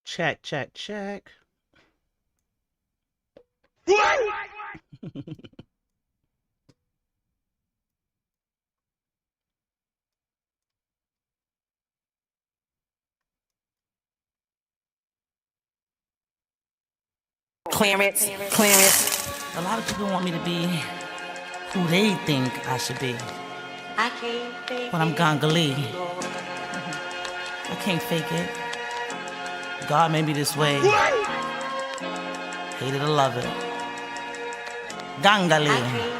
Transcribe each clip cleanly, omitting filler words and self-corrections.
Check, check, check. Clarence, Clarence. A lot of people want me to be who they think I should be. But I'm Gangali. I can't fake it. God made me this way. Hate it or love it. Gangali.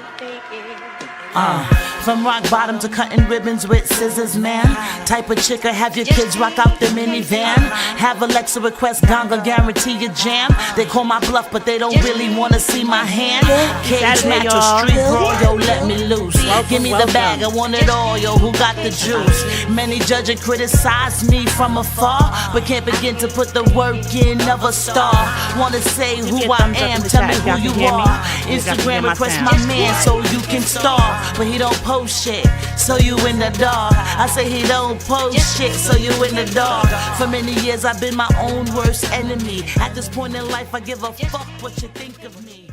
From rock bottom to cutting ribbons with scissors, man. Type of chick have your kids rock out the minivan. Have Alexa request Ganga guarantee your jam. They call my bluff, but they don't really wanna see my hand. Cage match or street brawl, yo, let me loose. Give me the bag, I want it all, yo, who got the juice? Many judge and criticize me from afar, but can't begin to put the work in of a star. Wanna say who I am, tell me who you are. Instagram request my man so you can star. But he don't post shit, so you in the dark. I say he don't post shit, so you in the dark. For many years I've been my own worst enemy. At this point in life I give a fuck what you think of me.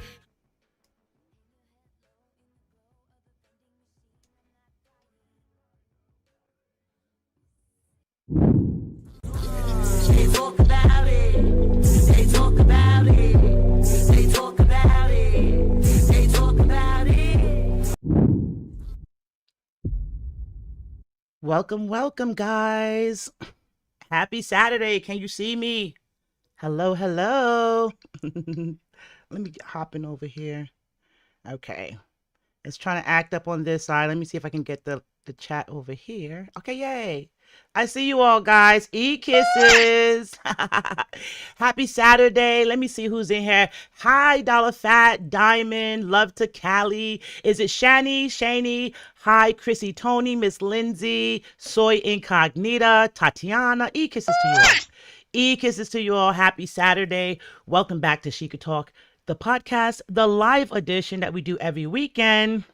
They talk about it. They talk about it. They talk about it. They talk about it. Welcome, welcome, guys. Happy Saturday. Can you see me? Hello, hello. Let me hop in over here. Okay. It's trying to act up on this side. Let me see if I can get the chat over here. Okay, yay. I see you all, guys. E-kisses. Happy Saturday. Let me see who's in here. Hi, Dollar Fat, Diamond, Love to Cali. Is it Shani? Hi, Chrissy Tony, Miss Lindsay, Soy Incognita, Tatiana. E-kisses to you all. E-kisses to you all. Happy Saturday. Welcome back to She Could Talk, the podcast, the live edition that we do every weekend.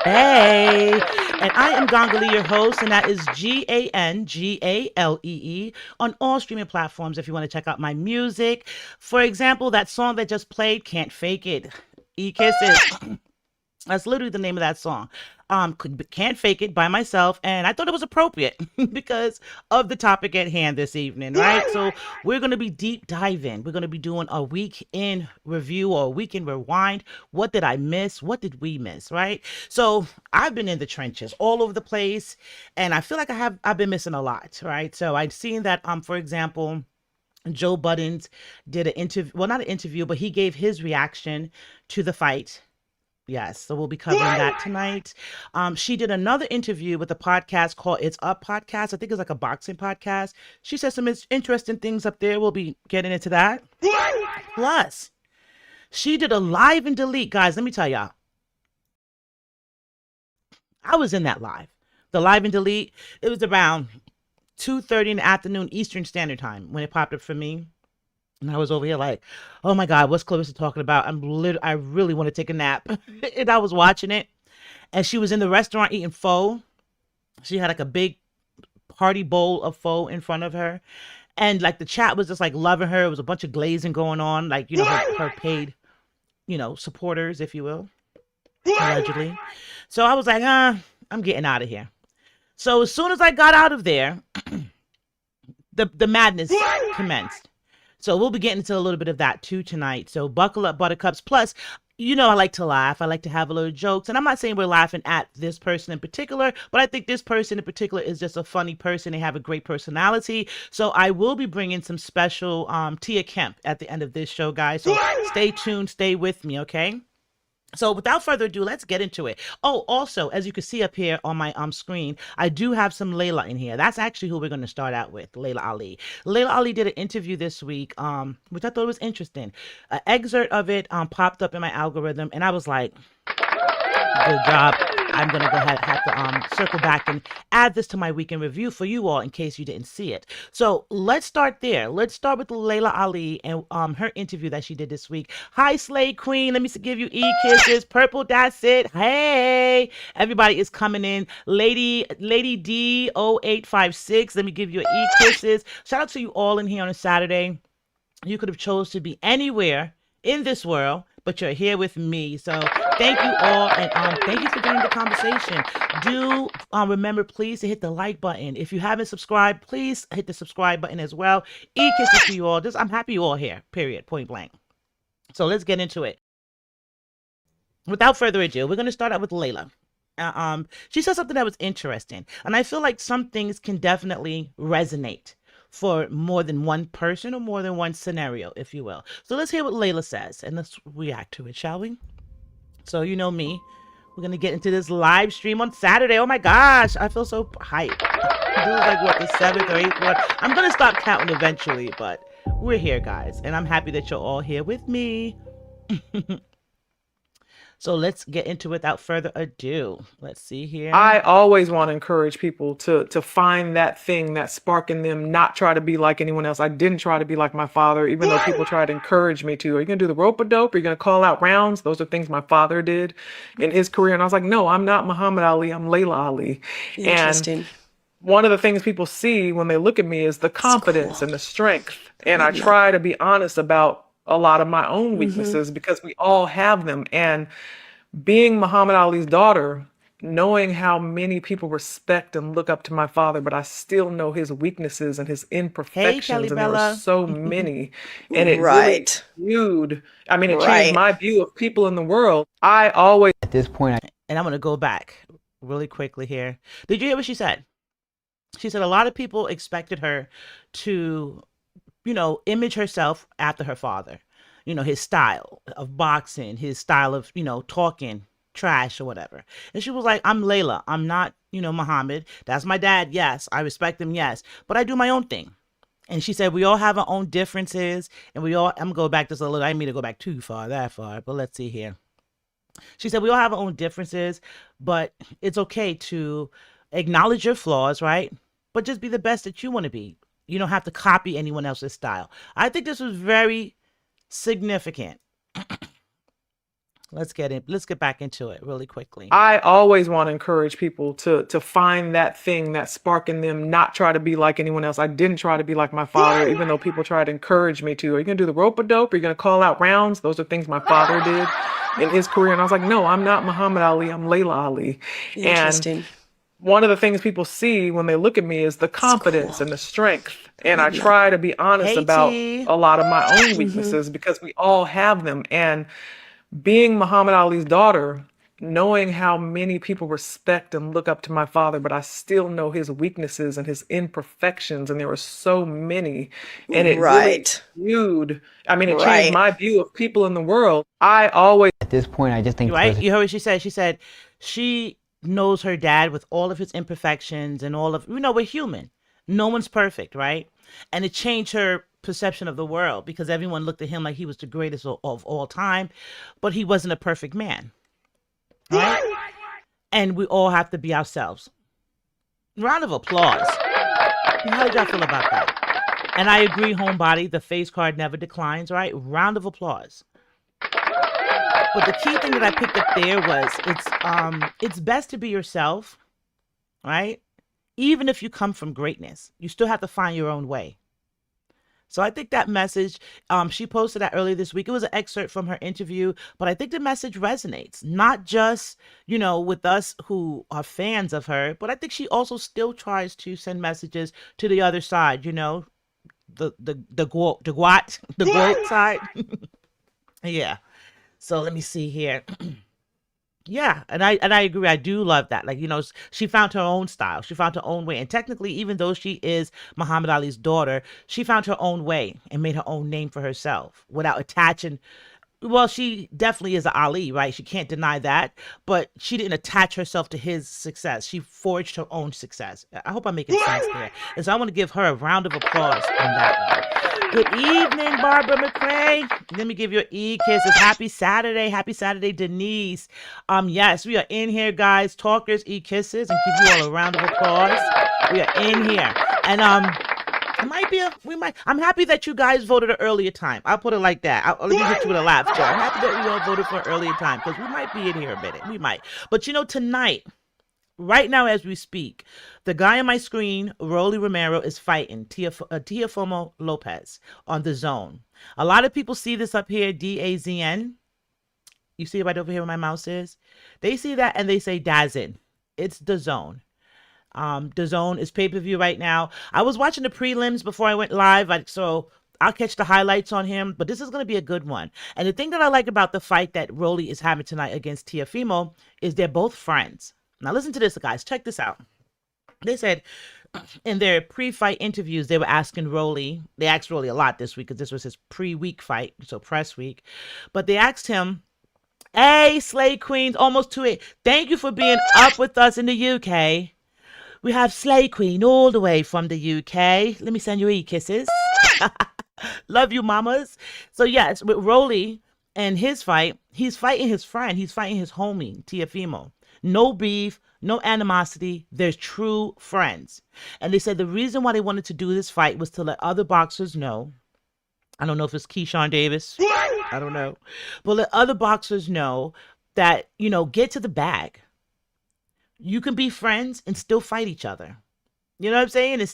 Hey, and I am Gangali, your host, and that is Gangalee on all streaming platforms if you want to check out my music. For example, that song that just played, Can't Fake It, E-Kisses. That's literally the name of that song. Can't Fake It by myself, and I thought it was appropriate because of the topic at hand this evening, right? So we're going to be deep diving. We're going to be doing a week in review or a week in rewind. What did I miss? What did we miss, right? So I've been in the trenches all over the place, and I feel like I've been missing a lot, right? So I've seen that, for example, Joe Budden did an interview, well, not an interview, but he gave his reaction to the fight. Yes, so we'll be covering that tonight. She did another interview with a podcast called It's Up Podcast. I think it's like a boxing podcast. She said some interesting things up there. We'll be getting into that. Plus, she did a live and delete. Guys, let me tell y'all. I was in that live. The live and delete, it was around 2:30 in the afternoon Eastern Standard Time when it popped up for me. And I was over here like, oh my God, what's Claressa talking about? I really want to take a nap. And I was watching it. And she was in the restaurant eating pho. She had like a big party bowl of pho in front of her. And like the chat was just like loving her. It was a bunch of glazing going on. Like, her paid, supporters, if you will, allegedly. So I was like, I'm getting out of here. So as soon as I got out of there, the madness commenced. So we'll be getting into a little bit of that too tonight. So buckle up, buttercups. Plus, I like to laugh. I like to have a little jokes. And I'm not saying we're laughing at this person in particular, but I think this person in particular is just a funny person. They have a great personality. So I will be bringing some special Tia Kemp at the end of this show, guys. So stay tuned. Stay with me, okay? So without further ado, let's get into it. Oh, also, as you can see up here on my screen, I do have some Laila in here. That's actually who we're going to start out with, Laila Ali. Laila Ali did an interview this week, which I thought was interesting. An excerpt of it popped up in my algorithm, and I was like, Good job. I'm gonna go ahead have to circle back and add this to my weekend review for you all in case you didn't see it. So let's start there. Let's start with Laila Ali and her interview that she did this week. Hi, Slay Queen. Let me give you kisses. Purple, that's it. Hey, everybody is coming in. Lady D 0856. Let me give you kisses. Shout out to you all in here on a Saturday. You could have chose to be anywhere in this world, but you're here with me. So thank you all, and thank you for joining the conversation. Do remember, please, to hit the like button. If you haven't subscribed, please hit the subscribe button as well. Kisses to you all. I'm happy you all here, period, point blank. So let's get into it. Without further ado, we're going to start out with Laila. She said something that was interesting, and I feel like some things can definitely resonate for more than one person or more than one scenario, if you will. So let's hear what Laila says, and let's react to it, shall we? So you know me. We're going to get into this live stream on Saturday. Oh my gosh, I feel so hyped. This is like, what, the 7th or 8th one? I'm going to stop counting eventually, but we're here, guys, and I'm happy that you're all here with me. So let's get into it without further ado. Let's see here. I always want to encourage people to find that thing, that spark in them, not try to be like anyone else. I didn't try to be like my father, even though people try to encourage me to. Are you going to do the rope-a-dope? Are you going to call out rounds? Those are things my father did in his career. And I was like, no, I'm not Muhammad Ali. I'm Laila Ali. Interesting. And one of the things people see when they look at me is the confidence and the strength. And I try to be honest about a lot of my own weaknesses because we all have them. And being Muhammad Ali's daughter, knowing how many people respect and look up to my father, but I still know his weaknesses and his imperfections, and there are so many. And it really skewed. I mean, it changed my view of people in the world. I always, at this point, and I'm going to go back really quickly here. Did you hear what she said? She said a lot of people expected her to, image herself after her father. His style of boxing, his style of, talking trash or whatever. And she was like, I'm Laila. I'm not, Muhammad. That's my dad. Yes. I respect him. Yes. But I do my own thing. And she said, we all have our own differences. And I'm going to go back just a little. I didn't mean to go back too far, that far. But let's see here. She said, we all have our own differences, but it's okay to acknowledge your flaws, right? But just be the best that you want to be. You don't have to copy anyone else's style. I think this was very significant. Let's get back into it really quickly. I always want to encourage people to find that thing, that spark in them, not try to be like anyone else. I didn't try to be like my father, even though people try to encourage me to. Are you going to do the rope-a-dope? Are you going to call out rounds? Those are things my father did in his career. And I was like, no, I'm not Muhammad Ali. I'm Laila Ali. Interesting. And one of the things people see when they look at me is the confidence and the strength. And I try to be honest about a lot of my own weaknesses because we all have them. And being Muhammad Ali's daughter, knowing how many people respect and look up to my father, but I still know his weaknesses and his imperfections, and there were so many. And it really skewed. I mean, it changed my view of people in the world. I always, at this point, I just think, you heard what she said. She said she knows her dad with all of his imperfections and all of, we're human. No one's perfect, right? And it changed her perception of the world because everyone looked at him like he was the greatest of all time, but he wasn't a perfect man, right? And we all have to be ourselves. Round of applause. How did y'all feel about that? And I agree, homebody, the face card never declines, right? Round of applause. But the key thing that I picked up there was it's best to be yourself, right? Even if you come from greatness, you still have to find your own way. So I think that message, she posted that earlier this week. It was an excerpt from her interview, but I think the message resonates, not just, with us who are fans of her, but I think she also still tries to send messages to the other side, the GWAT side. Yeah. So let me see here. Yeah, and I agree. I do love that. Like, she found her own style. She found her own way. And technically, even though she is Muhammad Ali's daughter, she found her own way and made her own name for herself without attaching. Well, she definitely is an Ali, right? She can't deny that. But she didn't attach herself to his success. She forged her own success. I hope I'm making sense there. And so I want to give her a round of applause on that one. Good evening, Barbara McCray. Let me give you an E-kisses. Happy Saturday, Denise. Yes, we are in here, guys. Talkers, E-kisses, and give you all a round of applause. We are in here, and I'm happy that you guys voted an earlier time. I'll put it like that. Let me hit you with a laugh, Joe. I'm happy that we all voted for an earlier time because we might be in here a minute. We might, but tonight. Right now, as we speak, the guy on my screen, Rollie Romero, is fighting Teofimo Lopez on the Zone. A lot of people see this up here, DAZN. You see it right over here where my mouse is? They see that and they say DAZN. It's the Zone. The Zone is pay-per-view right now. I was watching the prelims before I went live, so I'll catch the highlights on him, but this is going to be a good one. And the thing that I like about the fight that Rollie is having tonight against Teofimo is they're both friends. Now listen to this, guys. Check this out. They said in their pre-fight interviews, they were asking Rollie. They asked Rollie a lot this week because this was his pre-week fight, so press week. But they asked him, "Hey, Slay Queens, almost to it. Thank you for being up with us in the UK. We have Slay Queen all the way from the UK. Let me send you E-kisses. Love you, mamas." So yes, with Rollie and his fight, he's fighting his friend. He's fighting his homie, Teofimo. No beef, no animosity. They're true friends. And they said the reason why they wanted to do this fight was to let other boxers know. I don't know if it's Keyshawn Davis. I don't know. But let other boxers know that, get to the bag. You can be friends and still fight each other. You know what I'm saying? And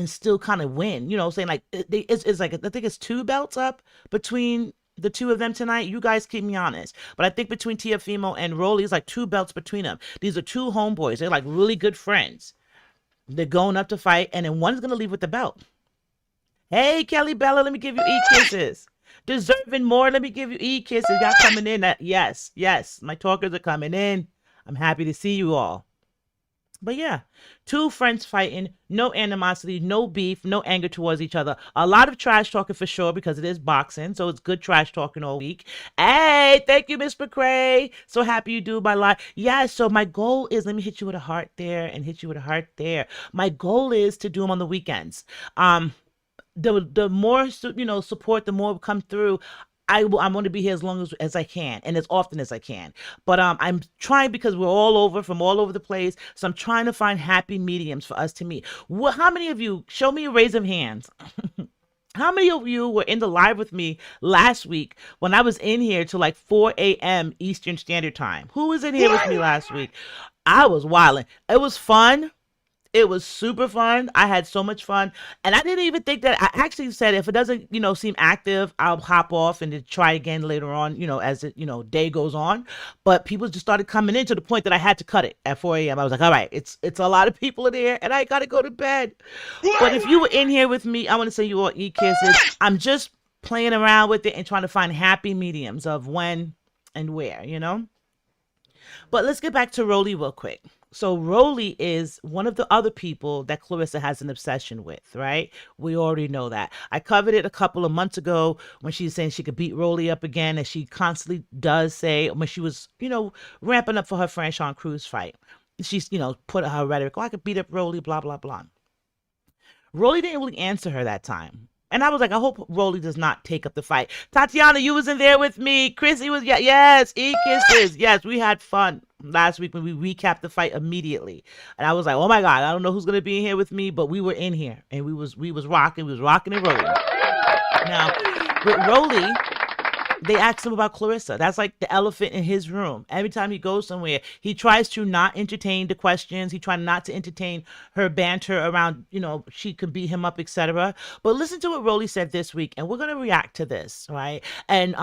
still kind of win. Saying like, it's like, I think it's 2 belts up between the two of them tonight. You guys keep me honest. But I think between Teofimo and Rollie, it's like 2 belts between them. These are 2 homeboys. They're like really good friends. They're going up to fight, and then one's going to leave with the belt. Hey, Kelly Bella, let me give you E-kisses. Deserving more, let me give you E-kisses. Y'all coming in. Yes, my talkers are coming in. I'm happy to see you all. But yeah, 2 friends fighting, no animosity, no beef, no anger towards each other. A lot of trash talking for sure because it is boxing, so it's good trash talking all week. Hey, thank you, Miss McCray. So happy you do my live. Yeah, so my goal is, let me hit you with a heart there and hit you with a heart there. My goal is to do them on the weekends. The more support, the more come through. I want to be here as long as I can and as often as I can. But I'm trying, because we're all over the place. So I'm trying to find happy mediums for us to meet. How many of you, show me a raise of hands. How many of you were in the live with me last week when I was in here till like 4 a.m. Eastern Standard Time? Who was in here with me last week? I was wilding. It was fun. It was super fun. I had so much fun. And I didn't even think that, I actually said if it doesn't, seem active, I'll hop off and then try again later on, as it, day goes on. But people just started coming in to the point that I had to cut it at 4 a.m. I was like, all right, it's a lot of people in here and I got to go to bed. But if you were in here with me, I want to say you all E-kisses. I'm just playing around with it and trying to find happy mediums of when and where, But let's get back to Rollie real quick. So Rollie is one of the other people that Claressa has an obsession with, right? We already know that. I covered it a couple of months ago when she was saying she could beat Rollie up again, and she constantly does say when she was, ramping up for her Franchon Cruz fight. She's, put her rhetoric, I could beat up Rollie, blah, blah, blah. Rollie didn't really answer her that time. And I was like, I hope Rollie does not take up the fight. Tatiana, you was in there with me. Chrissy was, yes, E-kisses. Yes, we had fun last week when we recapped the fight immediately. And I was like, oh my God, I don't know who's going to be in here with me, but we were in here and we was rocking and rolling. Now, with Rollie, they asked him about Claressa. That's like the elephant in his room. Every time he goes somewhere, he tries to not entertain the questions. He tries not to entertain her banter around, she could beat him up, etc. But listen to what Rollie said this week, and we're going to react to this, right? And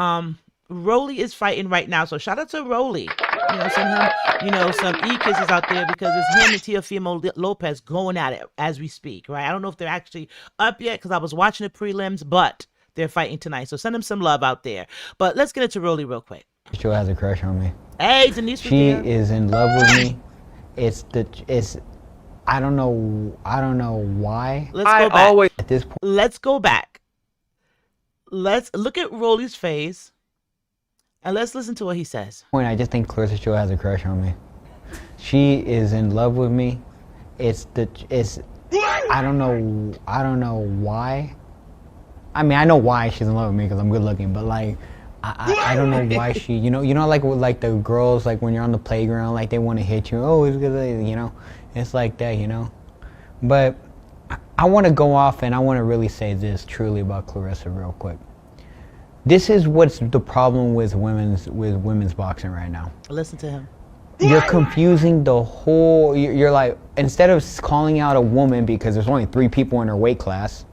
Rollie is fighting right now, so shout out to Rollie. Send him, some E-kisses out there because it's him and Teofimo Lopez going at it as we speak, right? I don't know if they're actually up yet because I was watching the prelims, but they're fighting tonight. So send them some love out there. But let's get into Rollie real quick. She still has a crush on me. Hey, Denise. She is in love with me. I don't know why. Let's go back. At this point. Let's go back. Let's look at Rollie's face and let's listen to what he says. I just think Claressa still has a crush on me. She is in love with me. I don't know why. I mean, I know why she's in love with me because I'm good looking, but like, I don't know why she, like with like the girls, like when you're on the playground, like they want to hit you. Oh, it's good, it's like that. But I want to go off and I want to really say this truly about Claressa real quick. This is what's the problem with women's boxing right now. Listen to him. You're confusing the whole. You're like, instead of calling out a woman because there's only 3 people in her weight class,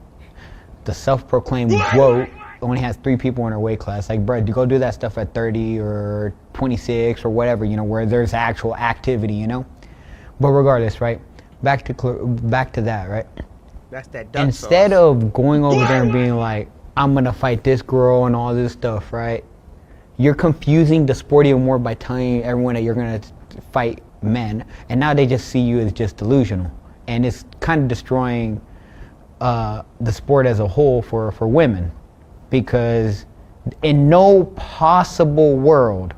the self-proclaimed GOAT only has 3 people in her weight class. Like, bro, go do that stuff at 30 or 26 or whatever, where there's actual activity, But regardless, right? Back to that, right? That's that duck Instead sauce. of going over there and being like, I'm gonna fight this girl and all this stuff, right? You're confusing the sport even more by telling everyone that you're gonna fight men, and now they just see you as just delusional, and it's kind of destroying the sport as a whole for women, because in no possible world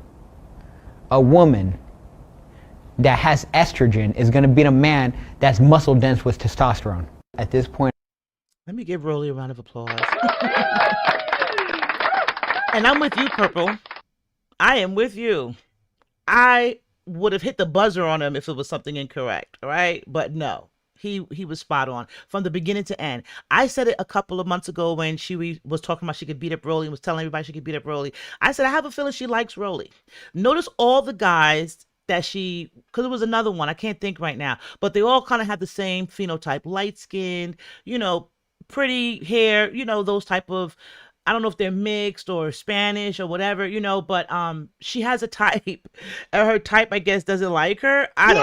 a woman that has estrogen is going to beat a man that's muscle dense with testosterone. At this point, Let me give Rollie a round of applause. And I'm with you, Purple. I am with you. I would have hit the buzzer on him if it was something incorrect, all right? But no, he was spot on from the beginning to end. I said it a couple of months ago when she was talking about she could beat up Rollie and was telling everybody she could beat up Rollie. I said, I have a feeling she likes Rollie. Notice all the guys that because it was another one, I can't think right now, but they all kind of have the same phenotype, light skinned, pretty hair, those type of, I don't know if they're mixed or Spanish or whatever, but she has a type, and her type, I guess, doesn't like her. I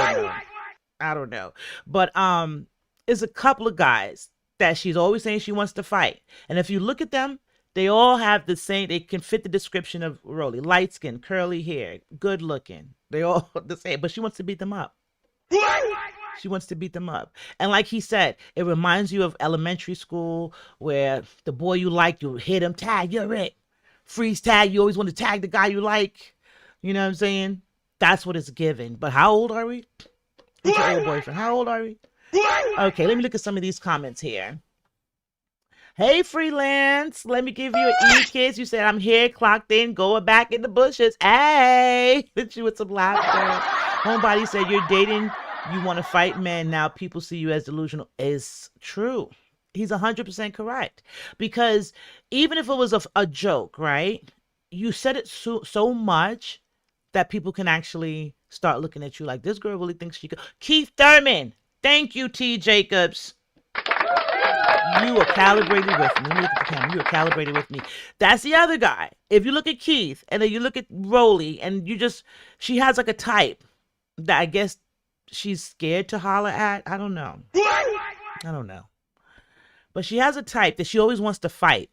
don't know. But it's a couple of guys that she's always saying she wants to fight. And if you look at them, they all have the same, they can fit the description of Rollie. Light skin, curly hair, good looking. They all the same, but she wants to beat them up. She wants to beat them up. And like he said, it reminds you of elementary school where the boy you like, you hit him, tag, you're it. Freeze tag, you always want to tag the guy you like. You know what I'm saying? That's what it's given. But how old are we? Who's your old boyfriend? How old are we? Okay, let me look at some of these comments here. Hey, Freelance, let me give you an E-Kiss. You said, I'm here, clocked in, going back in the bushes. Hey, hit you with some laughter. Homebody said, you're dating, you want to fight men. Now people see you as delusional. Is true. He's 100% correct. Because even if it was a joke, right? You said it so much that people can actually start looking at you like, this girl really thinks she could. Keith Thurman. Thank you, T. Jacobs. You are calibrated with me. Let me look at the camera. You are calibrated with me. That's the other guy. If you look at Keith and then you look at Rollie and she has like a type that I guess she's scared to holler at. I don't know. But she has a type that she always wants to fight.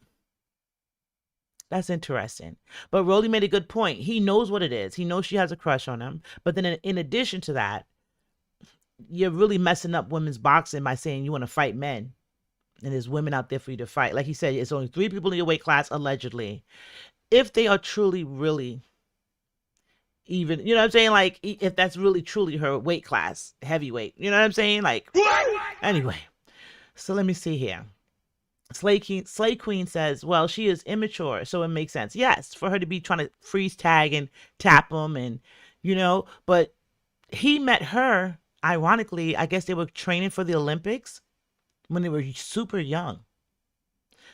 That's interesting. But Rollie made a good point. He knows what it is. He knows she has a crush on him. But then in addition to that, you're really messing up women's boxing by saying you want to fight men. And there's women out there for you to fight. Like he said, it's only 3 people in your weight class, allegedly. If they are truly, really even, you know what I'm saying? Like, if that's really, truly her weight class, heavyweight. You know what I'm saying? Like, anyway. So let me see here. Slay Queen says, well, she is immature, so it makes sense. Yes, for her to be trying to freeze tag and tap him and, but he met her, ironically, I guess they were training for the Olympics when they were super young.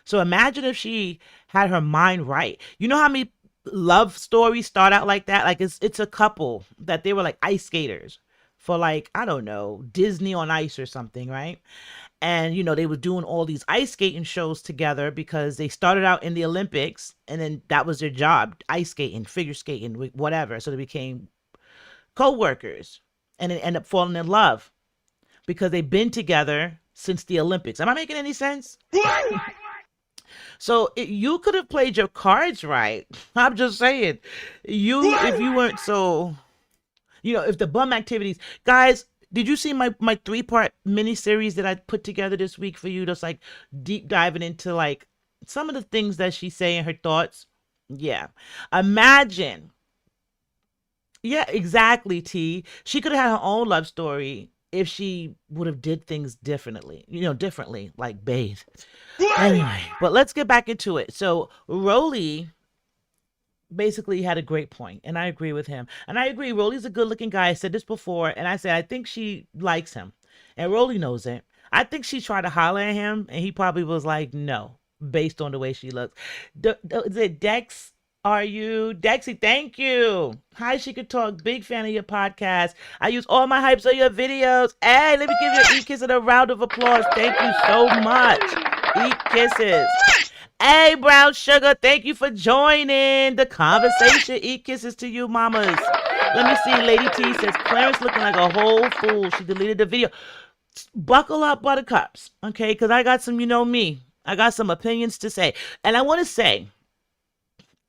So imagine if she had her mind right. You know how many love stories start out like that? Like it's a couple that they were like ice skaters for like, I don't know, Disney on Ice or something, right? And, they were doing all these ice skating shows together because they started out in the Olympics and then that was their job, ice skating, figure skating, whatever. So they became co-workers and then end up falling in love because they've been together since the Olympics. Am I making any sense? So you could have played your cards right. I'm just saying, if you weren't so, if the bum activities, guys, did you see my 3-part miniseries that I put together this week for you? Just like deep diving into like some of the things that she's saying, her thoughts. Yeah. Imagine. Yeah, exactly, T. She could have had her own love story if she would have did things differently, like bathe. Anyway, but let's get back into it. So Rollie basically had a great point, and I agree with him. And I agree, Rollie's a good-looking guy. I said this before, and I said I think she likes him, and Rollie knows it. I think she tried to holler at him, and he probably was like, no, based on the way she looks. Is it Dex? Are you Dexy? Thank you. Hi, She Could Talk. Big fan of your podcast. I use all my hypes on your videos. Hey, let me give your e-kiss a round of applause. Thank you so much. E-kisses. Hey, Brown Sugar, thank you for joining the conversation. E-kisses to you, mamas. Let me see. Lady T says, Clarence looking like a whole fool. She deleted the video. Buckle up, buttercups, okay? Because I got some, me. I got some opinions to say. And I want to say,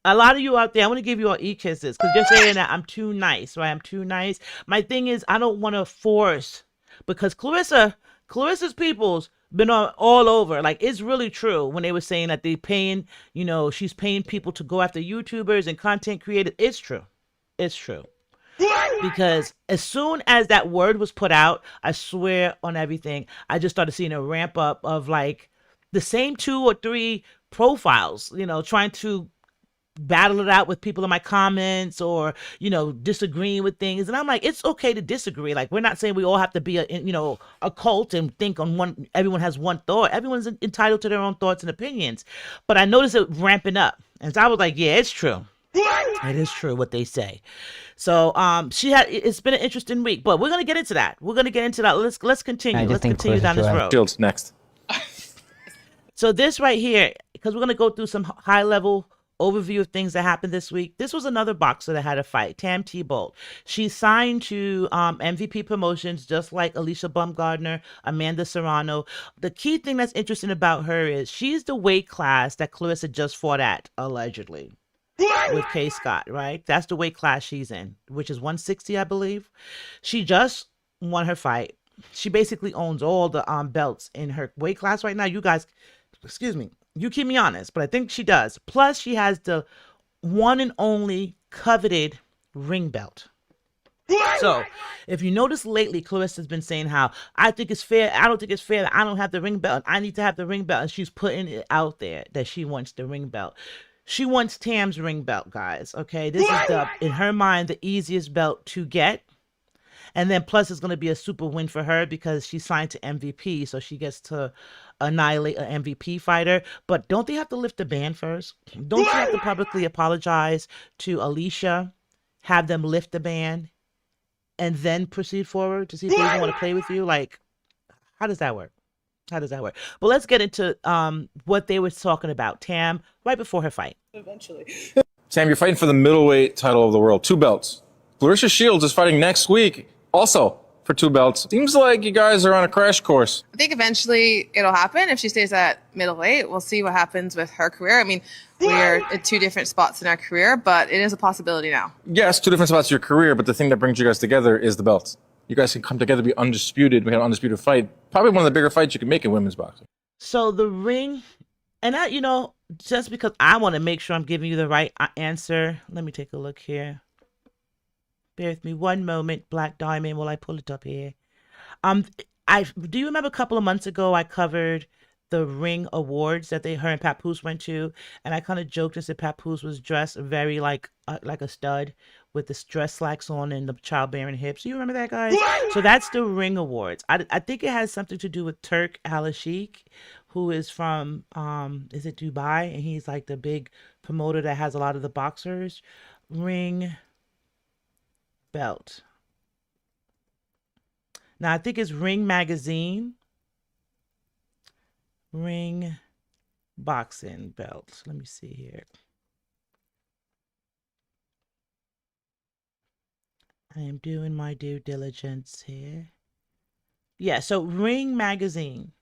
a lot of you out there, I want to give you all e-kisses because you're saying that I'm too nice, right? I'm too nice. My thing is, I don't want to force, because Clarissa's people's been all over. Like, it's really true when they were saying that they paying, she's paying people to go after YouTubers and content creators. It's true. It's true. Because as soon as that word was put out, I swear on everything, I just started seeing a ramp up of like the same 2 or 3 profiles, trying to battle it out with people in my comments or, disagreeing with things. And I'm like, it's okay to disagree. Like, we're not saying we all have to be a cult and think on everyone has one thought. Everyone's entitled to their own thoughts and opinions. But I noticed it ramping up. And so I was like, yeah, it's true. It is true what they say. So it's been an interesting week, but we're going to get into that. Let's continue. Let's continue down this road. Shields next. So this right here, because we're going to go through some high level overview of things that happened this week. This was another boxer that had a fight, Tam T-Bolt. She's signed to MVP Promotions, just like Alicia Baumgardner, Amanda Serrano. The key thing that's interesting about her is she's the weight class that Claressa just fought at, allegedly, with K. Scott, right? That's the weight class she's in, which is 160, I believe. She just won her fight. She basically owns all the belts in her weight class right now. You guys, excuse me, you keep me honest, but I think she does. Plus, she has the one and only coveted ring belt. So, if you notice lately, Claressa's been saying how I think it's fair. I don't think it's fair that I don't have the ring belt. I need to have the ring belt. And she's putting it out there that she wants the ring belt. She wants Tam's ring belt, guys. Okay, this is in her mind, the easiest belt to get. And then plus it's going to be a super win for her because she signed to MVP. So she gets to annihilate an MVP fighter. But don't they have to lift the ban first? Don't you have to publicly apologize to Alicia, have them lift the ban, and then proceed forward to see if they even want to play with you? Like, how does that work? How does that work? But let's get into what they were talking about. Tam, right before her fight. Eventually. Tam, you're fighting for the middleweight title of the world, 2 belts. Claressa Shields is fighting next week, also for 2 belts. Seems like you guys are on a crash course. I think eventually it'll happen. If she stays at middleweight, we'll see what happens with her career. I mean, we're at 2 different spots in our career, but it is a possibility now. Yes, 2 different spots in your career, but the thing that brings you guys together is the belts. You guys can come together, be undisputed. We had an undisputed fight. Probably one of the bigger fights you can make in women's boxing. So the ring, and I, just because I want to make sure I'm giving you the right answer, let me take a look here. Bear with me one moment, Black Diamond, while I pull it up here. Do you remember a couple of months ago I covered the ring awards that her and Papoose went to, and I kind of joked and said Papoose was dressed very like a stud with the dress slacks on and the childbearing hips. You remember that, guys? So that's the ring awards. I think it has something to do with Turk Al-Sheikh, who is from is it Dubai, and he's like the big promoter that has a lot of the boxers. Ring belt. Now I think it's Ring Magazine. Ring boxing belt. Let me see here. I am doing my due diligence here. Yeah, so Ring Magazine.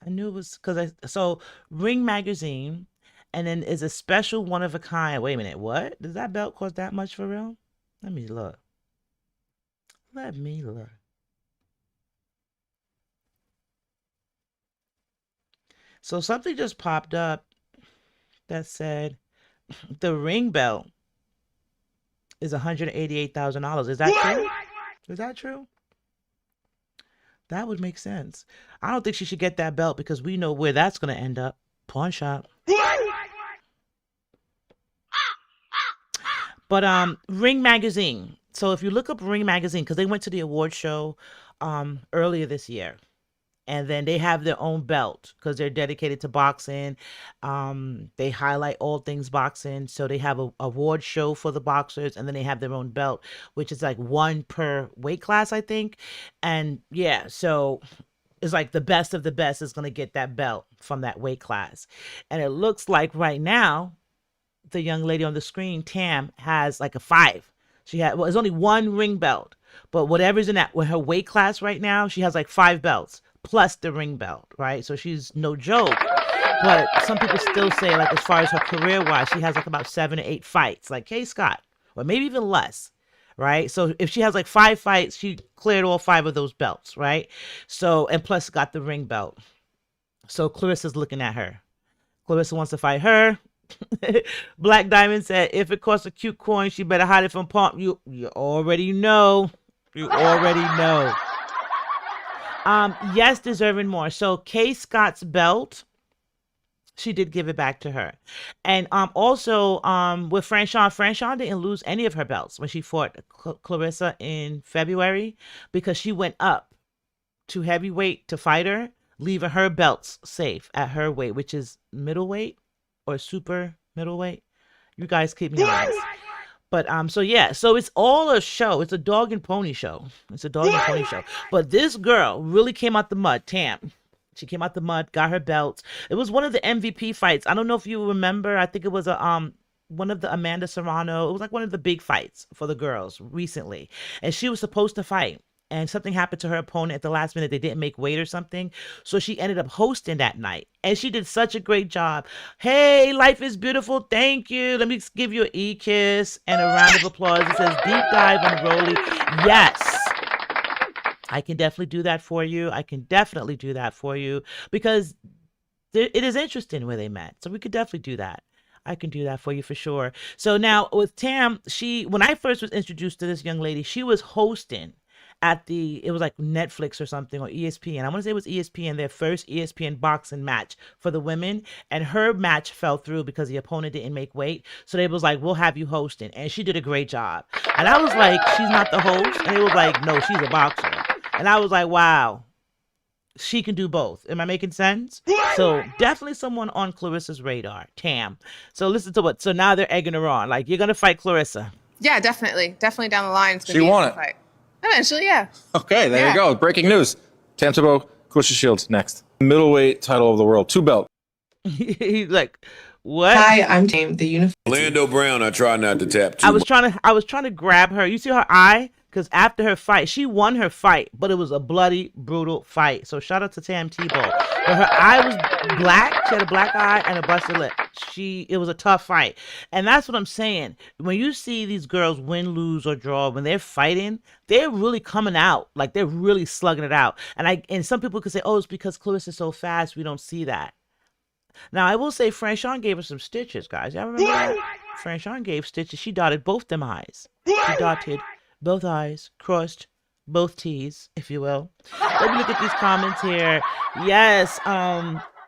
I knew it was so Ring Magazine, and then is a special one of a kind. Wait a minute, what? Does that belt cost that much for real? Let me look. Let me look. So something just popped up that said the ring belt is $188,000. Is that true? Is that true? That would make sense. I don't think she should get that belt because we know where that's going to end up. Pawn shop. But Ring Magazine. So if you look up Ring Magazine, because they went to the award show earlier this year, and then they have their own belt because they're dedicated to boxing. They highlight all things boxing. So they have a award show for the boxers, and then they have their own belt, which is like one per weight class, I think. And yeah, so it's like the best of the best is going to get that belt from that weight class. And it looks like right now, the young lady on the screen, Tam, has like a 5. It's only one ring belt, but whatever's in that with her weight class right now, she has like 5 belts plus the ring belt, right? So she's no joke. But some people still say, like, as far as her career wise, she has like about 7 or 8 fights, like Kay Scott, or maybe even less, right? So if she has like 5 fights, she cleared all 5 of those belts, right? So, and plus got the ring belt. So Clarissa's looking at her. Claressa wants to fight her. Black Diamond said, if it costs a cute coin, she better hide it from Pomp. You already know. You already know. Yes, deserving more. So Kay Scott's belt, she did give it back to her. And also with Franchon didn't lose any of her belts when she fought Claressa in February because she went up to heavyweight to fight her, leaving her belts safe at her weight, which is middleweight or super middleweight. You guys keep me honest. But so yeah, so it's all a show. It's a dog and pony show. It's a dog and pony show. But this girl really came out the mud, Tam. She came out the mud, got her belts. It was one of the MVP fights. I don't know if you remember. I think it was one of the Amanda Serrano. It was like one of the big fights for the girls recently. And she was supposed to fight. And something happened to her opponent at the last minute. They didn't make weight or something. So she ended up hosting that night. And she did such a great job. Hey, life is beautiful. Thank you. Let me give you an e-kiss and a round of applause. It says deep dive on Rollie. Yes. I can definitely do that for you. Because it is interesting where they met. So we could definitely do that. I can do that for you for sure. So now with Tam, when I first was introduced to this young lady, she was hosting it was like Netflix or something, or ESPN. I want to say it was ESPN, their first ESPN boxing match for the women. And her match fell through because the opponent didn't make weight. So they was like, we'll have you hosting. And she did a great job. And I was like, she's not the host. And they was like, no, she's a boxer. And I was like, wow, she can do both. Am I making sense? So definitely someone on Claressa's radar, Tam. So listen to so now they're egging her on. Like, you're going to fight Claressa. Yeah, definitely. Definitely down the line. She won it. Fight. Eventually, yeah. Okay, there you go. Breaking news. Tam Tebow, Claressa Shields, next. Middleweight title of the world. 2 belt. He's like, what? Hi, I'm Tam, the uniform. Orlando Brown, I try not to tap too I was trying to grab her. You see her eye? Because after her fight, she won her fight, but it was a bloody, brutal fight. So shout out to Tam Tebow. But her eye was black. She had a black eye and a busted lip. It was a tough fight. And that's what I'm saying. When you see these girls win, lose, or draw, when they're fighting, they're really coming out. Like, they're really slugging it out. And some people could say, oh, it's because Claressa's so fast, we don't see that. Now, I will say Franchon gave her some stitches, guys. Y'all remember that? Franchon gave stitches. She dotted both them eyes. She dotted both eyes, crossed both T's, if you will. Let me look at these comments here. Yes,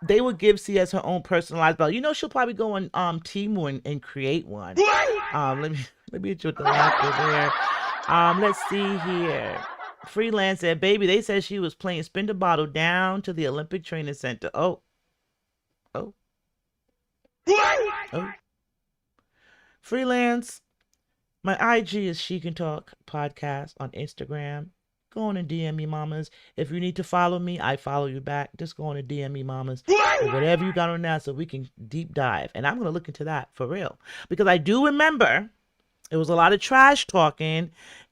they will give CS her own personalized belt. You know, she'll probably go on Temu and create one. Let me get you with the laughter there. Let's see here. Freelance said, baby, they said she was playing spin the bottle down to the Olympic Training Center. Oh. Freelance. My IG is She Can Talk Podcast on Instagram. Go on and DM me, mamas. If you need to follow me, I follow you back. Just go on and DM me, mamas. Or whatever you got on now so we can deep dive. And I'm going to look into that for real. Because I do remember it was a lot of trash talking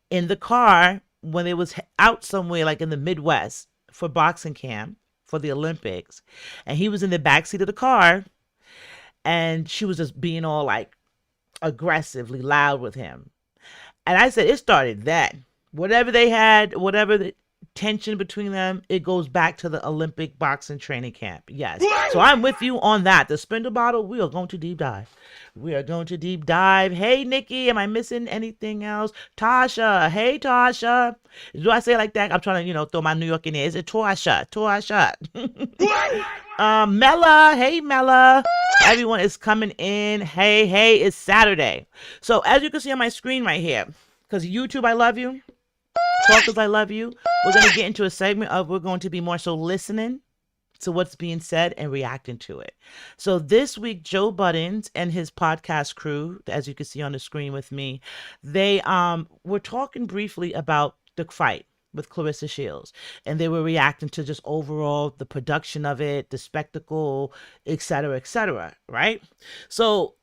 in the car when it was out somewhere like in the Midwest for boxing camp for the Olympics. And he was in the backseat of the car. And she was just being all like aggressively loud with him. And I said, it started then. Whatever they had, tension between them, it goes back to the Olympic boxing training camp. Yes. So I'm with you on that. The Spindle Bottle, we are going to deep dive. We are going to deep dive. Hey, Nikki, am I missing anything else? Tasha. Hey, Tasha. Do I say it like that? I'm trying to, throw my New York in there. Is it Tasha? Tasha. Mela. Hey, Mela. Everyone is coming in. Hey, it's Saturday. So as you can see on my screen right here, because YouTube, I love you. Talkers, I love you. We're going to get into a segment of we're going to be more so listening to what's being said and reacting to it. So this week, Joe Budden and his podcast crew, as you can see on the screen with me, they were talking briefly about the fight with Claressa Shields, and they were reacting to just overall the production of it, the spectacle, etc., right? So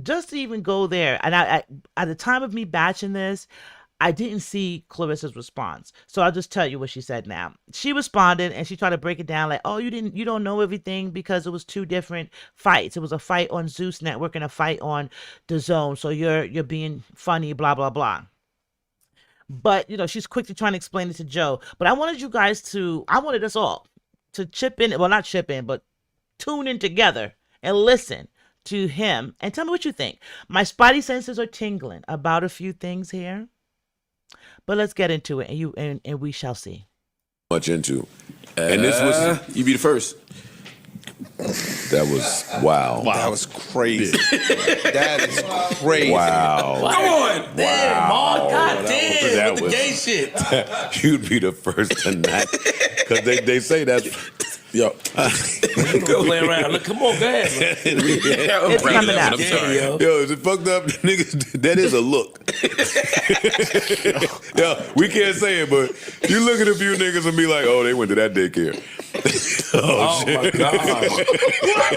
just to even go there, and I at the time of me batching this, I didn't see Claressa's response. So I'll just tell you what she said now. She responded and she tried to break it down like, oh, you don't know everything because it was two different fights. It was a fight on Zeus Network and a fight on the Zone. So you're being funny, blah, blah, blah. But, she's quickly trying to explain it to Joe. But I wanted us all to chip in, well, not chip in, but tune in together and listen to him and tell me what you think. My spidey senses are tingling about a few things here. But let's get into it, and we shall see. Much into, and this was you be the first. That was wow. That was crazy. That is crazy. Wow. Come on, damn, Mark. God damn, that with the was- gay shit. You'd be the first to not, because they say that's yo. Go play around. Look, come on, go ahead. It's coming out. I'm sorry. Yo, is it fucked up? Niggas, that is a look. Yo, we can't say it, but you look at a few niggas and be like, oh, they went to that daycare. Oh my God.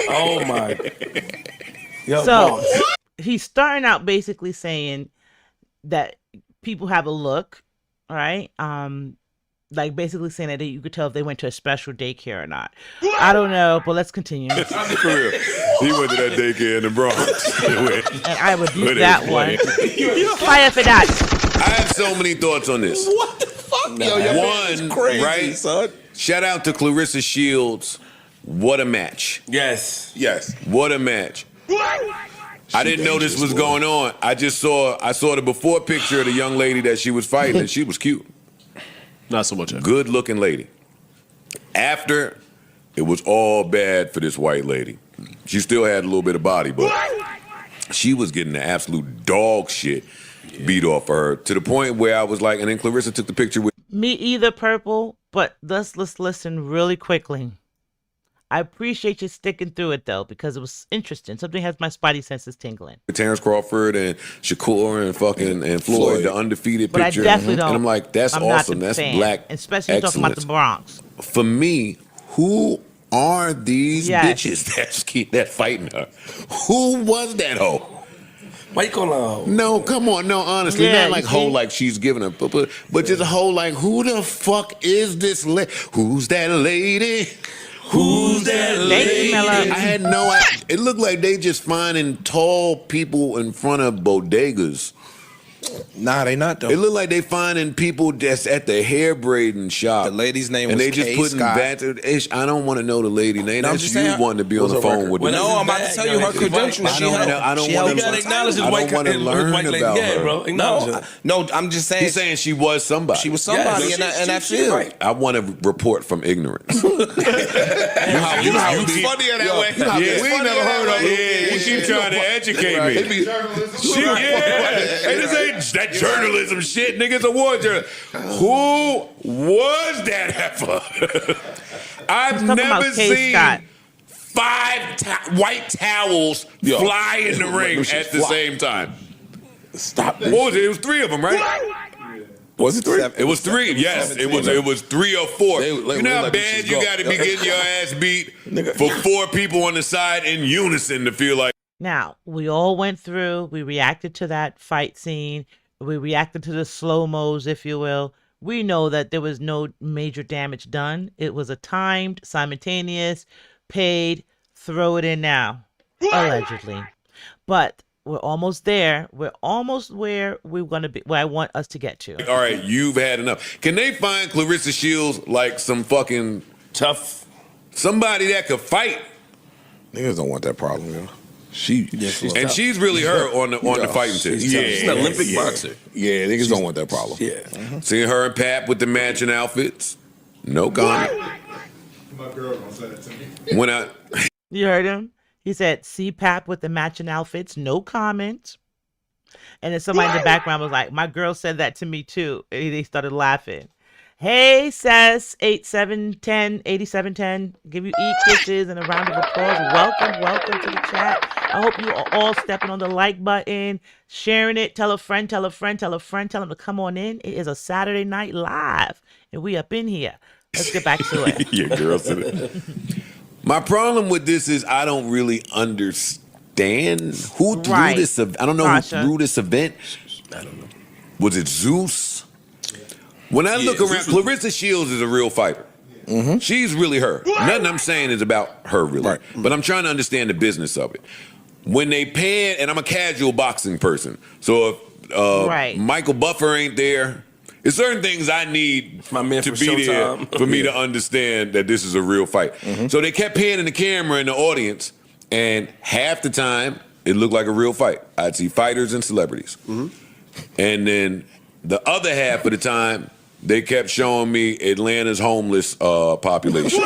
Oh my. Yo, So he's starting out basically saying that people have a look, right? Like basically saying that you could tell if they went to a special daycare or not. I don't know, but let's continue. For real. He went to that daycare in the Bronx. And I rebuke But that it's one. funny. Fire for that. I have so many thoughts on this. What the fuck? Yo, your man is One, crazy, right? son. Shout out to Claressa Shields. What a match. yes. Yes. What a match. I didn't know this was going on. I saw the before picture of the young lady that she was fighting, and she was cute. Not so much. Good looking lady. After, it was all bad for this white lady. She still had a little bit of body, but she was getting the absolute dog shit beat off of her to the point where I was like, and then Claressa took the picture with Me either, Purple, but let's listen really quickly. I appreciate you sticking through it, though, because it was interesting. Something has my spidey senses tingling. Terrence Crawford and Shakur and fucking and Floyd, the undefeated But picture. I definitely don't. And I'm like, that's I'm not awesome. the That's fan, black especially talking about excellence. the Bronx. For me, who are these Yes. bitches that fighting her? Who was that hoe? Why you calling her a hoe? No, come on, no, honestly, Yeah, not like you hoe see? like she's giving her, but just a hoe like, who the fuck is this lady? Who's that lady? Who's that Thank you, lady? Mella. I had no idea. It looked like they just finding tall people in front of bodegas. Nah, they not though. It looked like they finding people that's at the hair braiding shop. The lady's name and was they just Kay putting Scott. that. I don't want to know the lady name. No, I'm That's just you saying- wanting to be on the phone with Well, the. No, I'm about to tell you her credentials. I don't want to She You learn. gotta acknowledge his I white don't want to his learn white lady. about Yeah, her. bro. Acknowledge her. No, I'm just saying. He's saying she was somebody. she was somebody in that she's field. right. I want to report from ignorance. You know how it be funnier that way. Yeah, We never heard of it. You keep trying to educate me. Hey, this ain't that journalism shit, nigga. It's a war journal. Who was that heifer? I've talking about never Kay seen Scott. five white towels fly in the ring at the same time. Stop. What was it? It was three of them, right? Was it three? It was three. Yes, it was 3 or 4. You know how bad you got to be getting your ass beat for 4 people on the side in unison to feel like. Now, we all went through, we reacted to that fight scene, we reacted to the slow-mos, if you will. We know that there was no major damage done. It was a timed, simultaneous, paid, throw it in now, allegedly. But we're almost there. We're almost where we're gonna be. Where I want us to get to. All right, you've had enough. Can they find Claressa Shields like some fucking Tough. somebody that could fight? Niggas don't want that problem, yo. She's And she's really her on the fighting tip. She's an Olympic boxer. Yeah, niggas don't want that problem. Yeah. Seeing her and Pap with the matching outfits. No comment. My girl gonna say that to me. When I You heard him? He said, CPAP with the matching outfits, no comment. And then somebody in the background was like, my girl said that to me too. And they started laughing. Hey, Sess, 8710, give you kisses and a round of applause. Welcome to the chat. I hope you are all stepping on the like button, sharing it. Tell a friend, tell them to come on in. It is a Saturday night live, and we up in here. Let's get back to it. Your girl said it. My problem with this is I don't really understand who threw this. I don't know who threw this event. I don't know. Was it Zeus? When I look around, Claressa Shields is a real fighter. Mm-hmm. She's really her. Nothing I'm saying is about her, really. Right. But I'm trying to understand the business of it. When they pan, and I'm a casual boxing person, so if Michael Buffer ain't there, there's certain things I need to be there for me to understand that this is a real fight. Mm-hmm. So they kept panning the camera in the audience, and half the time, it looked like a real fight. I'd see fighters and celebrities. Mm-hmm. And then the other half of the time, they kept showing me Atlanta's homeless population.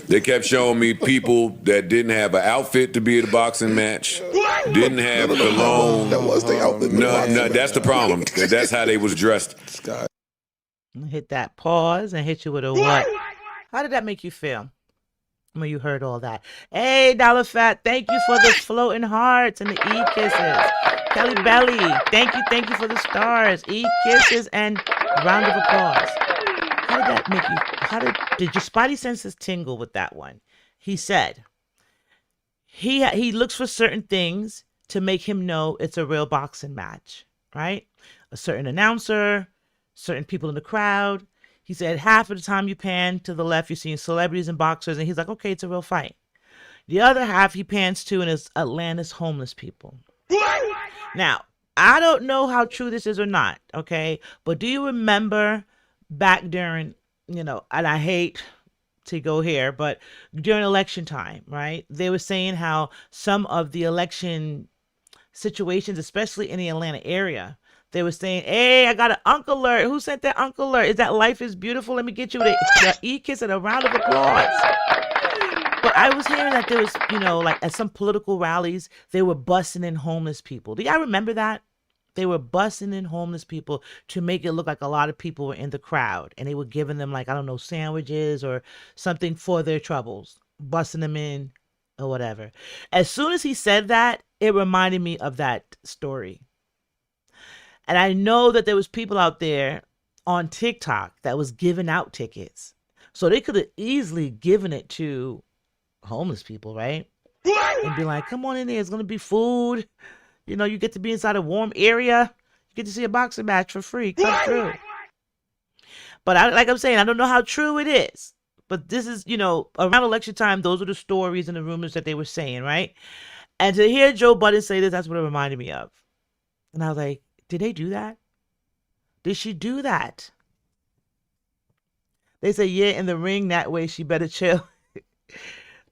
They kept showing me people that didn't have an outfit to be at a boxing match, didn't have cologne. That was the outfit. No, that's the problem. That's how they was dressed. Hit that pause and hit you with a what? How did that make you feel when you heard all that? Hey, Dollar Fat, thank you for the floating hearts and the e-kisses. Kelly Belly, thank you for the stars, e-kisses, and round of applause. How did that make you? Did your spidey senses tingle with that one? He said he looks for certain things to make him know it's a real boxing match, right? A certain announcer, certain people in the crowd. He said half of the time you pan to the left, you're seeing celebrities and boxers, and he's like, okay, it's a real fight. The other half he pans to, and it's Atlanta's homeless people. Now, I don't know how true this is or not, okay? But do you remember back during, and I hate to go here, but during election time, right? They were saying how some of the election situations, especially in the Atlanta area, they were saying, hey, I got an uncle alert. Who sent that uncle alert? Is that Life is Beautiful? Let me get you the e-kiss and a round of applause. But I was hearing that there was, like at some political rallies, they were busing in homeless people. Do y'all remember that? They were busing in homeless people to make it look like a lot of people were in the crowd. And they were giving them sandwiches or something for their troubles. Busing them in or whatever. As soon as he said that, it reminded me of that story. And I know that there was people out there on TikTok that was giving out tickets. So they could have easily given it to homeless people, right? And be like, come on in there, it's gonna be food, you get to be inside a warm area, you get to see a boxing match for free, come through. But I'm saying, I don't know how true it is, but this is, around election time, those are the stories and the rumors that they were saying, right? And to hear Joe Budden say this, that's what it reminded me of. And I was like, did they do that? Did she do that? They say, yeah, in the ring that way, she better chill.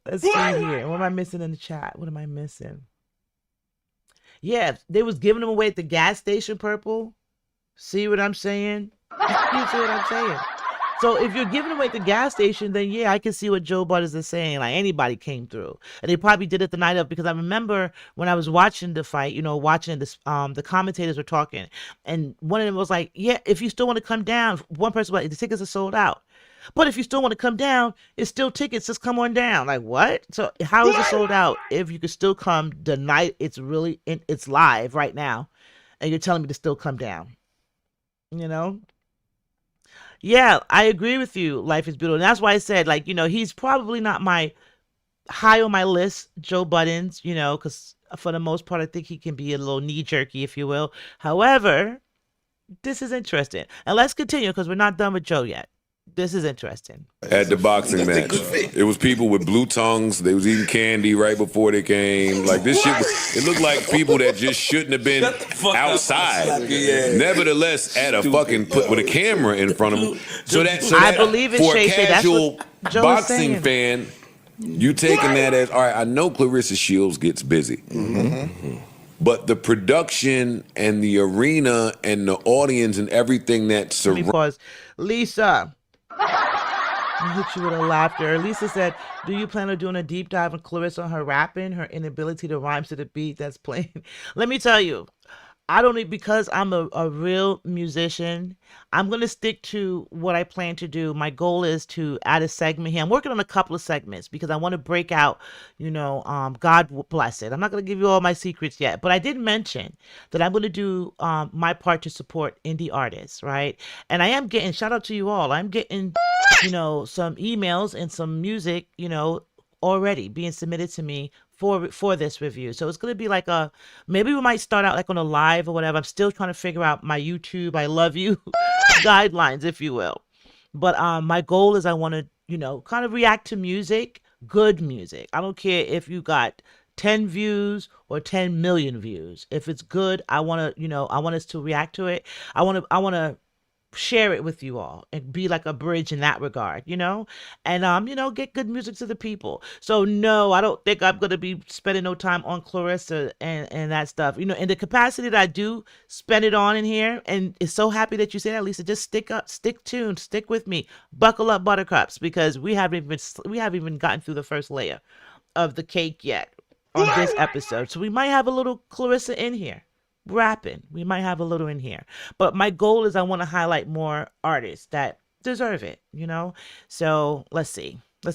Let's see here. What am I missing in the chat? What am I missing? Yeah, they was giving them away at the gas station, Purple. See what I'm saying? You see what I'm saying? So if you're giving away at the gas station, then yeah, I can see what Joe Budden is saying. Like anybody came through. And they probably did it the night of, because I remember when I was watching the fight, watching this, the commentators were talking. And one of them was like, yeah, if you still want to come down, one person was like, the tickets are sold out. But if you still want to come down, it's still tickets. Just come on down. Like, what? So how is it sold out if you could still come the night it's live right now, and you're telling me to still come down? Yeah, I agree with you. Life is Beautiful. And that's why I said, he's probably not high on my list, Joe Budden's, because for the most part, I think he can be a little knee-jerky, if you will. However, this is interesting. And let's continue, because we're not done with Joe yet. This is interesting. At the boxing match, it was people with blue tongues. They was eating candy right before they came. Like this shit, it looked like people that just shouldn't have been outside. Nevertheless, at a fucking put with a camera in front of them. So that I believe it, for a Shay Shay. That's casual what Joe is boxing saying. fan, you taking that as all right. I know Claressa Shields gets busy. But the production and the arena and the audience and everything that Let me surrounds. pause. Lisa. I hit you with a laughter. Lisa said, do you plan on doing a deep dive on Claressa on her rapping, her inability to rhyme to the beat that's playing? Let me tell you, I don't need, because I'm a real musician, I'm going to stick to what I plan to do. My goal is to add a segment here. I'm working on a couple of segments because I want to break out, God bless it. I'm not going to give you all my secrets yet, but I did mention that I'm going to do my part to support indie artists, right? And I am getting, shout out to you all, I'm getting, some emails and some music, already being submitted to me for this review. So it's going to be like maybe we might start out like on a live or whatever. I'm still trying to figure out my YouTube I love you guidelines, if you will. But my goal is I want to, kind of react to music, good music. I don't care if you got 10 views or 10 million views. If it's good, I want to, I want us to react to it. I want to share it with you all and be like a bridge in that regard, and get good music to the people. So no, I don't think I'm gonna be spending no time on Claressa and that stuff. In the capacity that I do spend it on in here, and it's so happy that you say that, Lisa. Just stick tuned, stick with me, buckle up, buttercups, because we haven't even gotten through the first layer of the cake yet on this episode. So we might have a little Claressa in here. Rapping, we might have a little in here, but my goal is I want to highlight more artists that deserve it, so let's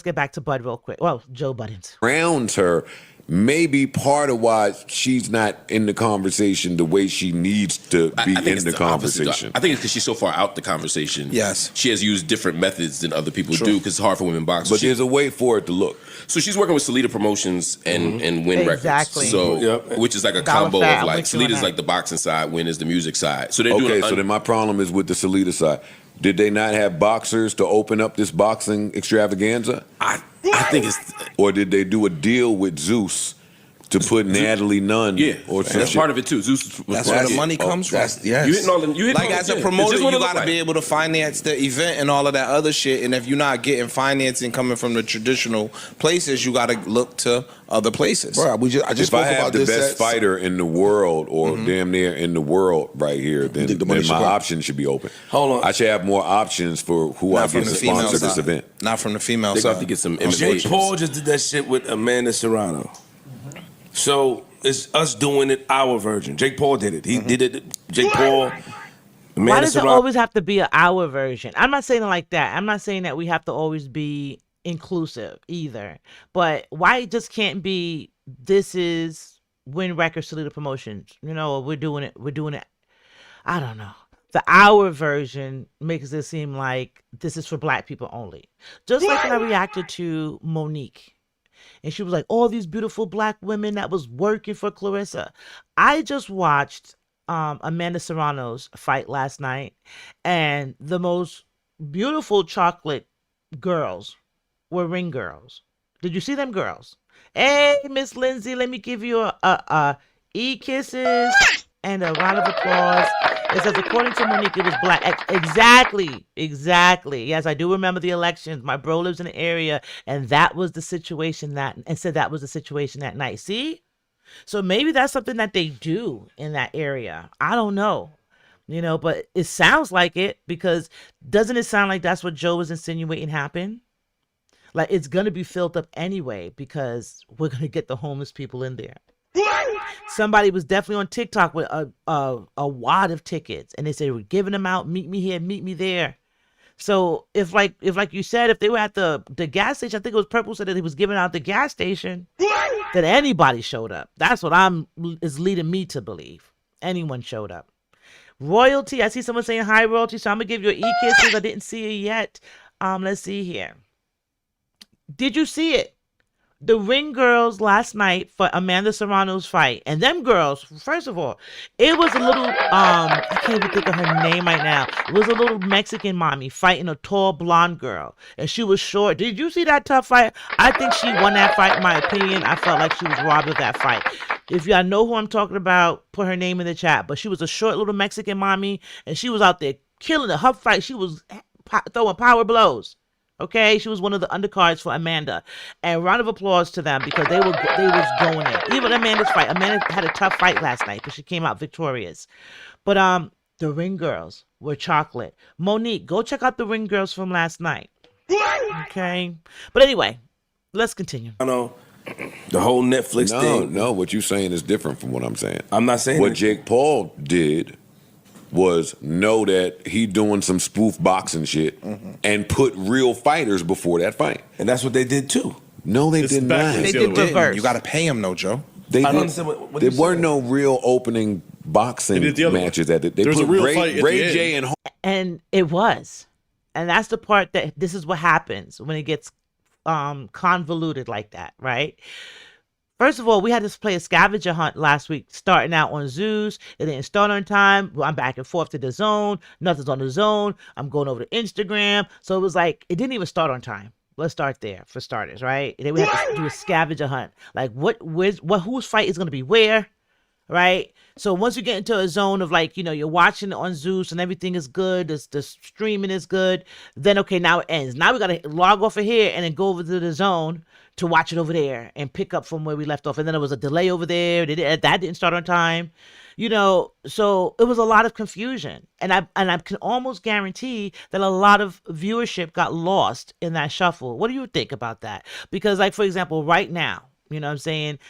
get back to Bud real quick. Well, Joe Budden's Around her may be part of why she's not in the conversation the way she needs to be in the conversation. I think it's because she's so far out the conversation. Yes. She has used different methods than other people do because it's hard for women boxers. But there's a way for it to look. So she's working with Salida Promotions and Win Exactly. Records. So, which is like a combo Fat, of like, with you on Salida's that. like the boxing side, Win is the music side. So they're Okay, doing so then my problem is with the Salida side. Did they not have boxers to open up this boxing extravaganza? I think it's... Or did they do a deal with Zeus to put Natalie Nunn or some that's shit? part of it too. Zeus was That's part where of the it. money comes from. You hitting all the, you hitting Like all as the, a yeah. promoter, It's just what you it look got to like. be able to finance the event and all of that other shit. And if you're not getting financing coming from the traditional places, you got to look to other places. Bro, I just If spoke I have about the this. best fighter in the world, or damn near in the world right here, then think the money my should go? options should be open. Hold on. I should have more options for who I Not from get to the female sponsor this side. event. Not from the female They're side. going to have to get some Jake imitations. Paul just did that shit with Amanda Serrano. So it's us doing it our version. Jake Paul did it. He did it. Jake Paul. Amanda Why does it Serrano. always have to be our version? I'm not saying it like that. I'm not saying that we have to always be inclusive either. But why it just can't be this is Win Records Salida Promotions? We're doing it. I don't know. The our version makes it seem like this is for black people only. Just like when I reacted to Monique. And she was like, all these beautiful black women that was working for Claressa. I just watched Amanda Serrano's fight last night, and the most beautiful chocolate girls were ring girls. Did you see them girls? Hey, Miss Lindsay, let me give you a e-kisses and a round of applause. It says, according to Monique, it was black. Exactly. Yes, I do remember the elections. My bro lives in the area, and that was the situation that night. See? So maybe that's something that they do in that area. I don't know. But it sounds like it, because doesn't it sound like that's what Joe was insinuating happened? Like it's going to be filled up anyway, because we're going to get the homeless people in there. Somebody was definitely on TikTok with a wad of tickets, and they said we're giving them out. Meet me here, meet me there. So if like you said, if they were at the gas station, I think it was Purple said that he was giving out the gas station, that anybody showed up. That's what is leading me to believe. Anyone showed up. Royalty, I see someone saying hi, Royalty, so I'm gonna give you an e-kisses. I didn't see it yet. Let's see here. Did you see it? The ring girls last night for Amanda Serrano's fight, and them girls, first of all, it was a little I can't even think of her name right now. It was a little Mexican mommy fighting a tall blonde girl, and she was short. Did you see that tough fight? I think she won that fight. In my opinion, I felt like she was robbed of that fight. If y'all know who I'm talking about, put her name in the chat. But she was a short little Mexican mommy, and she was out there killing it. Her fight, she was throwing power blows. Okay, she was one of the undercards for Amanda, and round of applause to them because they was going in. Even Amanda's fight, Amanda had a tough fight last night, but she came out victorious. But the ring girls were chocolate. Monique, go check out the ring girls from last night. Okay, but anyway, let's continue. I know the whole Netflix thing. No, what you're saying is different from what I'm saying. I'm not saying what that. Jake Paul did was know that he doing some spoof boxing shit and put real fighters before that fight. And that's what they did too. No, they did not. They did reverse. You got to pay him, no, Joe. They I don't did, understand what there you're were saying. no real opening boxing They did the other matches one. at it. They There was put a real fight at Ray the end. J and And it was. And that's the part that this is what happens when it gets convoluted like that, right? First of all, we had to play a scavenger hunt last week, starting out on Zeus. It didn't start on time. I'm back and forth to the zone. Nothing's on the zone. I'm going over to Instagram. So it was like, it didn't even start on time. Let's start there for starters, right? And then we had to do a scavenger hunt. Like, whose fight is going to be where, right? So once you get into a zone of like, you're watching it on Zeus and everything is good, the streaming is good, then okay, now it ends. Now we got to log off of here and then go over to the zone to watch it over there and pick up from where we left off. And then there was a delay over there. That didn't start on time. So it was a lot of confusion. And I can almost guarantee that a lot of viewership got lost in that shuffle. What do you think about that? Because like, for example, right now, you know what I'm saying?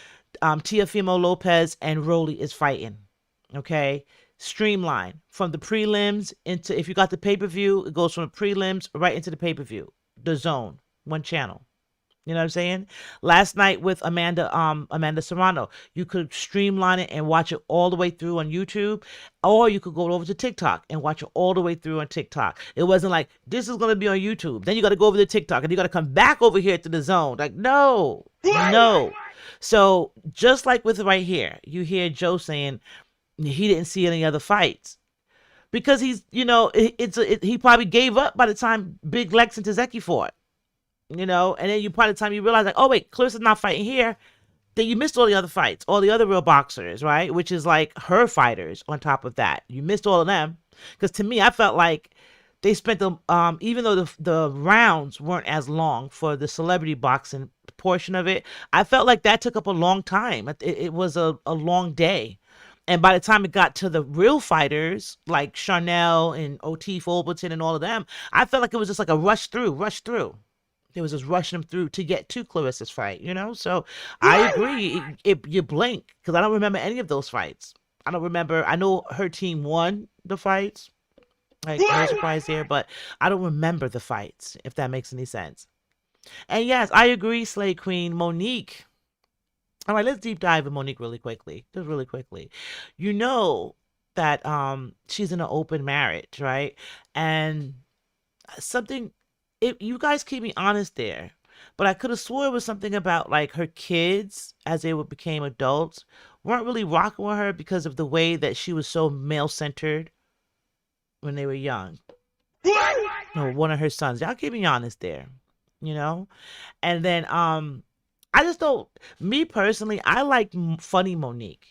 Teofimo Lopez and Rollie is fighting. Okay? Streamline from the prelims into, if you got the pay-per-view, it goes from the prelims right into the pay-per-view. The zone, one channel. You know what I'm saying? Last night with Amanda Serrano, you could streamline it and watch it all the way through on YouTube, or you could go over to TikTok and watch it all the way through on TikTok. It wasn't like, this is going to be on YouTube. Then you got to go over to TikTok and you got to come back over here to the zone. Like, no. So just like with right here, you hear Joe saying he didn't see any other fights. Because he's, he probably gave up by the time Big Lex and Tazeki fought. And then by the time you realize, like, oh, wait, Clarissa's not fighting here, then you missed all the other fights, all the other real boxers, right? Which is like her fighters on top of that. You missed all of them. Because to me, I felt like they spent even though the rounds weren't as long for the celebrity boxing portion of it, I felt like that took up a long time. It was a long day. And by the time it got to the real fighters, like Charnel and O'Teef Overton and all of them, I felt like it was just like a rush through. It was just rushing them through to get to Clarissa's fight, So I agree. You blink, because I don't remember any of those fights. I don't remember. I know her team won the fights. Like, no surprise there, but I don't remember the fights, if that makes any sense. And yes, I agree, Slay Queen. Monique. All right, let's deep dive in Monique really quickly. Just really quickly. You know that she's in an open marriage, right? And something... you guys keep me honest there, but I could have swore it was something about like her kids as they became adults weren't really rocking with her because of the way that she was so male-centered when they were young. No, one of her sons. Y'all keep me honest there, And then I just don't. Me personally, I like funny Monique.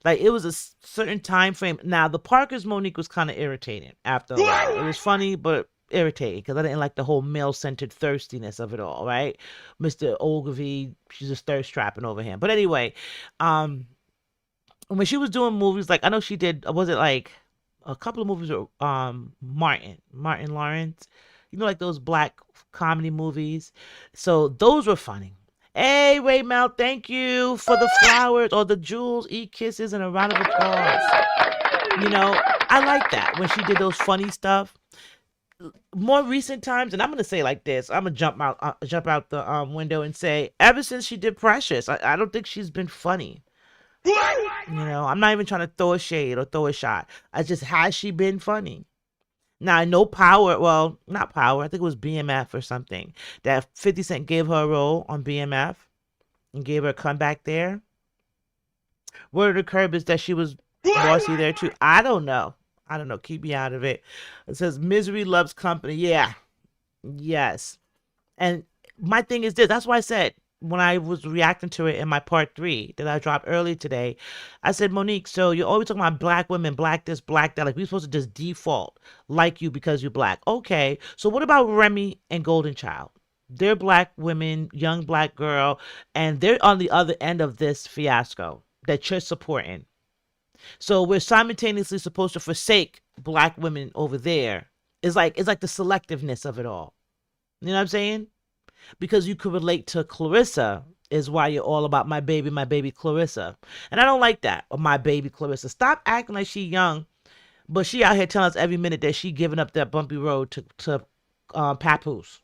Like, it was a certain time frame. Now the Parker's Monique was kind of irritating after a while. It was funny, but irritating because I didn't like the whole male-centered thirstiness of it all, right? Mr. Ogilvy, she's just thirst trapping over him. But anyway, when she was doing movies, like I know she did, was it like a couple of movies with Martin Lawrence, like those black comedy movies. So those were funny. Hey, Ray Mel, thank you for the flowers or the jewels, eat kisses, and a round of applause. I like that when she did those funny stuff. More recent times, and I'm gonna say like this, I'm gonna jump out the window and say, ever since she did Precious, I don't think she's been funny. I'm not even trying to throw a shade or throw a shot. Has she been funny? Now I know Power, well, not Power, I think it was BMF or something, that 50 Cent gave her a role on BMF. and gave her a comeback there. Word of the curb is that she was bossy there too. I don't know. Keep me out of it. It says misery loves company. Yeah. Yes. And my thing is this. That's why I said when I was reacting to it in my part 3 that I dropped early today, I said, Monique, so you're always talking about black women, black this, black that. Like, we're supposed to just default like you because you're black. Okay. So what about Remy and Golden Child? They're black women, young black girl, and they're on the other end of this fiasco that you're supporting. So we're simultaneously supposed to forsake black women over there. It's like the selectiveness of it all. You know what I'm saying? Because you could relate to Claressa is why you're all about my baby Claressa. And I don't like that. Or my baby Claressa. Stop acting like she young, but she out here telling us every minute that she giving up that bumpy road to Papoose.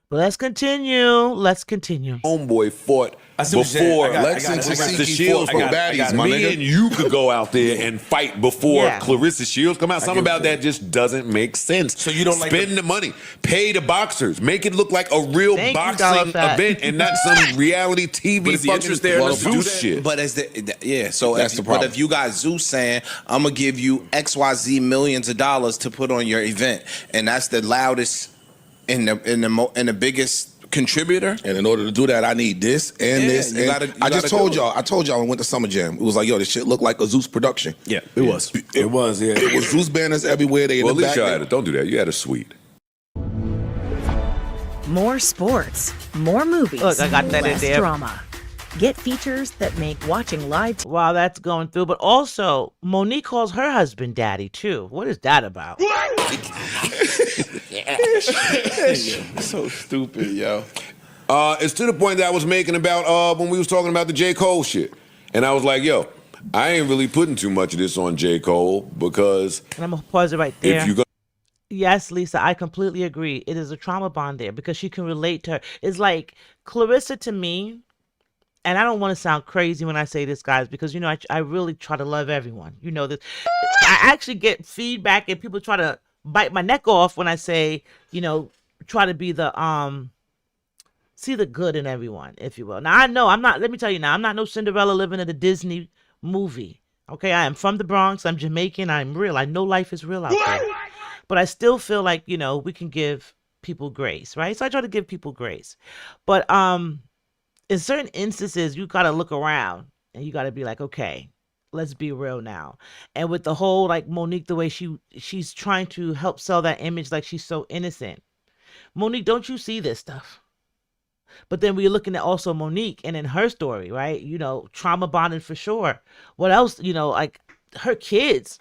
But let's continue. Homeboy fought before Claressa Shields for baddies, my nigga. And you could go out there and fight before Claressa Shields come out. Something about that just doesn't make sense. So you don't spend the money, pay the boxers, make it look like a real boxing event and not some reality TV But is the interest there enough to do that? shit. But as so That's the problem. But if you got Zeus saying, I'm gonna give you XYZ millions of dollars to put on your event, and that's the loudest and the biggest contributor. And in order to do that, I need this and this. You And gotta I just do told it. y'all. I told y'all when we went to Summer Jam. It was like, yo, this shit looked like a Zeus production. Yeah, it was. It was. Yeah, It was Zeus banners everywhere. They in Well, at the least back. you had it. Don't do that. You had a suite. More sports, more movies, Look, I got that in less there. drama. Get features that make watching live While that's going through, but also Monique calls her husband daddy too. What is that about? So stupid, yo. It's to the point that I was making about when we was talking about the J. Cole shit. And I was like, yo, I ain't really putting too much of this on J. Cole because And I'm gonna pause it right there. if you go Yes, Lisa, I completely agree. It is a trauma bond there because she can relate to her. It's like Claressa to me, and I don't want to sound crazy when I say this, guys, because, you know, I really try to love everyone. You know this. I actually get feedback and people try to bite my neck off when I say, you know, try to be the, see the good in everyone, if you will. Now, I know let me tell you now, I'm not no Cinderella living in a Disney movie. Okay, I am from the Bronx. I'm Jamaican. I'm real. I know life is real out there. But I still feel like, you know, we can give people grace, right? So I try to give people grace. But in certain instances, you got to look around and you got to be like, okay, let's be real now. And with the whole, like, Monique, the way she's trying to help sell that image like she's so innocent. Monique, don't you see this stuff? But then we're looking at also Monique and in her story, right? You know, trauma bonding for sure. What else? You know, like her kids.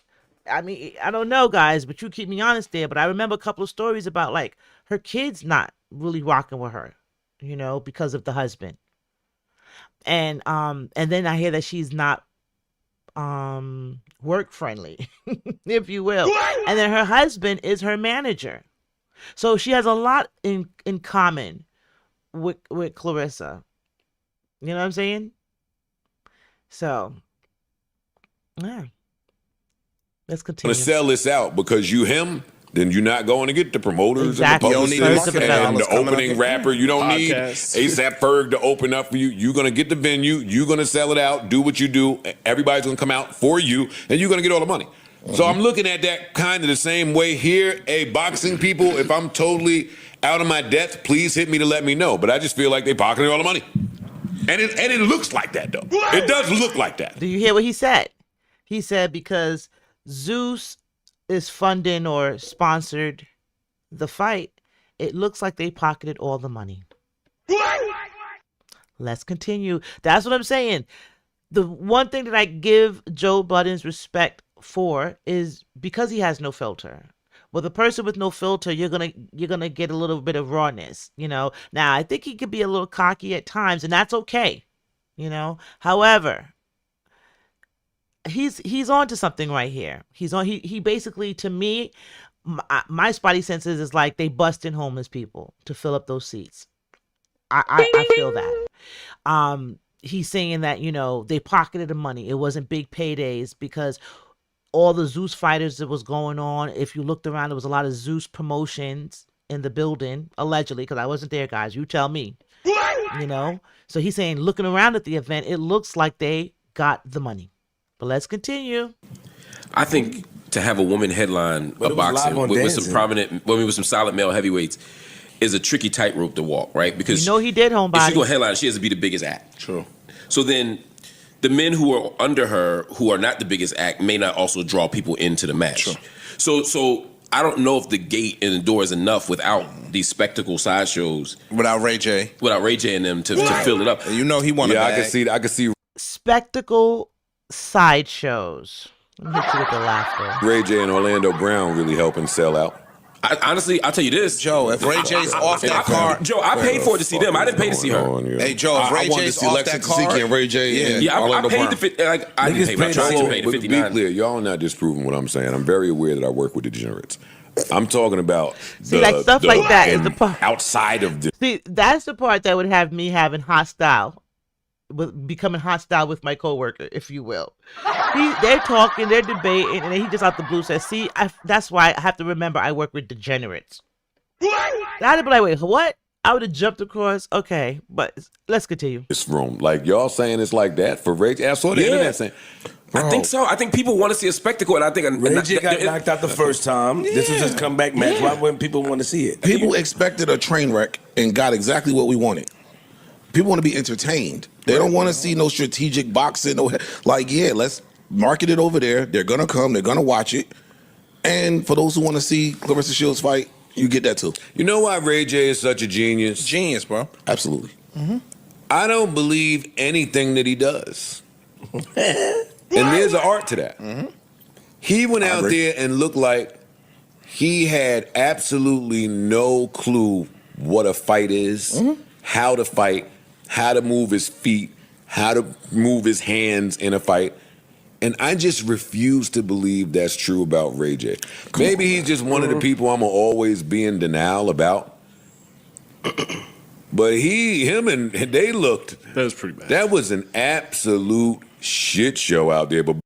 I mean, I don't know, guys, but you keep me honest there. But I remember a couple of stories about like her kids not really rocking with her, you know, because of the husband. And then I hear that she's not work friendly, if you will. And then her husband is her manager. So she has a lot in common with Claressa. You know what I'm saying? So, yeah. Let's continue. to sell this out because you him, then you're not going to get the promoters and the Exactly. publicists You don't need and the $1 coming opening up. rapper. You don't need Podcasts. ASAP Ferg to open up for you. You're going to get the venue. You're going to sell it out. Do what you do. Everybody's going to come out for you, and you're going to get all the money. So I'm looking at that kind of the same way here. Hey, boxing people, if I'm totally out of my depth, please hit me to let me know. But I just feel like they pocketing all the money. And it looks like that, though. It does look like that. Do you hear what he said? He said because Zeus is funding or sponsored the fight, it looks like they pocketed all the money. Let's continue. That's what I'm saying. The one thing that I give Joe Budden's respect for is because he has no filter. Well, the person with no filter, you're gonna get a little bit of rawness, you know. Now, I think he could be a little cocky at times, and that's okay, you know. However, he's on to something right here. He basically, to me, my spidey senses is like they busting homeless people to fill up those seats. I feel that. He's saying that, you know, they pocketed the money. It wasn't big paydays because all the Zeus fighters that was going on, if you looked around, there was a lot of Zeus promotions in the building, allegedly, because I wasn't there, guys. You tell me. you know? So he's saying, looking around at the event, it looks like they got the money. But let's continue. I think to have a woman headline But a it was live boxing on with some Dancing. prominent, with some solid male heavyweights is a tricky tightrope to walk, right? Because You know he did, if homebody. she's going to headline, she has to be the biggest act. True. So then the men who are under her, who are not the biggest act, may not also draw people into the match. So I don't know if the gate and the door is enough without these spectacle sideshows. Without Ray J. Without Ray J and them to fill it up. You know he won a Yeah, bag. I could see Spectacle sideshows. Let me hit you with the laughter. Ray J and Orlando Brown really helping sell out. Honestly, I'll tell you this. Joe, if Ray J's off that card. Joe, I paid for it to see them. I didn't pay to see her. Hey, Joe, if Ray I wanted to J's see off Lexington that card. Siki and Ray J. Yeah, I Orlando paid Brown. the 50. Like, I didn't pay. But I tried to pay the But be 59. clear, y'all not disproving what I'm saying. I'm very aware that I work with degenerates. I'm talking about See, like stuff like that is the part. outside of this. See, that's the part that would have me having becoming hostile with my coworker, if you will. They're talking, they're debating, and then he just out the blue says, "See, that's why I have to remember I work with degenerates." I'd be like, "Wait, what?" I would have jumped across. Okay, but let's continue. This room, like y'all saying it's like that for Ray J. I saw the internet saying. I think so. I think people want to see a spectacle, and I think Ray J got knocked out the first time. This was his comeback match. Why wouldn't people want to see it? People expected a train wreck and got exactly what we wanted. People want to be entertained. They don't want to see no strategic boxing. Let's market it over there. They're going to come. They're going to watch it. And for those who want to see Claressa Shields fight, you get that too. You know why Ray J is such a genius? Genius, bro. Absolutely. I don't believe anything that he does. And there's an art to that. He went out there and looked like he had absolutely no clue what a fight is, how to fight, how to move his feet, how to move his hands in a fight. And I just refuse to believe that's true about Ray J. Maybe he's just one of the people I'm gonna always be in denial about. But they looked. That was pretty bad. That was an absolute shit show out there. But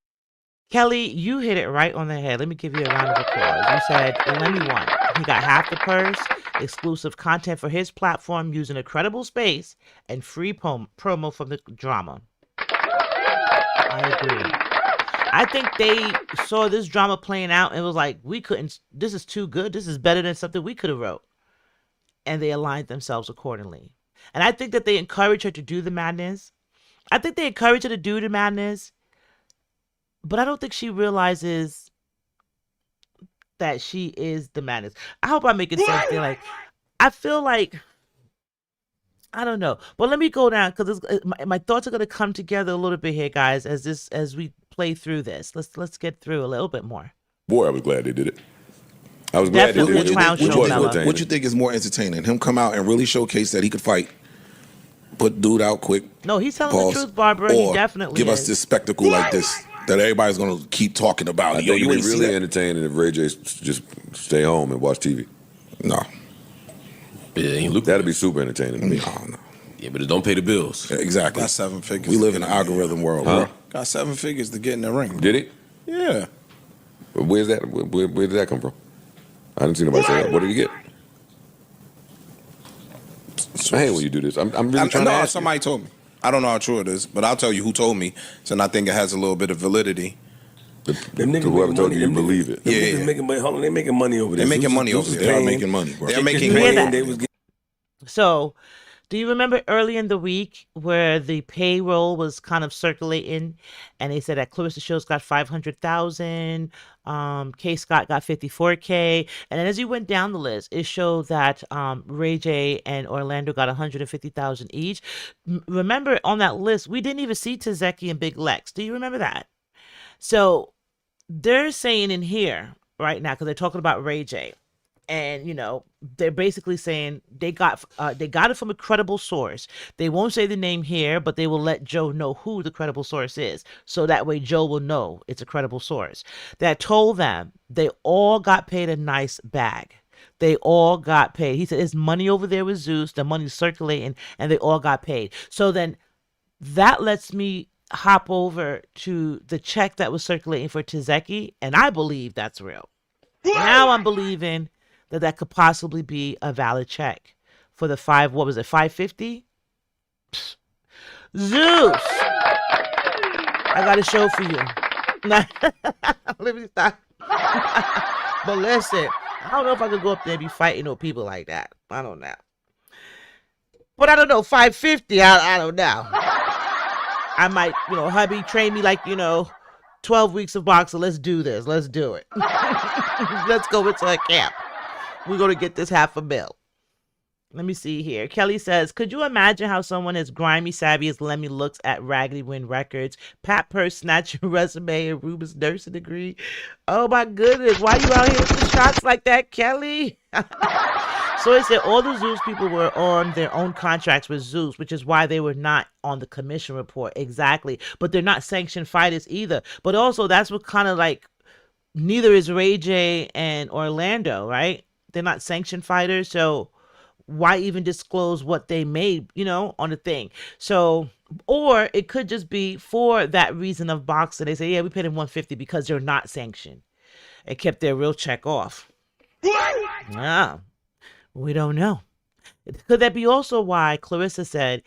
Kelly, you hit it right on the head. Let me give you a round of applause. You said Lemmy won. He got half the purse, exclusive content for his platform using a credible space, and free promo from the drama. I agree. I think they saw this drama playing out and was like, this is too good. This is better than something we could have wrote. And they aligned themselves accordingly. And I think that they encourage her to do the madness. But I don't think she realizes that she is the madness. I hope I'm making sense there. I feel like, I don't know. But let me go down, because my thoughts are going to come together a little bit here, guys, as we play through this. Let's get through a little bit more. boy, I was glad they did it. I was glad they did it. What you think is more entertaining? Him come out and really showcase that he could fight, put dude out quick. No, he's telling the truth, Barbara. He definitely give is. us this spectacle like this that every's going to keep talking about. I Yo, think you it'd ain't be see really that? entertaining if Ray J just stay home and watch TV. No. Yeah, that'd be super entertaining to me. No. Yeah, but it don't pay the bills. Yeah, exactly. Got 7 figures. We live in an algorithm world. Huh? Bro. Got 7 figures to get in the ring. Did he? Yeah. But where's that? Where did that come from? I didn't see nobody say that. What did he get? I hate when you do this. I'm really trying to ask somebody told me. I don't know how true it is, but I'll tell you who told me, and I think it has a little bit of validity. Whoever told you, you believe it. They're making money. Hold on, they're making money over there. They're making money over there. They are making money, bro. They're making hear money. that? So, do you remember early in the week where the payroll was kind of circulating, and they said that Claressa Shields got 500,000, K Scott got 54K, and then as you went down the list, it showed that Ray J and Orlando got 150,000 each. Remember on that list, we didn't even see Tazeki and Big Lex. Do you remember that? So they're saying in here right now, because they're talking about Ray J. And, you know, they're basically saying they got it from a credible source. They won't say the name here, but they will let Joe know who the credible source is. So that way Joe will know it's a credible source. That told them they all got paid a nice bag. They all got paid. He said, there's money over there with Zeus. The money's circulating, and they all got paid. So then that lets me hop over to the check that was circulating for Tazeki, and I believe that's real. Now I'm believing that could possibly be a valid check for the 550? Zeus, I got a show for you. Let me stop. But listen, I don't know if I could go up there and be fighting no people like that. I don't know. But I don't know, 550, I don't know. I might, hubby train me like, 12 weeks of boxing. Let's do this. Let's do it. Let's go into a camp. We're going to get this $500,000. Let me see here. Kelly says, could you imagine how someone as grimy savvy as Lemmy looks at Raggedy Win Records, Pat Purse snatching resume, and Ruben's nursing degree? Oh my goodness. Why you out here with the shots like that, Kelly? So he said all the Zeus people were on their own contracts with Zeus, which is why they were not on the commission report. Exactly. But they're not sanctioned fighters either. But also that's what kind of like, neither is Ray J and Orlando, right? They're not sanctioned fighters. So why even disclose what they made, on the thing? So, or it could just be for that reason of boxing. They say, yeah, we paid them $150 because they're not sanctioned. It kept their real check off. Yeah. We don't know. Could that be also why Claressa said,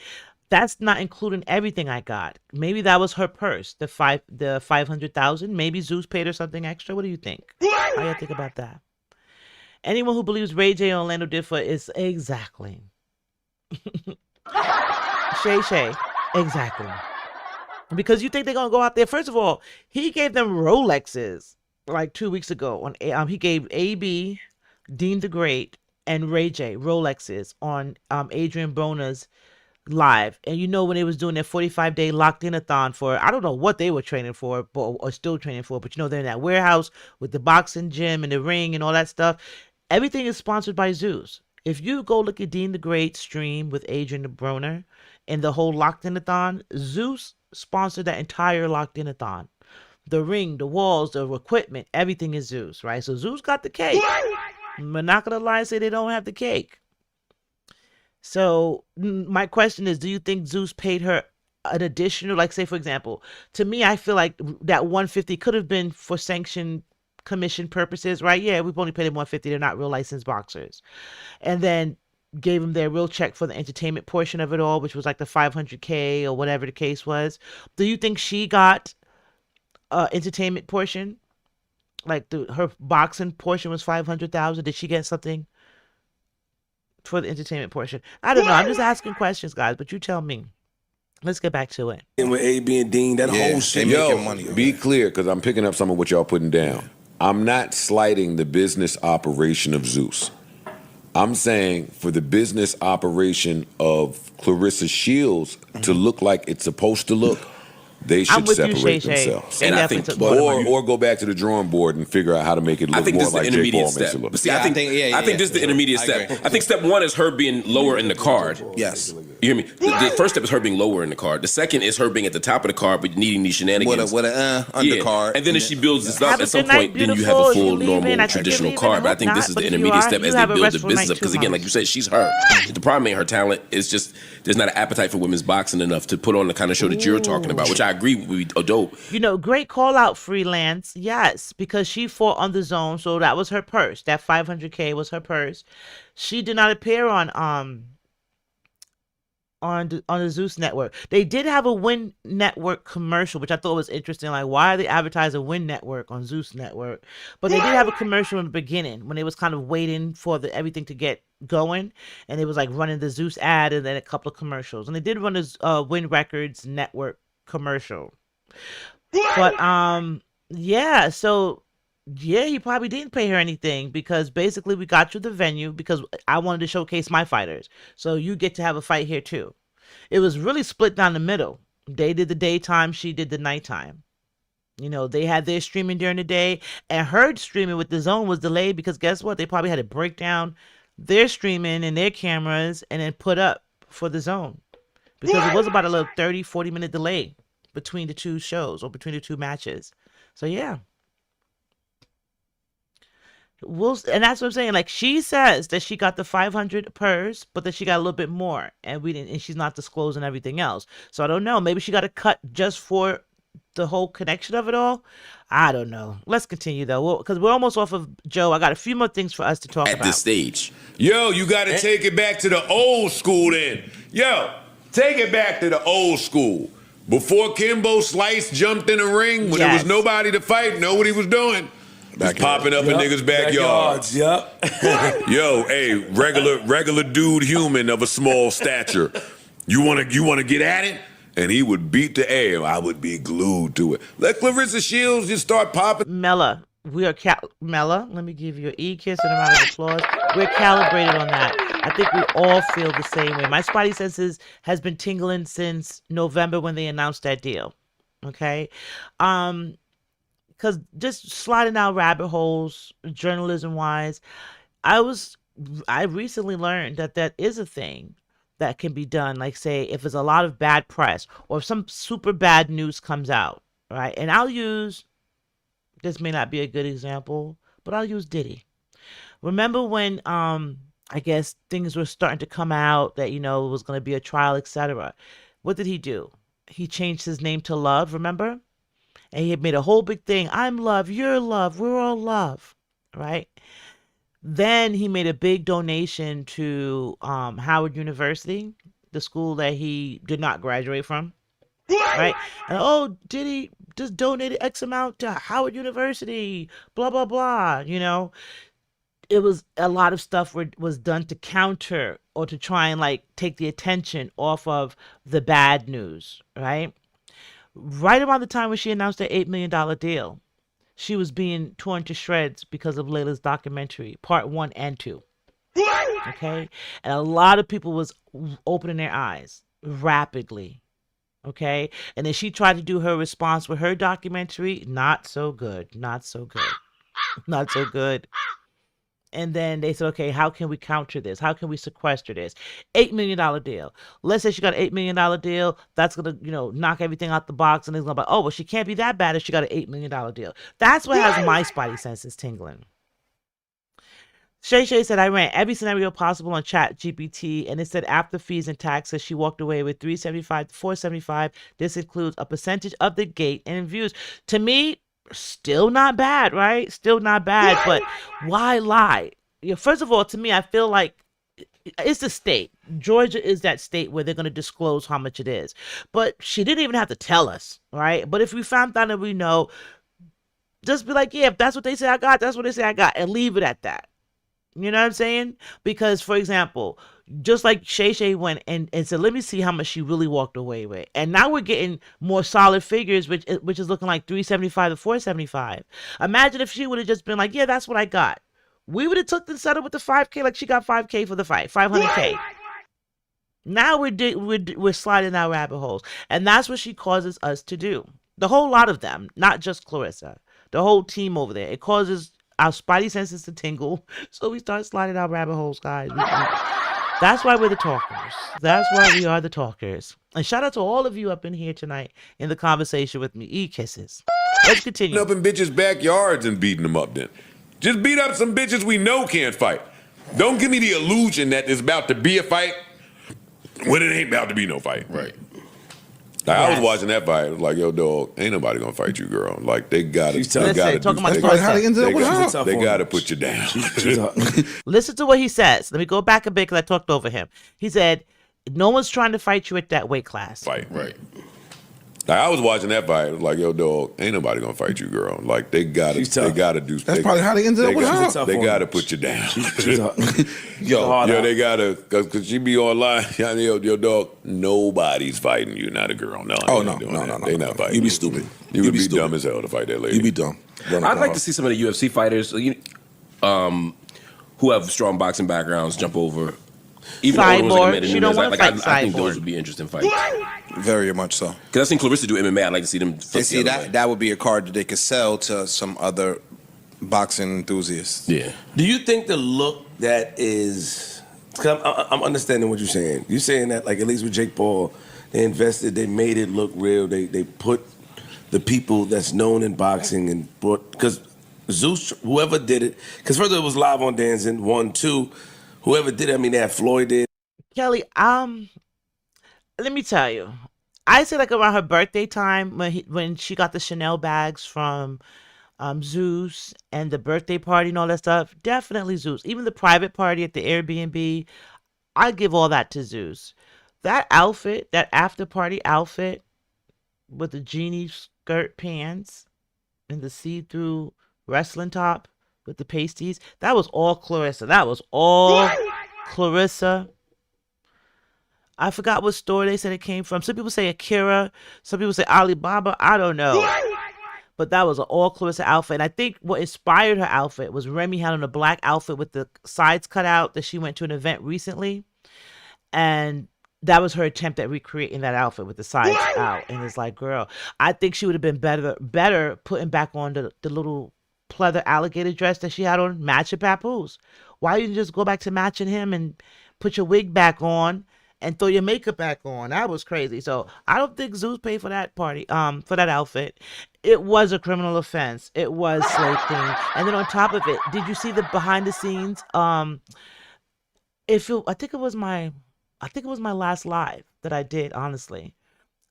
that's not including everything I got? Maybe that was her purse, the $500,000. Maybe Zeus paid her something extra. What do you think? How do you think about that? Anyone who believes Ray J and Orlando did for is exactly. Shay, exactly. Because you think they're gonna go out there. First of all, he gave them Rolexes like 2 weeks ago. He gave AB, Dean the Great, and Ray J Rolexes on Adrian Broner's live. And when they was doing their 45-day locked-in-a-thon for, I don't know what they were training for, or still training for, but they're in that warehouse with the boxing gym and the ring and all that stuff. Everything is sponsored by Zeus. If you go look at Dean the Great stream with Adrian Broner and the whole locked-in-a-thon, Zeus sponsored that entire locked-in-a-thon. The ring, the walls, the equipment, everything is Zeus, right? So Zeus got the cake. I'm not going to lie and say they don't have the cake. So my question is, do you think Zeus paid her an additional, like say, for example, to me, I feel like that $150 could have been for sanctioned commission purposes, right? Yeah, we've only paid them $150. They're not real licensed boxers. And then gave them their real check for the entertainment portion of it all, which was like the $500K or whatever the case was. Do you think she got entertainment portion? Like her boxing portion was $500,000. Did she get something for the entertainment portion? I don't know. I'm just asking questions, guys. But you tell me. Let's get back to it. And with AB and Dean, that whole shit. Be clear, because I'm picking up some of what y'all putting down. I'm not slighting the business operation of Zeus. I'm saying for the business operation of Claressa Shields to look like it's supposed to look, they should separate themselves. And I think, or go back to the drawing board and figure out how to make it look more like Jake Paul makes it look. See, I think this is the intermediate step. I think step one is her being lower in the card. Yes. You hear me? The first step is her being lower in the card. The second is her being at the top of the card but needing these shenanigans. With an undercard. And then as she builds this up, at some point, then you have a full, normal, traditional card. But I think this is the intermediate step as they build the business up. Because again, like you said, she's her. The problem ain't her talent. It's just there's not an appetite for women's boxing enough to put on the kind of show that you're talking about, which I agree would be dope. Great call out, Freelance. Yes, because she fought on the Zone, so that was her purse. That $500K was her purse. She did not appear on the Zeus network. They did have a Win Network commercial, which I thought was interesting. Like, why are they advertising Win Network on Zeus Network? But they did have a commercial in the beginning when they was kind of waiting for everything to get going, and it was like running the Zeus ad and then a couple of commercials. And they did run this Win Records Network commercial. But he probably didn't pay her anything because basically we got you the venue because I wanted to showcase my fighters. So you get to have a fight here too. It was really split down the middle. They did the daytime, she did the nighttime. They had their streaming during the day, and her streaming with the Zone was delayed because guess what? They probably had to break down their streaming and their cameras and then put up for the Zone because it was about a little 30-40 minute delay between the two shows or between the two matches. So yeah. And that's what I'm saying. Like, she says that she got the 500 purse, but that she got a little bit more, and she's not disclosing everything else. So I don't know. Maybe she got a cut just for the whole connection of it all. I don't know. Let's continue though, because we're almost off of Joe. I got a few more things for us to talk about at this stage. Yo, you got to take it back to the old school then. Yo, Take it back to the old school. Before Kimbo Slice jumped in the ring, when there was nobody to fight, know what he was doing? Just popping up in niggas' backyards. Yep. Yo, hey, regular dude human of a small stature. You wanna get at it? And he would beat the air. I would be glued to it. Let Claressa Shields just start popping. Mela, Mela, let me give you an E-kiss and a round of applause. We're calibrated on that. I think we all feel the same way. My spidey senses has been tingling since November when they announced that deal. Okay? Because just sliding down rabbit holes, journalism-wise, I recently learned that is a thing that can be done. Like, say, if there's a lot of bad press or if some super bad news comes out, right? And this may not be a good example, but I'll use Diddy. Remember when, I guess things were starting to come out that, it was going to be a trial, etc. What did he do? He changed his name to Love, remember? And he had made a whole big thing. I'm love, you're love, we're all love, right? Then he made a big donation to Howard University, the school that he did not graduate from, right? And Diddy just donated X amount to Howard University, blah, blah, blah, It was a lot of stuff was done to counter or to try and take the attention off of the bad news, right? Right around the time when she announced her $8 million deal, she was being torn to shreds because of Laila's documentary, part 1 and 2. Okay? And a lot of people was opening their eyes rapidly. Okay? And then she tried to do her response with her documentary. Not so good. Not so good. Not so good. And then they said, okay, how can we counter this? How can we sequester this? $8 million deal. Let's say she got an $8 million deal. That's going to, knock everything out the box. And it's going to be, well, she can't be that bad if she got an $8 million deal. That's what has my spidey senses tingling. Shay said, I ran every scenario possible on Chat GPT, and it said after fees and taxes, she walked away with $375 to $475. This includes a percentage of the gate and views. To me, still not bad, right? Still not bad, but why lie? First of all, to me, I feel like it's the state. Georgia is that state where they're going to disclose how much it is. But she didn't even have to tell us, right? But if we found out and we know, just be like, yeah, if that's what they say I got, that's what they say I got, and leave it at that. You know what I'm saying? Because, for example, just like Shay went and said, let me see how much she really walked away with. And now we're getting more solid figures, which is looking like $375 to $475. Imagine if she would have just been like, yeah, that's what I got. We would have took the settle with the $5K, like she got $5K for the fight, $500K. Now we're sliding down rabbit holes. And that's what she causes us to do. The whole lot of them, not just Claressa. The whole team over there. It causes our spidey senses to tingle, so we start sliding down rabbit holes, guys. That's why we're the talkers. That's why we are the talkers. And shout out to all of you up in here tonight in the conversation with me. E-kisses. Let's continue. Up in bitches' backyards and beating them up then. Just beat up some bitches we know can't fight. Don't give me the illusion that there's about to be a fight when it ain't about to be no fight. Right. Like, I was watching that fight. I was like, yo, dog, ain't nobody gonna fight you, girl. Like, they gotta put you down. Listen to what he says. Let me go back a bit because I talked over him. He said, no one's trying to fight you at that weight class. Fight, right. Like, I was watching that fight. I was like, yo, dog, ain't nobody gonna fight you, girl. Like, they gotta do. That's probably how they ended up with her. They gotta put you down. Yo, they gotta, cause she be online. Yo, dog, nobody's fighting you, not a girl. No. Oh no. They not fighting. You be stupid. You would be dumb as hell to fight that lady. You be dumb. I'd like to see some of the UFC fighters, who have strong boxing backgrounds jump over. Even Cyborg. She don't want to fight I think Cyborg. those would be interesting fights. Very much so. Because I've seen Claressa do MMA. I'd like to see them. They see that would be a card that they could sell to some other boxing enthusiasts. Yeah. Do you think the look that is? Cause I'm understanding what you're saying. You're saying that, like, at least with Jake Paul, they invested, they made it look real. They put the people that's known in boxing and brought, because Zeus, whoever did it, because first it was live on Dancing 1, 2. Whoever did it, I mean, they had Floyd did. Kelly, let me tell you, I say like around her birthday time when she got the Chanel bags from Zeus and the birthday party and all that stuff. Definitely Zeus. Even the private party at the Airbnb, I give all that to Zeus. That outfit, that after party outfit with the genie skirt pants and the see-through wrestling top with the pasties, that was all Claressa. That was all Claressa. I forgot what store they said it came from. Some people say Akira. Some people say Alibaba. I don't know. But that was an all Claressa outfit. And I think what inspired her outfit was Remy had on a black outfit with the sides cut out that she went to an event recently. And that was her attempt at recreating that outfit with the sides out. And it's like, girl, I think she would have been better putting back on the little pleather alligator dress that she had on, matching Papoose. Why didn't you just go back to matching him and put your wig back on and throw your makeup back on? That was crazy. So I don't think Zeus paid for that party, for that outfit. It was a criminal offense. It was slave queen. And then on top of it, did you see the behind the scenes? I think it was my last live that I did, honestly.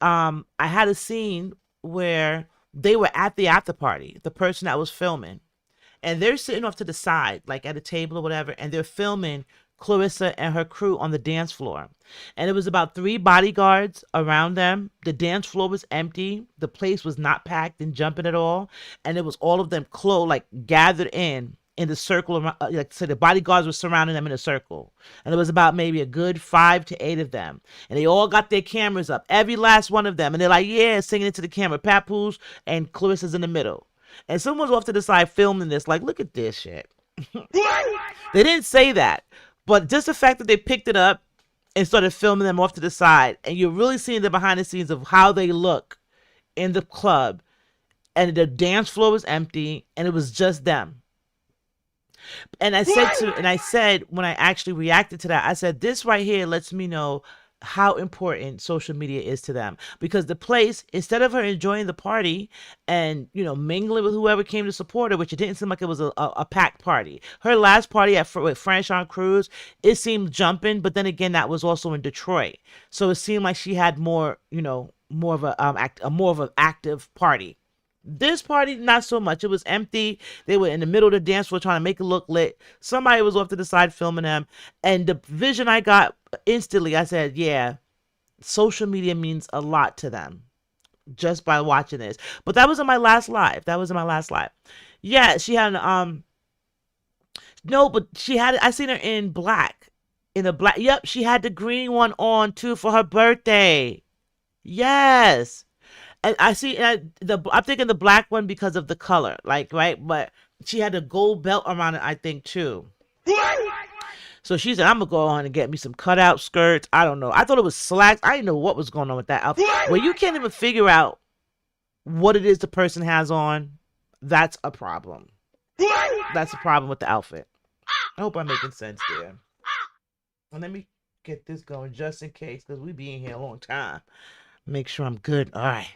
I had a scene where they were at the after party, the person that was filming, and they're sitting off to the side, like at a table or whatever, and they're filming Claressa and her crew on the dance floor. And it was about 3 bodyguards around them. The dance floor was empty. The place was not packed and jumping at all. And it was all of them gathered in the circle around, so the bodyguards were surrounding them in a circle, and it was about maybe a good 5 to 8 of them, and they all got their cameras up, every last one of them, and they're like, yeah, singing into the camera. Papoose and Claressa's in the middle, and someone's off to the side filming this, like, look at this shit. They didn't say that, but just the fact that they picked it up and started filming them off to the side, and you're really seeing the behind the scenes of how they look in the club, and the dance floor was empty, and it was just them. And I said when I actually reacted to that, I said, this right here lets me know how important social media is to them, because the place, instead of her enjoying the party and, mingling with whoever came to support her, which it didn't seem like it was a packed party. Her last party with Franchon Cruz, it seemed jumping, but then again, that was also in Detroit. So it seemed like she had more of an active party. This party, not so much. It was empty. They were in the middle of the dance floor trying to make it look lit. Somebody was off to the side filming them. And the vision I got instantly, I said, yeah, social media means a lot to them just by watching this. But that wasn't my last live. Yeah, she had no, but she had, I seen her in black. Yep, she had the green one on too for her birthday. Yes. And I see, I'm thinking the black one because of the color, right? But she had a gold belt around it, I think, too. So she said, I'm going to go on and get me some cutout skirts. I don't know. I thought it was slacks. I didn't know what was going on with that outfit. Well, you can't even figure out what it is the person has on. That's a problem. That's a problem with the outfit. I hope I'm making sense there. And let me get this going just in case, because we be in here a long time. Make sure I'm good. All right.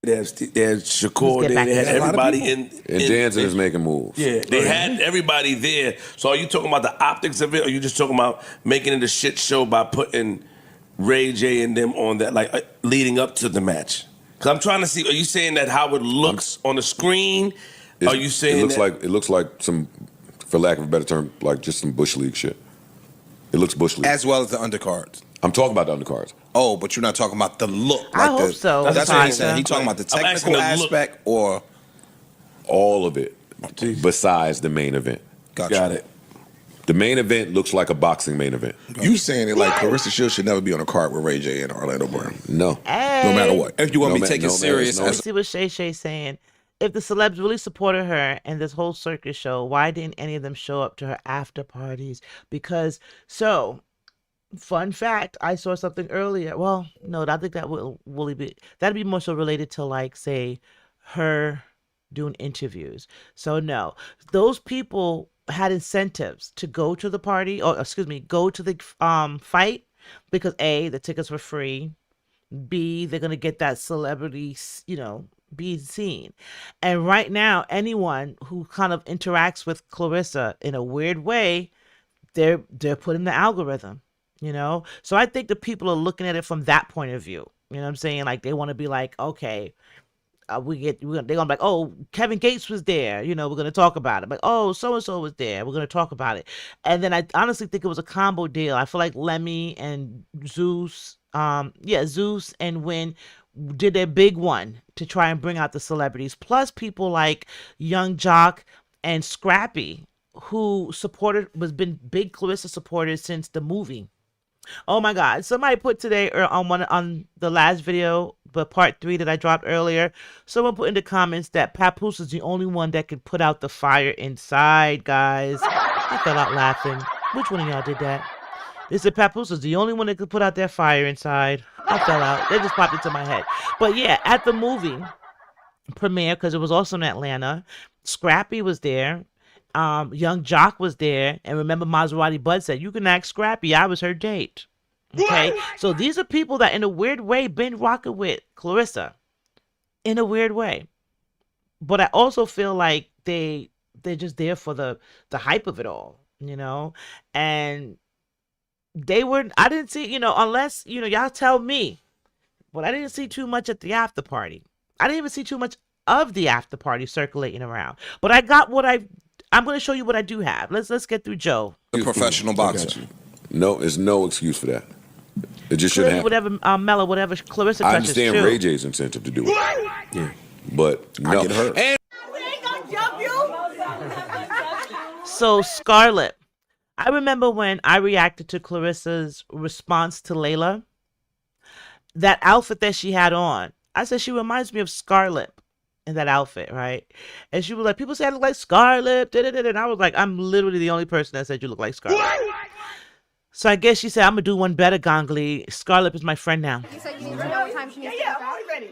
There's Shakur there. They had everybody in. And Jansen is making moves. Yeah, they had everybody there. So are you talking about the optics of it, or are you just talking about making it a shit show by putting Ray J and them on that, leading up to the match? Because I'm trying to see, are you saying that how it looks on the screen? Are you saying it looks like some, for lack of a better term, like just some Bush League shit. It looks Bush League. As well as the undercards. I'm talking about the undercards. Oh, but you're not talking about the look. I hope so. That's what he's saying. He's talking about the technical aspect or all of it, besides the main event. Gotcha. Got it. The main event looks like a boxing main event. You saying it like Claressa Shields should never be on a card with Ray J and Orlando Brown? No. Hey. No matter what. If you want me to take it serious. Let's see what Shay's saying. If the celebs really supported her and this whole circus show, why didn't any of them show up to her after parties? Because, fun fact, I saw something earlier. Well, no, I think that that'd be more so related to say her doing interviews. So no, those people had incentives to go to the party, or go to the fight, because A, the tickets were free. B, they're gonna get that celebrity, being seen. And right now, anyone who kind of interacts with Claressa in a weird way, they're put in the algorithm. So I think the people are looking at it from that point of view. You know what I'm saying? They want to be like, okay, they're gonna be like, oh, Kevin Gates was there. We're gonna talk about it. Like, oh, so and so was there. We're gonna talk about it. And then I honestly think it was a combo deal. I feel like Lemmy and Zeus, Zeus and Win did their big one to try and bring out the celebrities. Plus people like Young Jock and Scrappy, who been big Claressa supporters since the movie. Oh my God! Somebody put today on the last video, but part 3 that I dropped earlier. Someone put in the comments that Papoose is the only one that can put out the fire inside. Guys, I fell out laughing. Which one of y'all did that? They said Papoose is the only one that could put out their fire inside. I fell out. They just popped into my head. But yeah, at the movie premiere, because it was also in Atlanta, Scrappy was there. Young Jock was there, and remember Maserati Bud said, you can ask Scrappy, I was her date. Okay, so these are people that in a weird way been rocking with Claressa, in a weird way. But I also feel like they're just there for the hype of it all, and I didn't see, unless, y'all tell me, but I didn't see too much at the after party. I didn't even see too much of the after party circulating around, but I got I'm going to show you what I do have. Let's get through Joe. A professional boxer. No, there's no excuse for that. It just shouldn't happen. Whatever, Mello, whatever Claressa touches. I understand Ray J's incentive to do it. Yeah. But no. I get hurt. And so Scarlett, I remember when I reacted to Claressa's response to Laila, that outfit that she had on, I said she reminds me of Scarlett in that outfit, right? And she was like, people say I look like Scarlett, and I was like, I'm literally the only person that said you look like Scarlett. So I guess she said, I'm gonna do one better, Gongli. Scarlett is my friend now. You said you need to know what time she needs to get out. Ready.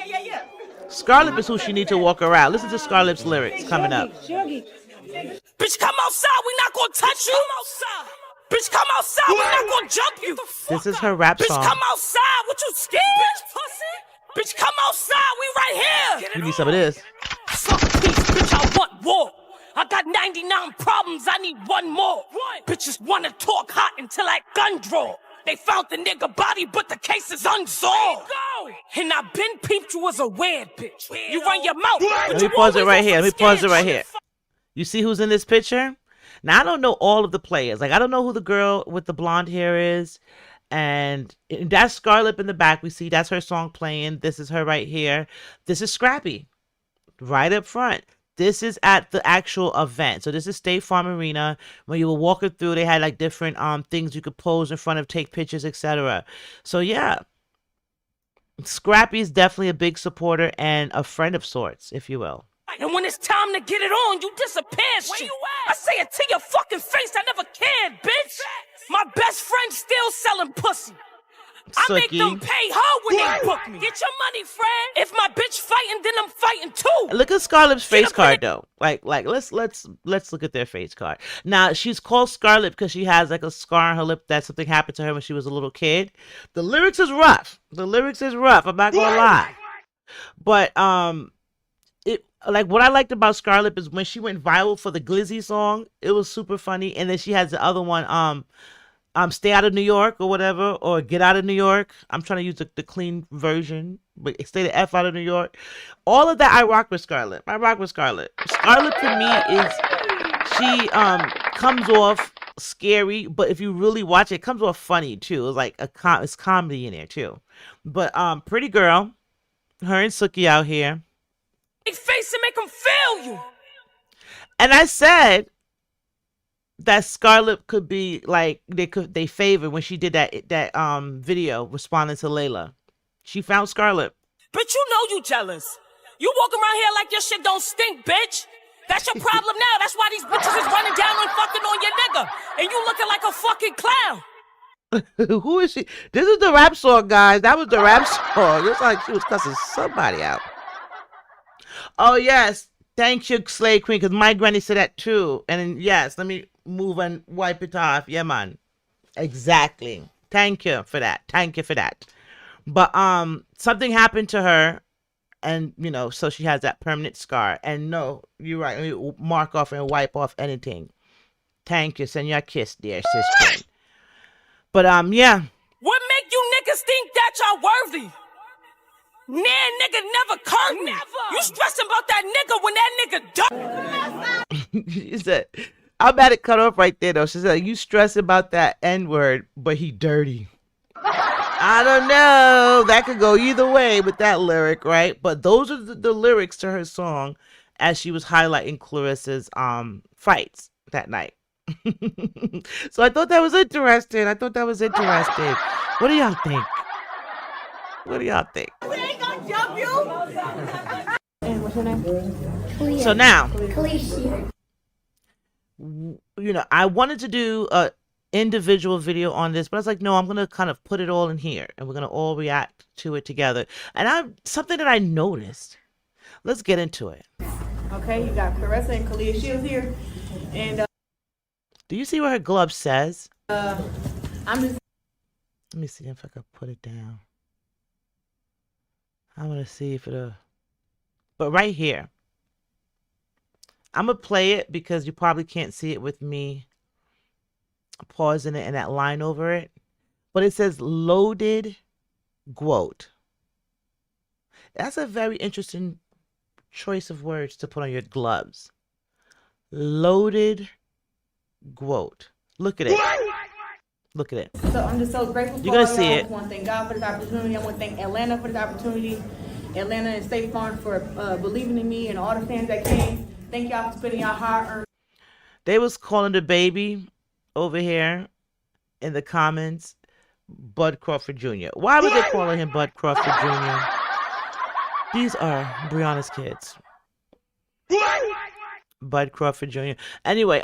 Yeah. Scarlett is who she needs to walk around. Listen to Scarlett's lyrics coming up. Bitch, come outside, we not gonna touch you. Bitch, come outside, we not gonna jump you. This is her rap song. Bitch, come outside, what you scared? Bitch, come outside, we right here. You need some of this. Fuck peace, bitch, I want war. I got 99 problems, I need one more. Bitches wanna talk hot until I gun draw. They found the nigga body, but the case is unsolved. And I been peeped you as a weird bitch. You run your mouth. Let me pause it right here. You see who's in this picture? Now, I don't know all of the players. Like, I don't know who the girl with the blonde hair is. And that's Scarlett in the back. We see that's her song playing. This is her right here. This is Scrappy right up front. This is at the actual event. So this is State Farm Arena. When you were walking through, they had like different things you could pose in front of, take pictures, etc. So yeah, Scrappy is definitely a big supporter and a friend of sorts, if you will. And when it's time to get it on, you disappear. Where you at? I say it to your fucking face. I never cared, bitch. My best friend still selling pussy. I make them pay her when they book me. Get your money, friend. If my bitch fighting, then I'm fighting too. Look at Scarlett's face card though. Like let's look at their face card. Now she's called Scarlett because she has like a scar on her lip that something happened to her when she was a little kid. The lyrics is rough. I'm not gonna lie. But what I liked about Scarlett is when she went viral for the Glizzy song, it was super funny. And then she has the other one, Stay Out of New York or whatever, or Get Out of New York. I'm trying to use the clean version, but stay the F out of New York. All of that I rock with Scarlett. Scarlett to me is, she comes off scary, but if you really watch it, it comes off funny too. It's like it's comedy in there too. But pretty girl, her and Suki out here. Face and make them feel you. And I said that Scarlett could be like they favored when she did that video responding to Laila. She found Scarlett. But you know you jealous. You walk around here like your shit don't stink, bitch. That's your problem now. That's why these bitches is running down and fucking on your nigga. And you looking like a fucking clown. Who is she? This is the rap song, guys. That was the rap song. It's like she was cussing somebody out. Oh, yes. Thank you, Slay Queen, because my granny said that too. And then, yes, let me move and wipe it off. Yeah, man. Exactly. Thank you for that. But something happened to her, and, so she has that permanent scar. And no, you're right. Let me mark off and wipe off anything. Thank you. Send you a kiss, dear sister. But, yeah. What make you niggas think that y'all worthy? Man, nigga never curtain. Never. You stressing about that nigga when that nigga done. She said, I'm at it cut off right there though. She said, you stress about that N-word, but he dirty. I don't know. That could go either way with that lyric, right? But those are the lyrics to her song as she was highlighting Claressa's fights that night. So I thought that was interesting. What do y'all think? What do y'all think? We ain't gonna jump you. And what's your name? So now, Claressa. you know, I wanted to do a individual video on this, but I was like, no, I'm gonna kind of put it all in here and we're gonna all react to it together. And something that I noticed. Let's get into it. Okay, you got Claressa and Claressa Shields here, and Do you see what her glove says? I'm just. Let me see if I can put it down. I want to see if it'll. But right here, I'm gonna play it because you probably can't see it with me pausing it and that line over it. But it says loaded quote. That's a very interesting choice of words to put on your gloves. Loaded quote. Look at it. Look at it. So I'm just so grateful for You're gonna all see y'all. it. I want to thank God for this opportunity. I want to thank Atlanta for this opportunity. Atlanta and State Farm for believing in me and all the fans that came. Thank y'all for spending y'all hard-earned. They was calling the baby over here in the comments Bud Crawford Jr. Why would they call him Bud Crawford Jr.? These are Brianna's kids. Bud Crawford Jr. Anyway,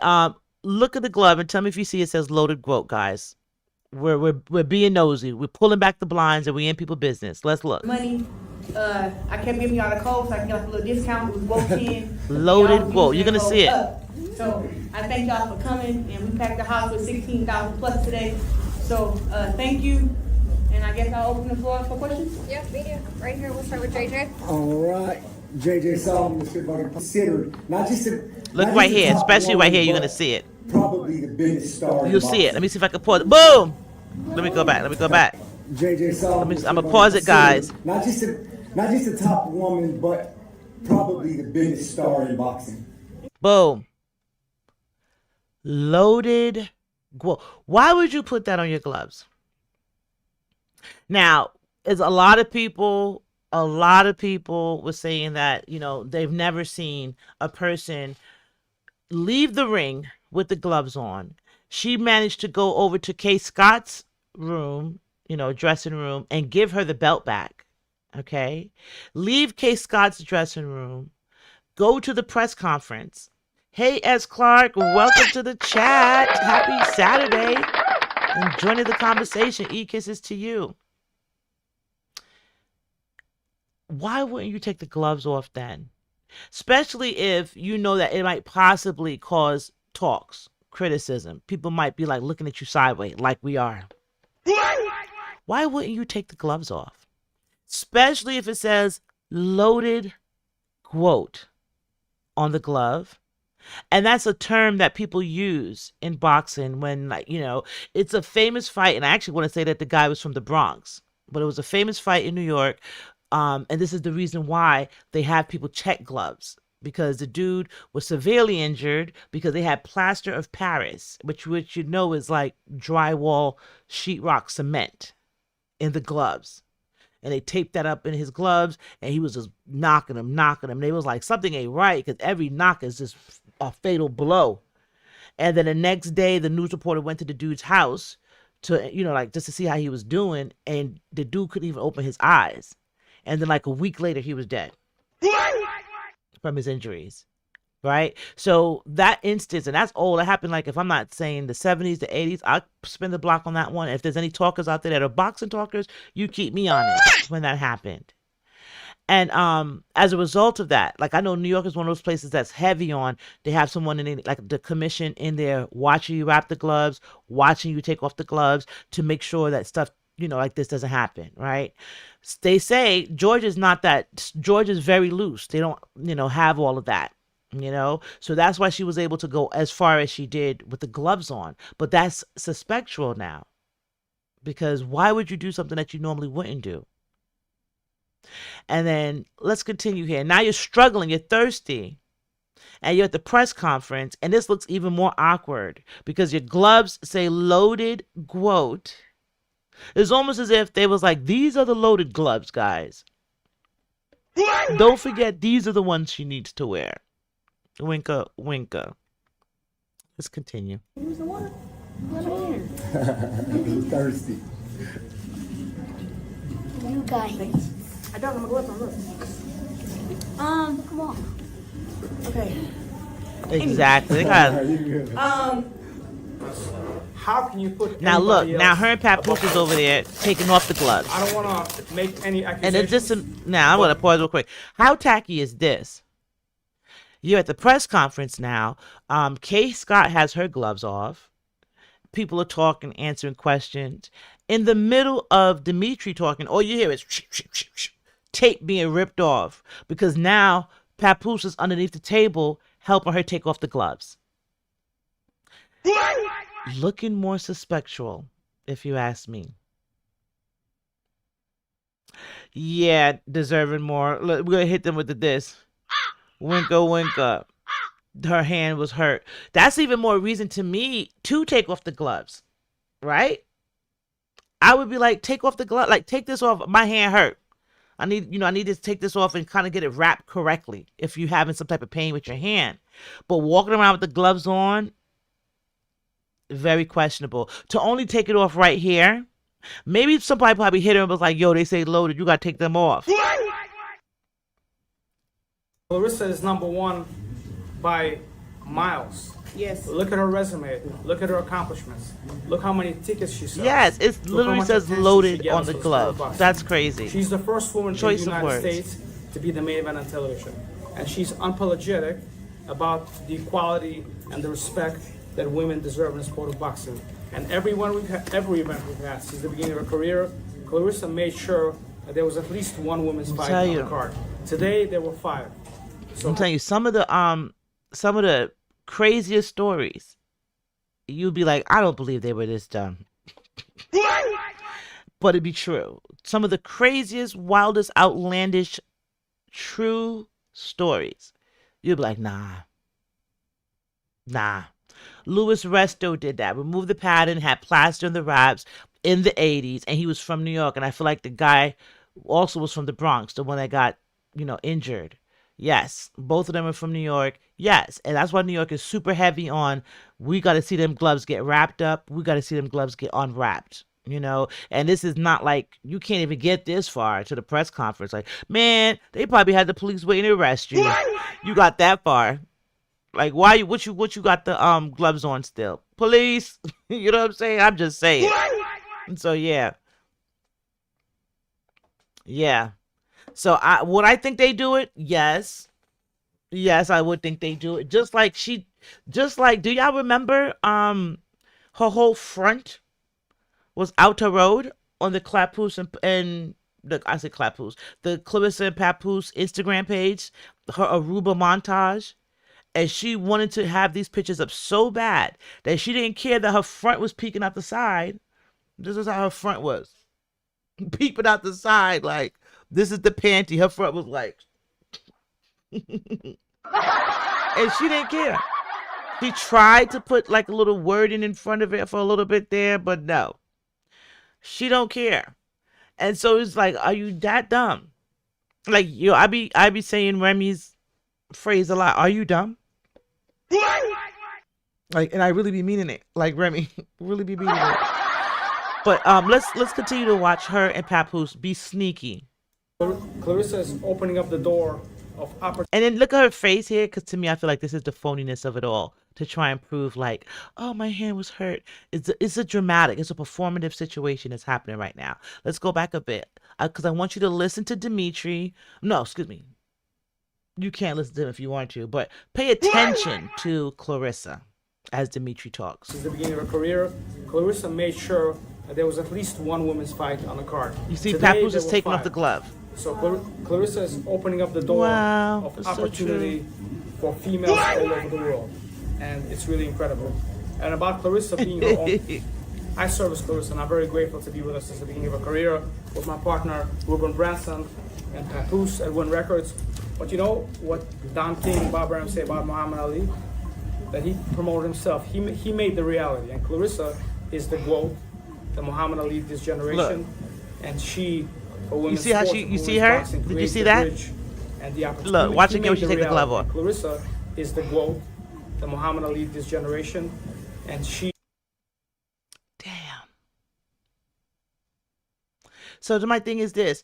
look at the glove and tell me if you see it says loaded quote, guys. We're being nosy. We're pulling back the blinds and we in people business. Let's look. Money. I kept giving y'all the code so I can get like a little discount. It was woke in. Loaded quote. You're gonna see it. So I thank y'all for coming, and we packed the house with 16,000 plus today. So thank you, and I guess I'll open the floor for questions. Yep, me too. Right here, we'll start with JJ. All right, JJ Solomon is considered not just a, Look not right just a here, top especially woman, right here. You're but gonna see it. Probably the biggest star. You'll see it. Let me see if I can pause it. Boom. Let me go back. JJ Solomon. I'm gonna pause it, guys. Not just a top woman, but probably the biggest star in boxing. Boom. Loaded quote. Why would you put that on your gloves? Now, there's a lot of people were saying that, you know, they've never seen a person leave the ring with the gloves on. She managed to go over to Kay Scott's room, you know, dressing room, and give her the belt back. Okay? Leave Kay Scott's dressing room, go to the press conference. Hey, S. Clark, welcome to the chat. Happy Saturday. And joining the conversation. E-kisses to you. Why wouldn't you take the gloves off then? Especially if you know that it might possibly cause talks, criticism. People might be like looking at you sideways like we are. Why wouldn't you take the gloves off? Especially if it says loaded quote on the glove. And that's a term that people use in boxing when, like, you know, it's a famous fight. And I actually want to say that the guy was from the Bronx, but it was a famous fight in New York. And this is the reason why they have people check gloves, because the dude was severely injured because they had plaster of Paris, which you know is like drywall sheetrock cement in the gloves. And they taped that up in his gloves, and he was just knocking him. They was like, something ain't right, because every knock is just a fatal blow. And then the next day, the news reporter went to the dude's house to, you know, like just to see how he was doing, and the dude couldn't even open his eyes. And then like a week later, he was dead from his injuries. Right? So that instance, and that's old. That happened, like, if I'm not saying the 70s, the 80s, I'll spin the block on that one. If there's any talkers out there that are boxing talkers, you keep me on it when that happened. And as a result of that, like, I know New York is one of those places that's heavy on, they have someone in, like, the commission in there watching you wrap the gloves, watching you take off the gloves to make sure that stuff, you know, like this doesn't happen, right? They say Georgia's not that. Georgia's very loose. They don't, you know, have all of that. You know, so that's why she was able to go as far as she did with the gloves on. But that's suspectual now, because why would you do something that you normally wouldn't do? And then let's continue here. Now you're struggling, you're thirsty, and you're at the press conference, and this looks even more awkward because your gloves say loaded quote. It's almost as if they was like, these are the loaded gloves, guys. Don't forget, these are the ones she needs to wear. Winka, winka. Let's continue. Use the water. I'm thirsty. You guys. I don't know my gloves on. Look. Come on. Okay. Exactly. They got- How can you put Now look, anybody now else her and Papoose is over there taking off the gloves. I don't want to make any And accusations. it's just now I'm gonna pause real quick. How tacky is this? You're at the press conference now. Kay Scott has her gloves off. People are talking, answering questions. In the middle of Dimitri talking, all you hear is tape being ripped off because now Papoose is underneath the table helping her take off the gloves. Looking more suspectual, if you ask me. Yeah, deserving more. Look, we're gonna hit them with this. Winka, winka. Her hand was hurt. That's even more reason to me to take off the gloves, right? I would be like, take off the glove, like take this off. My hand hurt. I need to take this off and kind of get it wrapped correctly if you're having some type of pain with your hand. But walking around with the gloves on, very questionable. To only take it off right here, maybe somebody probably hit her and was like, yo, they say loaded, you got to take them off. Claressa is number one by miles. Yes. Look at her resume. Look at her accomplishments. Look how many tickets she sells. Yes, it Look how literally much says attention loaded she gets on the for sport glove. boxing. That's crazy. She's the first woman Choice in the of United words. States to be the main event on television. And she's unapologetic about the equality and the respect that women deserve in the sport of boxing. And every event we've had since the beginning of her career, Claressa made sure that there was at least one women's fight tell on you. the card. Today there were 5. I'm telling you, some of the craziest stories, you'd be like, I don't believe they were this dumb. But it'd be true. Some of the craziest, wildest, outlandish, true stories, you'd be like, nah. Louis Resto did that. Removed the padding, had plaster in the wraps in the 80s, and he was from New York. And I feel like the guy also was from the Bronx, the one that got, injured. Yes, both of them are from New York. Yes, and that's why New York is super heavy on, we got to see them gloves get wrapped up. We got to see them gloves get unwrapped, And this is not like, you can't even get this far to the press conference. Like, man, they probably had the police waiting to arrest you. You got that far. Like, why what you got the gloves on still? Police, you know what I'm saying? I'm just saying. And so yeah. So would I think they do it? Yes, I would think they do it. Just like, do y'all remember her whole front was outer road on the Clapoose and the Claressa and Papoose Instagram page, her Aruba montage. And she wanted to have these pictures up so bad that she didn't care that her front was peeking out the side. This is how her front was. Peeping out the side, like, this is the panty. Her front was like. And she didn't care. She tried to put like a little wording in front of it for a little bit there, but no. She don't care. And so it's like, are you that dumb? Like, I be saying Remy's phrase a lot. Are you dumb? Like, and I really be meaning it. Like, Remy, really be meaning it. But let's continue to watch her and Papoose be sneaky. Claressa is opening up the door of opportunity. And then look at her face here, because to me, I feel like this is the phoniness of it all. To try and prove, like, oh, my hand was hurt. It's a dramatic, it's a performative situation that's happening right now. Let's go back a bit, because I want you to listen to Dimitri. No, excuse me. You can't listen to him if you want to, but pay attention to Claressa as Dimitri talks. Since the beginning of her career, Claressa made sure that there was at least one women's fight on the card. You see, Today, Papoose is there were taking 5. off the glove. So Claressa is opening up the door of opportunity for females all over the world. And it's really incredible. And about Claressa being her own... I service Claressa, and I'm very grateful to be with us since the beginning of her career with my partner, Ruben Branson and Papoose at Win Records. But you know what Don King and Bob Arum say about Muhammad Ali? That he promoted himself. He made the reality. And Claressa is the GOAT, the Muhammad Ali of this generation. Look. And she, for women's see how sports, she- for you see women's her? boxing, Did you creates see the that? bridge and the opportunity. Look, watch He again when made she the take the glove reality. off. Claressa is the GOAT, the Muhammad Ali of this generation. And she... So my thing is this.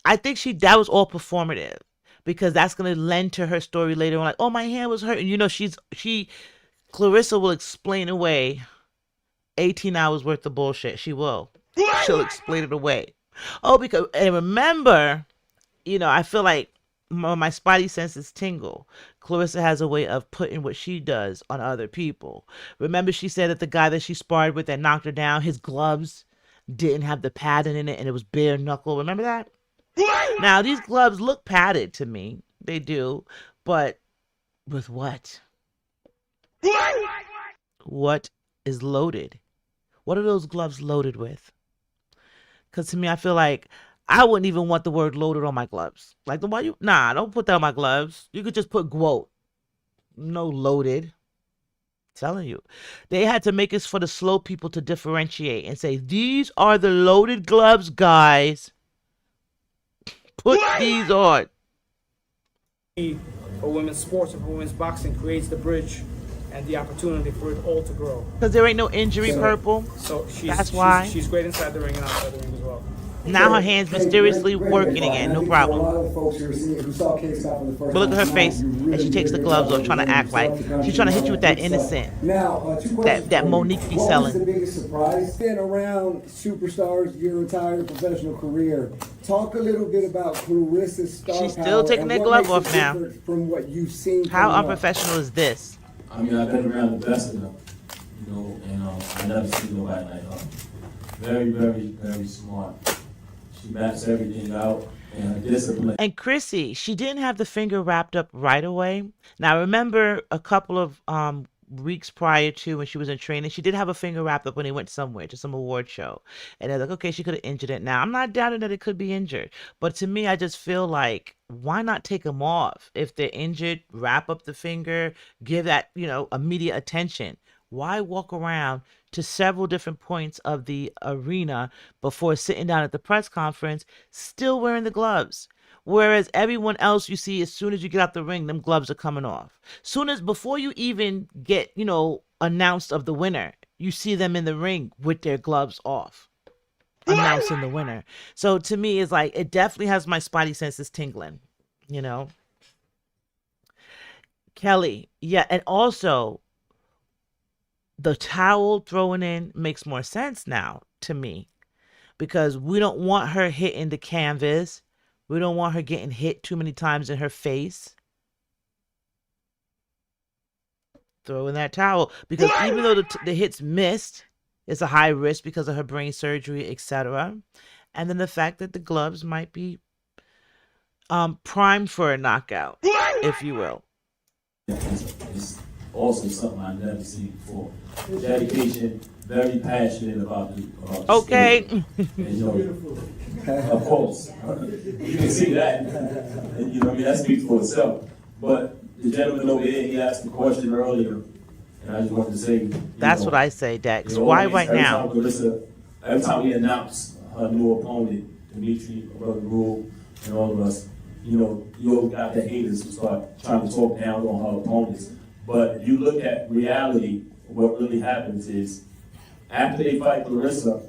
I think that was all performative because that's gonna lend to her story later on. Like, oh, my hand was hurting. You know, Claressa will explain away 18 hours worth of bullshit. She will. She'll explain it away. Oh, and remember, you know, I feel like my spidey senses tingle. Claressa has a way of putting what she does on other people. Remember, she said that the guy that she sparred with that knocked her down, his gloves didn't have the padding in it and it was bare knuckle. Remember that? Now, these gloves look padded to me. They do. But with what? What is loaded? What are those gloves loaded with? Because to me, I feel like I wouldn't even want the word loaded on my gloves. Like, don't put that on my gloves. You could just put GWOAT. No loaded. Telling you, they had to make it for the slow people to differentiate and say, these are the loaded gloves, guys. Put these on. For women's sports and for women's boxing creates the bridge and the opportunity for it all to grow. Because there ain't no injury, Purple. So that's why. She's great inside the ring and outside the ring as well. Now her hand's mysteriously working again, no problem. A lot of the folks who saw K-Stop for the first But look at her time, face you as she takes the gloves off, trying to act like she's trying to hit you with that innocent, that Monique be What was the selling. biggest surprise? Been around superstars your entire professional career. Talk a little bit about Claressa's star She's still taking that glove off now. From what you've seen. How coming up. unprofessional is this? I mean, I've been around the best of them, you know, and I never seen nobody like her. Very, very, very smart. She maps everything out, and her discipline. And Chrissy, she didn't have the finger wrapped up right away. Now, remember a couple of weeks prior to when she was in training, she did have a finger wrapped up when they went somewhere to some award show. And they're like, okay, she could have injured it. Now, I'm not doubting that it could be injured. But to me, I just feel like, why not take them off? If they're injured, wrap up the finger, give that, immediate attention. Why walk around to several different points of the arena before sitting down at the press conference, still wearing the gloves? Whereas everyone else you see, as soon as you get out the ring, them gloves are coming off. Before you even get, announced of the winner, you see them in the ring with their gloves off, announcing the winner. So to me, it's like, it definitely has my spidey senses tingling, Kelly, yeah, and also, the towel throwing in makes more sense now to me because we don't want her hitting the canvas. We don't want her getting hit too many times in her face. Throw in that towel because even though the hits missed, it's a high risk because of her brain surgery, etc. And then the fact that the gloves might be primed for a knockout, if you will. It's also something I've never seen before. Dedication, very passionate about the okay. Sport. And, of course, you can see that. And, that speaks for itself. But the gentleman over here, he asked a question earlier, and I just wanted to say. That's what I say, Dex. Why right now? Every time we announce her new opponent, Dimitri, Brother Rule, and all of us, you always got the haters who start trying to talk down on her opponents. But you look at reality, what really happens is, after they fight Claressa,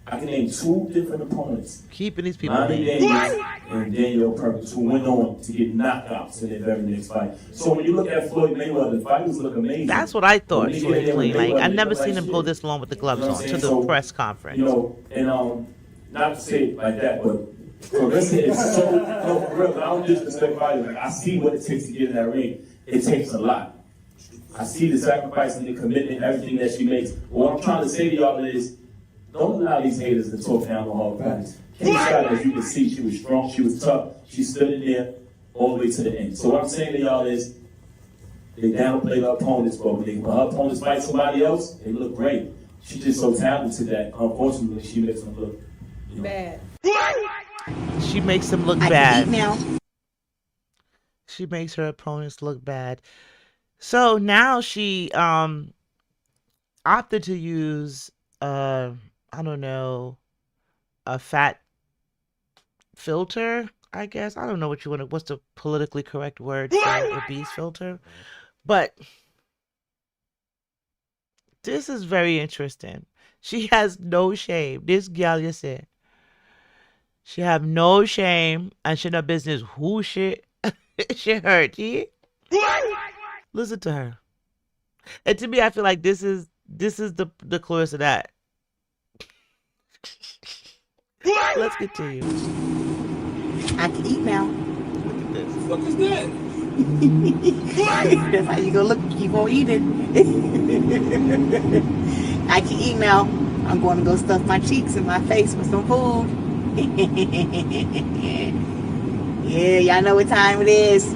I can name two different opponents. Keeping these people and Daniel Perkins, who went on to get knockouts in their very next fight. So when you look at Floyd Mayweather, the fighters look amazing. That's what I thought, Floyd clean. Like, I've never seen him go this long with the gloves on to the press conference. And not to say it like that, but Claressa is so, for real, I don't disrespect fighters. Like, I see what it takes to get in that ring. It takes a lot. I see the sacrifice and the commitment, everything that she makes. What I'm trying to say to y'all is, don't allow these haters to talk down on her opponents. Kenny Scott, as you can see, she was strong, she was tough, she stood in there all the way to the end. So what I'm saying to y'all is, they downplay her opponents, but when her opponents fight somebody else, they look great. she's just so talented that unfortunately she makes them look, you know, Bad. She makes them look I bad. can eat now. She makes her opponents look bad. So now she opted to use I don't know, a fat filter, I guess. I don't know what's the politically correct word for obese filter. But this is very interesting. She has no shame. This gal, you said. She have no shame and she no business who she hurt. Yeah? Listen to her. And to me, I feel like this is the Claressa that. Let's continue. I can eat now. Look at this. what is that? That's how you gonna look. Keep on eating. I can eat now. I'm going to go stuff my cheeks and my face with some food. Yeah, y'all know what time it is.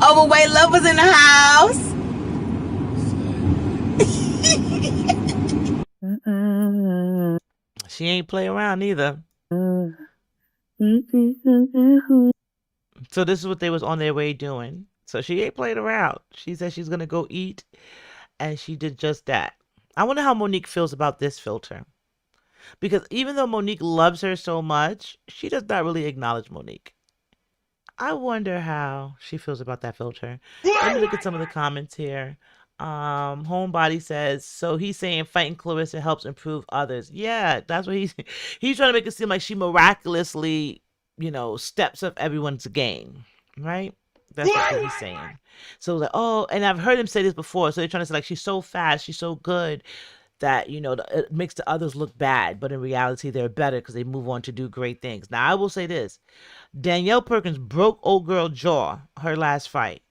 Overweight lovers in the house. She ain't play around either. So this is what they was on their way doing. So she ain't played around. She said she's gonna go eat, and she did just that. I wonder how Monique feels about this filter. Because even though Monique loves her so much, she does not really acknowledge Monique. I wonder how she feels about that filter. Let me look at some of the comments here. Homebody says, so he's saying fighting Claressa helps improve others. Yeah, that's what he's trying to make it seem like she miraculously, steps up everyone's game, right? That's what he's saying. So like, oh, and I've heard him say this before. So they're trying to say like she's so fast, she's so good that it makes the others look bad, but in reality they're better because they move on to do great things. Now I will say this: Danielle Perkins broke old girl jaw her last fight.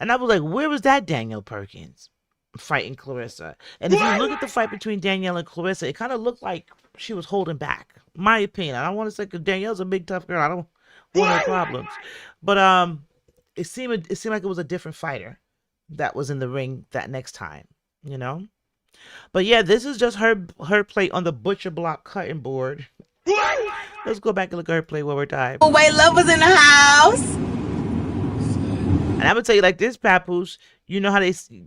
And I was like, where was that Danielle Perkins fighting Claressa? And if you look at the fight between Danielle and Claressa, it kind of looked like she was holding back. My opinion. I don't want to say because Danielle's a big tough girl. I don't want no problems. But it seemed like it was a different fighter that was in the ring that next time, But yeah, this is just her play on the butcher block cutting board. Let's go back and look at her play one more time. Overweight lovers in the house. And I'm gonna tell you like this, Papoose. You know how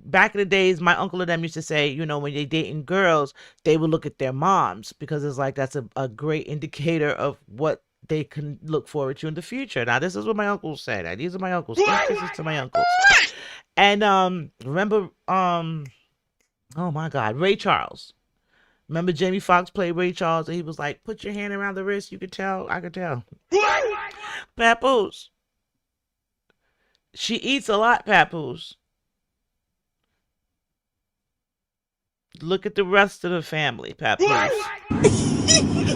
back in the days, my uncle and them used to say, when they dating girls, they would look at their moms because it's like that's a great indicator of what they can look forward to in the future. Now, this is what my uncle said. These are my uncles. Kisses to my uncles. And remember, oh my God, Ray Charles. Remember Jamie Foxx played Ray Charles, and he was like, "Put your hand around the wrist." You could tell. I could tell. Papoose. She eats a lot, Papoose. Look at the rest of the family, Papoose.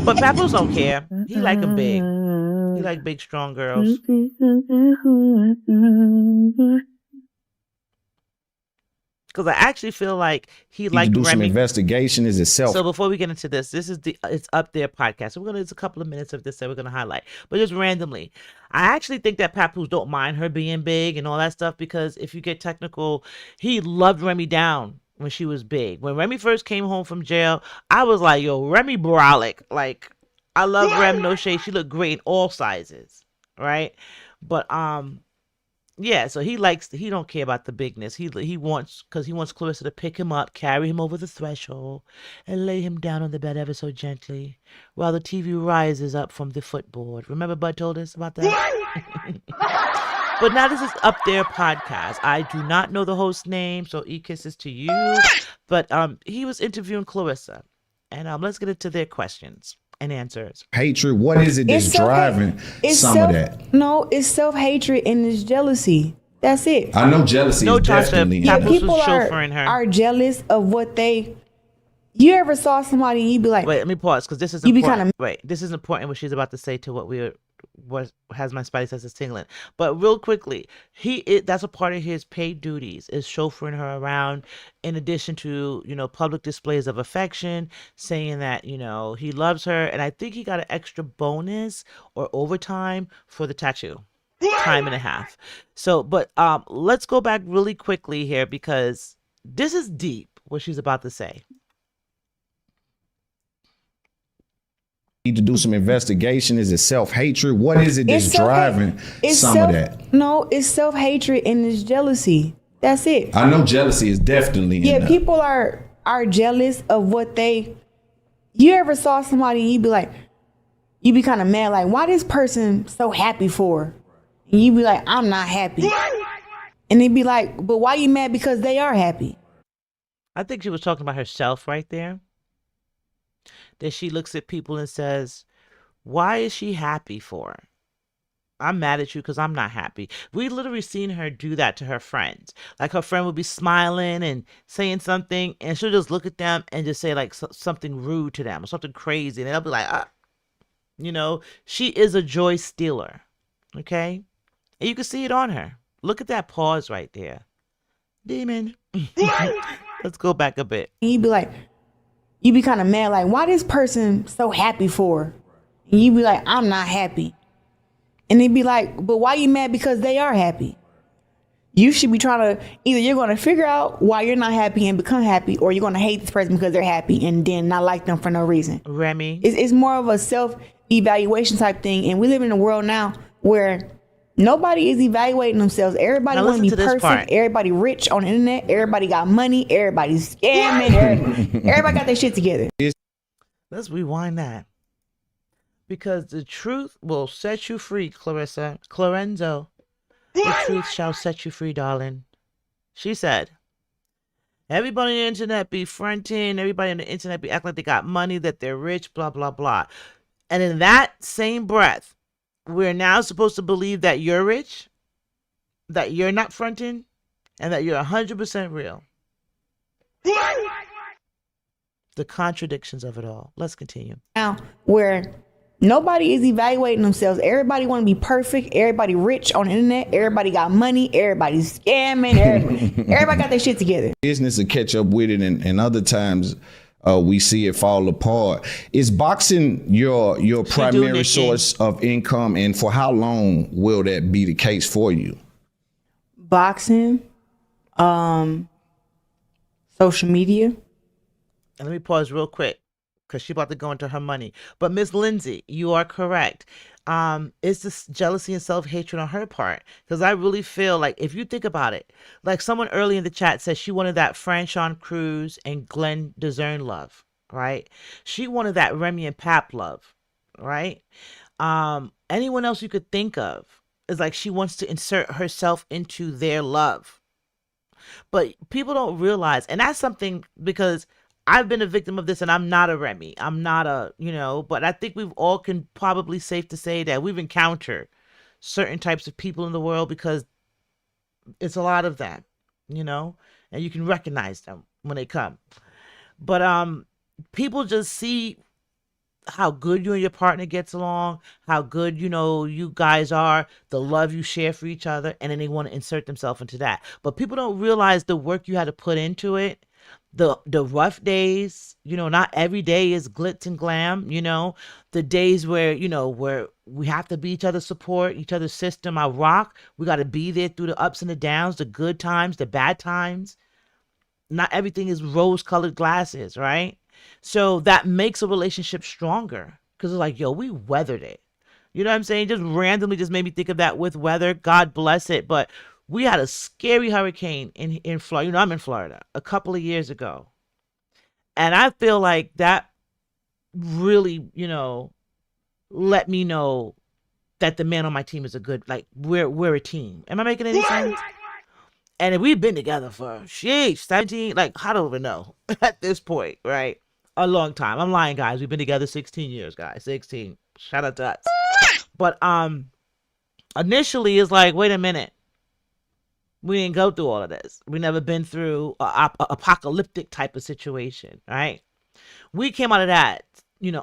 But Papoose don't care. He like them big. He like big, strong girls. Because I actually feel like he liked do Remy. some investigation is itself. So before we get into this, this is it's up there podcast. So there's a couple of minutes of this that we're gonna highlight, but just randomly, I actually think that Papoose don't mind her being big and all that stuff because if you get technical, he loved Remy down when she was big. When Remy first came home from jail, I was like, yo, Remy brolic. Like, I love Rem, no shade. She looked great in all sizes, right? But yeah, so he don't care about the bigness. He wants Claressa to pick him up, carry him over the threshold, and lay him down on the bed ever so gently while the TV rises up from the footboard. Remember Bud told us about that? But now this is Up There podcast. I do not know the host's name, so kisses to you. But he was interviewing Claressa, and let's get into their questions and answers. Hatred, what is it that's driving some of that? No, it's self-hatred and it's jealousy. That's it. I know jealousy is definitely. Yeah, people are jealous of what they. You ever saw somebody and you be like, wait, let me pause because this is important. This is important what she's about to say to what has my spidey senses tingling. But real quickly, that's a part of his paid duties is chauffeuring her around in addition to, public displays of affection, saying that, he loves her. And I think he got an extra bonus or overtime for the tattoo. Time and a half. So, but let's go back really quickly here because this is deep what she's about to say. Need to do some investigation. Is it self-hatred? What is it that's driving some of that? No, it's self-hatred and it's jealousy. That's it. I know jealousy is definitely in that. People are jealous of what they. You ever saw somebody and you be kind of mad, like, why this person so happy for? And you be like, I'm not happy. And they be like, but why you mad? Because they are happy. I think she was talking about herself right there. That she looks at people and says, why is she happy for? I'm mad at you because I'm not happy. We literally seen her do that to her friends. Like her friend would be smiling and saying something, and she'll just look at them and just say like something rude to them or something crazy. And they'll be like, she is a joy stealer. Okay? And you can see it on her. Look at that pause right there. Demon. Let's go back a bit. And you be kind of mad, like, why this person so happy for? And you be like, I'm not happy. And they be like, but why you mad? Because they are happy. You should be trying to, either you're going to figure out why you're not happy and become happy, or you're going to hate this person because they're happy and then not like them for no reason. Remy. It's more of a self-evaluation type thing. And we live in a world now where nobody is evaluating themselves. Everybody want to be perfect. Everybody rich on the internet. Everybody got money. Everybody's scamming. Everybody got their shit together. Let's rewind that. Because the truth will set you free, Claressa. Clarenzo. The truth shall set you free, darling. She said, everybody on the internet be fronting. Everybody on the internet be acting like they got money, that they're rich, blah, blah, blah. And in that same breath, we're now supposed to believe that you're rich, that you're not fronting, and that you're 100% real. The contradictions of it all. Let's continue. Now, where nobody is evaluating themselves. Everybody want to be perfect. Everybody rich on the internet. Everybody got money. Everybody's scamming. Everybody got their shit together. Business will catch up with it, and other times we see it fall apart. Is boxing your primary source of income, and for how long will that be the case for you? Boxing, social media. And let me pause real quick, because she's about to go into her money. But Miss Lindsay, you are correct. It's this jealousy and self-hatred on her part. Because I really feel like, if you think about it, like someone early in the chat said she wanted that Franchon Cruz and Glenn DeZern love, right? She wanted that Remy and Pap love, right? Anyone else you could think of is like she wants to insert herself into their love. But people don't realize, and that's something, because I've been a victim of this, and I'm not a Remy. I'm not a, but I think we've all can probably safe to say that we've encountered certain types of people in the world, because it's a lot of them, and you can recognize them when they come. But people just see how good you and your partner gets along, how good, you guys are, the love you share for each other, and then they want to insert themselves into that. But people don't realize the work you had to put into it. The rough days, not every day is glitz and glam, the days where, where we have to be each other's support, each other's system, our rock. We got to be there through the ups and the downs, the good times, the bad times. Not everything is rose-colored glasses, right? So that makes a relationship stronger, because it's like, yo, we weathered it. You know what I'm saying? Just randomly just made me think of that with weather. God bless it. But we had a scary hurricane in Florida. I'm in Florida a couple of years ago. And I feel like that really, let me know that the man on my team is a good, like, we're a team. Am I making any sense? And we've been together for, 17, like, I don't even know at this point, right? A long time. I'm lying, guys. We've been together 16 years, guys. 16. Shout out to us. But initially, it's like, wait a minute. We didn't go through all of this. We never been through a apocalyptic type of situation, right? We came out of that,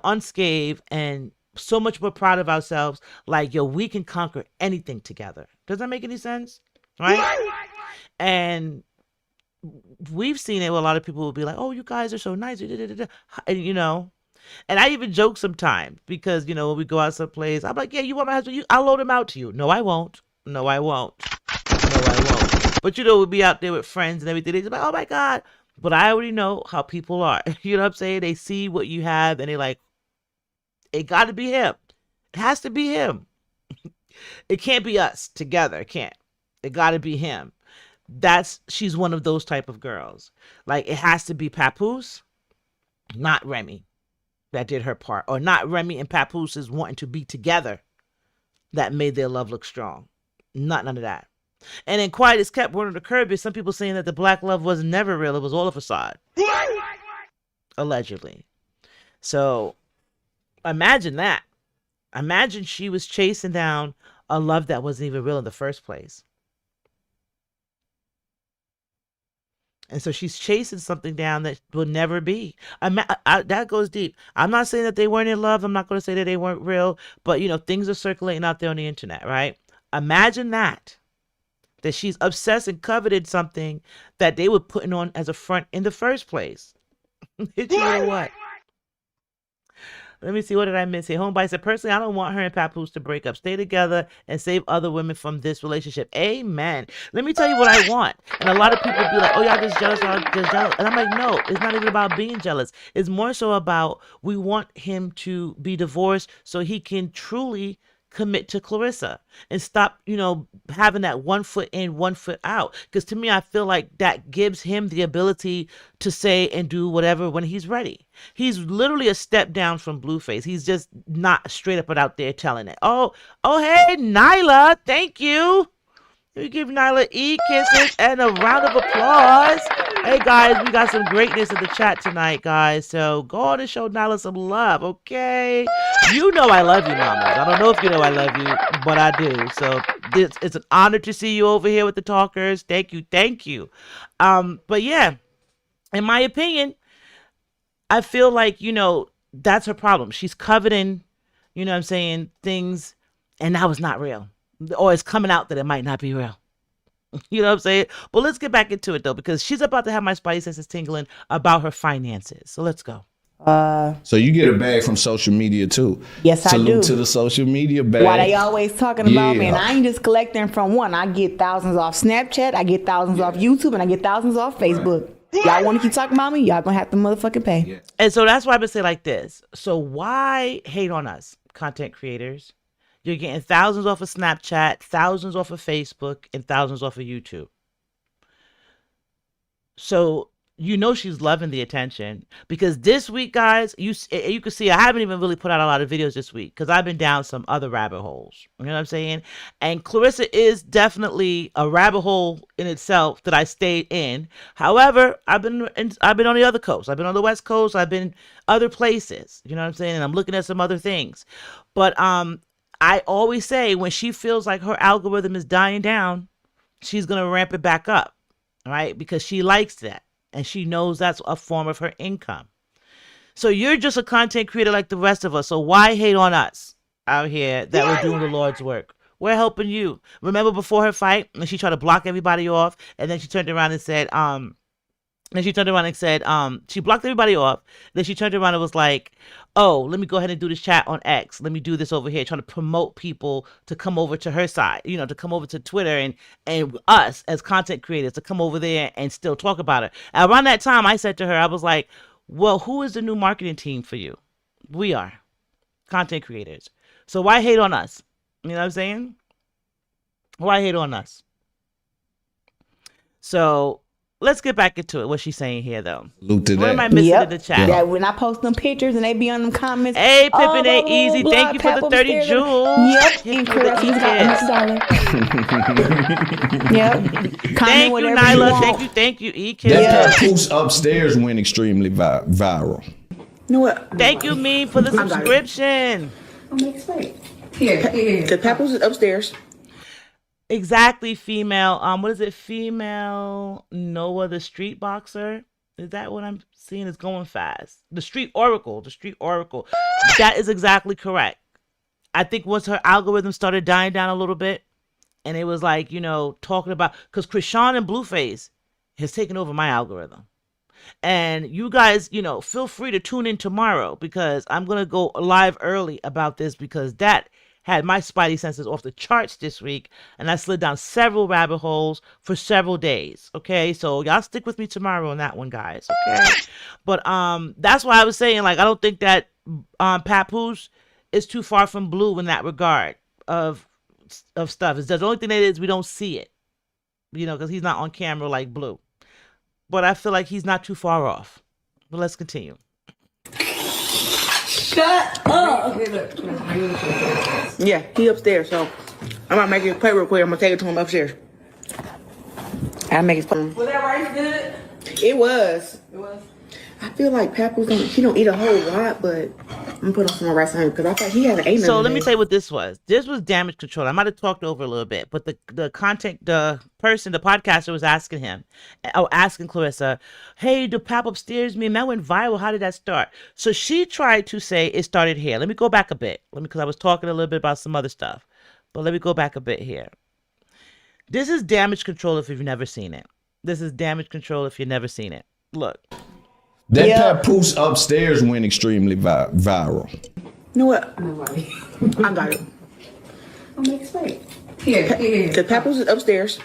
unscathed, and so much more proud of ourselves. Like, yo, we can conquer anything together. Does that make any sense? Right? And we've seen it where a lot of people will be like, oh, you guys are so nice. And, and I even joke sometimes because, when we go out someplace, I'm like, yeah, you want my husband? I'll load him out to you. No, I won't. No, I won't. But we'll be out there with friends and everything. They're like, oh my God. But I already know how people are. You know what I'm saying? They see what you have and they're like, It got to be him. It has to be him. It can't be us together. It can't. It got to be him. She's one of those type of girls. Like, it has to be Papoose, not Remy, that did her part. Or not Remy and Papoose is wanting to be together that made their love look strong. None of that. And then Quiet as Kept, one of the Kirby, some people saying that the black love was never real. It was all a facade. Allegedly. So imagine that. Imagine she was chasing down a love that wasn't even real in the first place. And so she's chasing something down that will never be. That goes deep. I'm not saying that they weren't in love. I'm not going to say that they weren't real. But, things are circulating out there on the internet, right? Imagine that she's obsessed and coveted something that they were putting on as a front in the first place. You know what? Let me see. What did I miss here? Homebody said, personally, I don't want her and Papoose to break up. Stay together and save other women from this relationship. Amen. Let me tell you what I want. And a lot of people be like, oh, y'all just jealous. Y'all just jealous. And I'm like, no, it's not even about being jealous. It's more so about we want him to be divorced so he can truly commit to Claressa and stop, having that 1 foot in, 1 foot out. Because to me, I feel like that gives him the ability to say and do whatever when he's ready. He's literally a step down from Blueface. He's just not straight up and out there telling it. Oh, hey, Nyla, thank you. We give Nyla kisses and a round of applause. Hey, guys, we got some greatness in the chat tonight, guys. So go on and show Nyla some love, okay? You know I love you, mamas. I don't know if you know I love you, but I do. So it's an honor to see you over here with the talkers. Thank you. But yeah, in my opinion, I feel like, that's her problem. She's coveting, things, and now it's not real. Or it's coming out that it might not be real. You know what I'm saying? But let's get back into it, though, because she's about to have my spidey senses tingling about her finances. So let's go. So you get a bag from social media, too. Yes, I do. Salute to the social media bag. Why they always talking about me, and I ain't just collecting from one. I get thousands off Snapchat, I get thousands off YouTube, and I get thousands off Facebook. Y'all want to keep talking about me? Y'all gonna have to motherfucking pay. Yeah. And so that's why I would say like this. So why hate on us, content creators? You're getting thousands off of Snapchat, thousands off of Facebook, and thousands off of YouTube. So she's loving the attention, because this week, guys, you can see I haven't even really put out a lot of videos this week because I've been down some other rabbit holes. You know what I'm saying? And Claressa is definitely a rabbit hole in itself that I stayed in. However, I've been on the other coast. I've been on the West Coast. I've been other places. You know what I'm saying? And I'm looking at some other things. But I always say when she feels like her algorithm is dying down, she's going to ramp it back up, right? Because she likes that. And she knows that's a form of her income. So you're just a content creator like the rest of us. So why hate on us out here that we're doing the Lord's work? We're helping you. Remember before her fight, when she tried to block everybody off, and then she turned around and said, she blocked everybody off. Then she turned around and was like, oh, let me go ahead and do this chat on X. Let me do this over here, trying to promote people to come over to her side, to come over to Twitter and us as content creators to come over there and still talk about her. And around that time, I said to her, I was like, well, who is the new marketing team for you? We are content creators. So why hate on us? You know what I'm saying? Why hate on us? So let's get back into it. What she's saying here, though. Luke to what that. am I missing in the chat? Yeah, when I post them pictures and they be on them comments. Hey, Pippin ain't easy. Thank you for the 30 jewels. Yep. And Claressa got Yep. Thank you, Nyla. Thank you, E-Kid. That Papoose upstairs went extremely viral. You know what? Thank you, me, for the subscription. Here. The Papoose is upstairs. Exactly, female. What is it? Female Noah, the street boxer. Is that what I'm seeing is going fast? The street oracle. That is exactly correct. I think once her algorithm started dying down a little bit, and it was like, talking about, because Krishan and Blueface has taken over my algorithm. And you guys, feel free to tune in tomorrow, because I'm going to go live early about this, because that had my spidey senses off the charts this week, and I slid down several rabbit holes for several days. Okay, so y'all stick with me tomorrow on that one, guys. Okay, but that's why I was saying, like, I don't think that Papoose is too far from Blue in that regard of stuff. It's the only thing that is we don't see it, you know, because he's not on camera like Blue. But I feel like he's not too far off. But let's continue. Shut up. Yeah, he upstairs, so I'm gonna make it play real quick. I'm gonna take it to him upstairs. I make it play. Was that rice good? It was. It was. I feel like Papoose he don't eat a whole lot, but I'm gonna put on some more rice on him because I thought he had an So let me tell you what this was. This was damage control. I might have talked over a little bit, but the podcaster was asking Claressa, hey, do Pap upstairs mean that went viral? How did that start? So she tried to say it started here. Let me go back a bit. Because I was talking a little bit about some other stuff. But let me go back a bit here. This is damage control if you've never seen it. This is damage control if you've never seen it. Look. That Papoose upstairs went extremely viral. You know what? I got it. I'm gonna explain. Here. The Papoose is upstairs.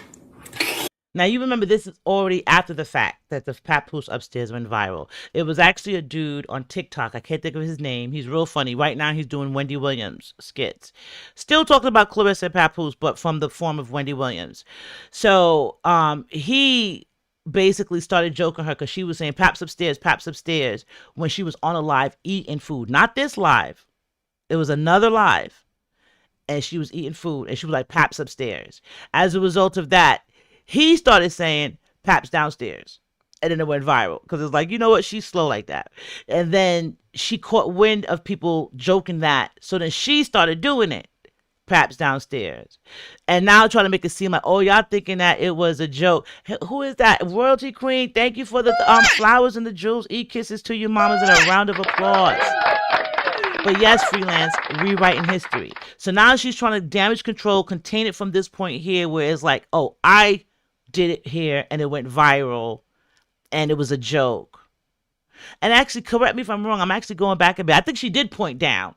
Now, you remember this is already after the fact that the Papoose upstairs went viral. It was actually a dude on TikTok. I can't think of his name. He's real funny. Right now, he's doing Wendy Williams skits. Still talking about Claressa and Papoose, but from the form of Wendy Williams. So, he basically started joking her because she was saying Pap's upstairs when she was on a live eating food. Not this live. It was another live. And she was eating food and she was like, Pap's upstairs. As a result of that, he started saying Pap's downstairs. And then it went viral because it's like, you know what? She's slow like that. And then she caught wind of people joking that. So then she started doing it. Pap's downstairs. And now trying to make it seem like, oh, y'all thinking that it was a joke. Who is that? Royalty Queen, thank you for the flowers and the jewels. Eat kisses to your mamas and a round of applause. But yes, Freelance, rewriting history. So now she's trying to damage control, contain it from this point here where it's like, oh, I did it here and it went viral and it was a joke. And actually, correct me if I'm wrong, I'm actually going back a bit. I think she did point down.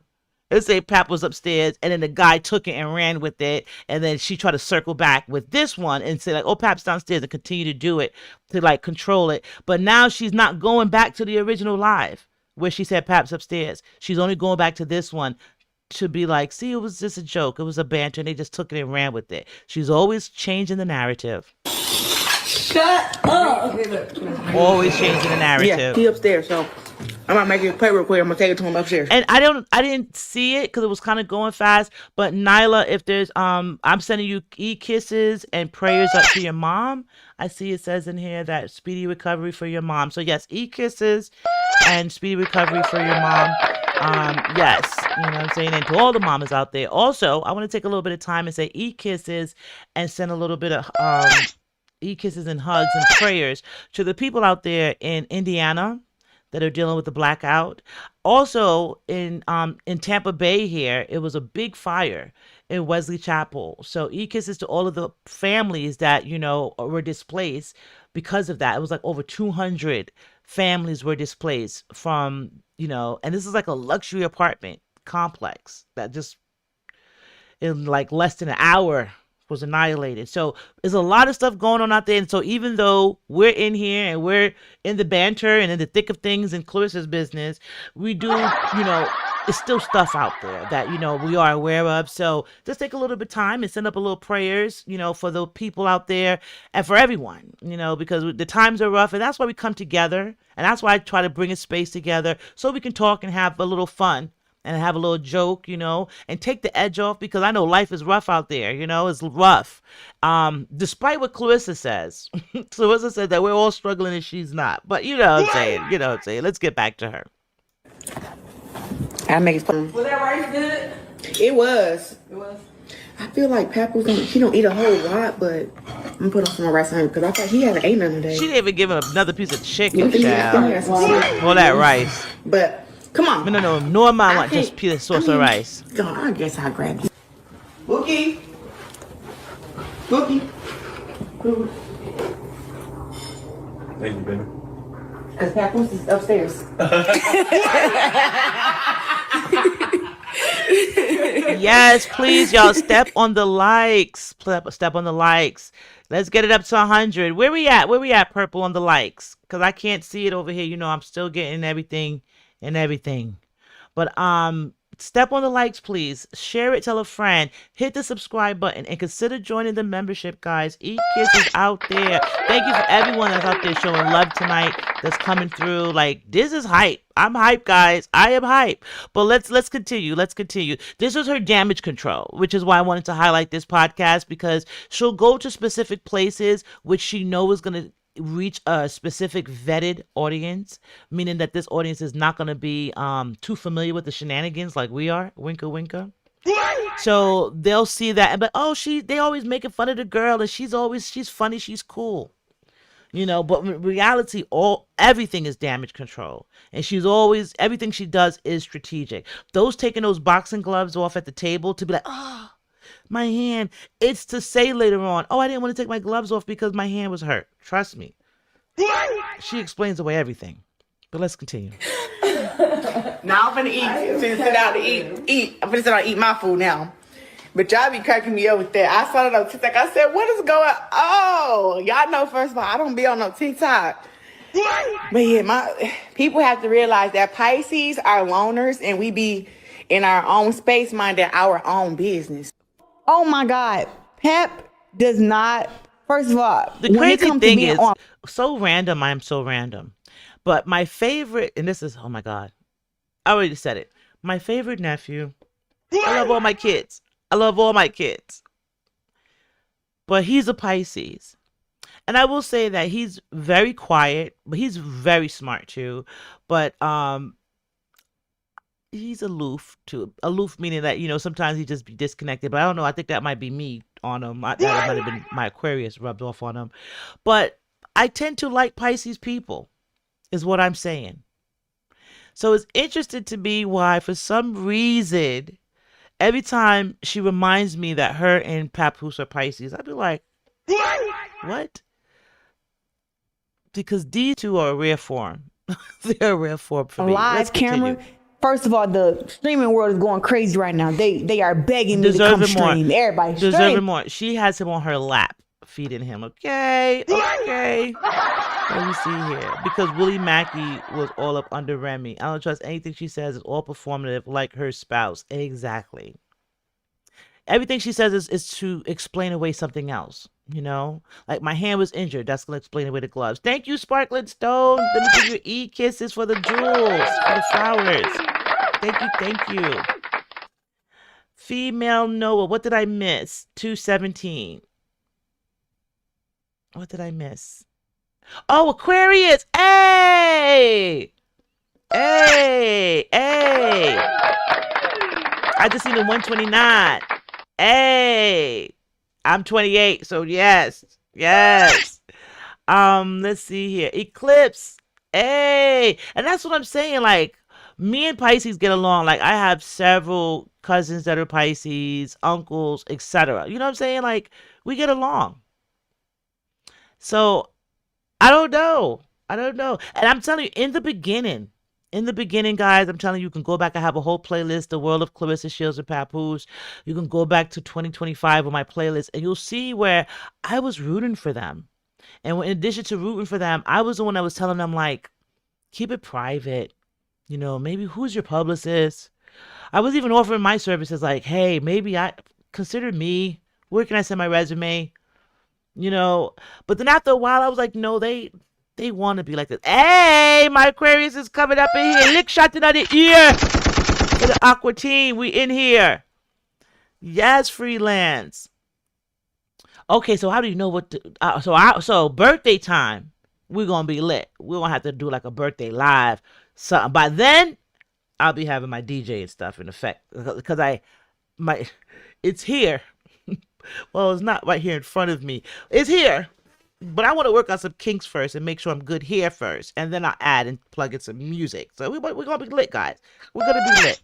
Let's say Pap was upstairs and then the guy took it and ran with it. And then she tried to circle back with this one and say like, oh, Pap's downstairs and continue to do it to like control it. But now she's not going back to the original live where she said Pap's upstairs. She's only going back to this one to be like, see, it was just a joke. It was a banter and they just took it and ran with it. She's always changing the narrative. Shut up. Always changing the narrative. Yeah, he upstairs, so I'm gonna make it play real quick. I'm gonna take it to him upstairs. And I didn't see it because it was kind of going fast. But Nyla, if there's I'm sending you kisses and prayers up to your mom. I see it says in here that speedy recovery for your mom. So yes, kisses and speedy recovery for your mom. Yes, you know what I'm saying? And to all the mamas out there. Also, I want to take a little bit of time and say kisses and send a little bit of kisses and hugs and prayers to the people out there in Indiana that are dealing with the blackout. Also in Tampa Bay here, it was a big fire in Wesley Chapel. So kisses to all of the families that, you know, were displaced because of that. It was like over 200 families were displaced from, you know, and this is like a luxury apartment complex that just in like less than an hour was annihilated. So there's a lot of stuff going on out there. And so even though we're in here and we're in the banter and in the thick of things in Claressa's business, we do, you know, it's still stuff out there that, you know, we are aware of. So just take a little bit of time and send up a little prayers, you know, for the people out there and for everyone, you know, because the times are rough. And that's why we come together. And that's why I try to bring a space together so we can talk and have a little fun and have a little joke, you know, and take the edge off because I know life is rough out there, you know, it's rough. Despite what Claressa says. Claressa said that we're all struggling and she's not. But you know what I'm saying, you know what I'm saying. Let's get back to her. I make it fun. Was that rice good? It was. It was. I feel like Papoose he don't eat a whole lot, but I'm gonna put on some more rice on him because I thought he hadn't ate none today. She didn't even give him another piece of chicken, child. All that rice. But come on. No. Nor mine want just piece of sauce or rice. God, I guess I'll grab you. Bookie. Thank you, baby. Because Papoose is upstairs. Yes, please, y'all, step on the likes. Step on the likes. Let's get it up to 100. Where we at? Where we at, Purple, on the likes? Because I can't see it over here. You know, I'm still getting everything and everything. But step on the likes, please. Share it, tell a friend. Hit the subscribe button and consider joining the membership, guys. Eat Kisses out there. Thank you for everyone that's out there showing love tonight, that's coming through. Like, this is hype. I'm hype, guys. I am hype. But let's continue. Let's continue. This was her damage control, which is why I wanted to highlight this podcast, because she'll go to specific places which she knows is going to reach a specific vetted audience, meaning that this audience is not going to be too familiar with the shenanigans like we are. Winka winka. So they'll see that and be like, oh, they always making fun of the girl and she's funny, she's cool. You know, but in reality, everything is damage control. And everything she does is strategic. Taking those boxing gloves off at the table to be like, oh, my hand. It's to say later on, oh, I didn't want to take my gloves off because my hand was hurt. Trust me. She explains away everything. But let's continue. Now I'm finna eat. I'm finna sit down to eat. I'm finna sit down and eat my food now. But y'all be cracking me up with that. I saw it on TikTok. I said, what is going on? Oh, y'all know, first of all, I don't be on no TikTok. But yeah, my people have to realize that Pisces are loners and we be in our own space, minding our own business. Oh my God. Pep does not, first of all, the crazy thing is, so random, I'm so random. But my favorite, and this is, oh my God, I already said it. My favorite nephew, I love all my kids. I love all my kids. But he's a Pisces. And I will say that he's very quiet, but he's very smart too. But he's aloof too. Aloof meaning that, you know, sometimes he just be disconnected. But I don't know. I think that might be me on him. That might have been my Aquarius rubbed off on him. But I tend to like Pisces people, is what I'm saying. So it's interesting to me why, for some reason, every time she reminds me that her and Papoose are Pisces, I'd be like, what? Because these two are a rare form. They're a rare form for me. Live camera. First of all, the streaming world is going crazy right now. They are begging me to come stream. Everybody stream. Deserving more. She has him on her lap, feeding him. Okay. Let me see here. Because Willie Mackey was all up under Remy. I don't trust anything she says. It's all performative, like her spouse. Exactly. Everything she says is to explain away something else. You know, like my hand was injured. That's gonna explain away the gloves. Thank you, Sparkling Stone. Let me give you e-kisses for the jewels, for the flowers. Thank you. Female Noah. What did I miss? 217. What did I miss? Oh, Aquarius. Hey. I just seen the 129. Hey. I'm 28, so yes. Let's see here. Eclipse. Hey. And that's what I'm saying. Like, me and Pisces get along. Like, I have several cousins that are Pisces, uncles, etc. You know what I'm saying? Like, we get along. So, I don't know. And I'm telling you, in the beginning, guys, I'm telling you, you can go back. I have a whole playlist, The World of Claressa Shields and Papoose. You can go back to 2025 on my playlist, and you'll see where I was rooting for them. And in addition to rooting for them, I was the one that was telling them, like, keep it private. You know, maybe who's your publicist? I was even offering my services, like, hey, maybe consider me. Where can I send my resume? You know, but then after a while, I was like, no, they want to be like this. Hey, my Aquarius is coming up in here. Lick shot in the ear. For the Aqua team, we in here. Yes, freelance. Okay, so how do you know what to... So birthday time, we're going to be lit. We're going to have to do like a birthday live. So by then, I'll be having my DJ and stuff in effect. Because it's here. Well, it's not right here in front of me. It's here. But I want to work on some kinks first and make sure I'm good here first. And then I'll add and plug in some music. So we're going to be lit, guys. We're going to be lit.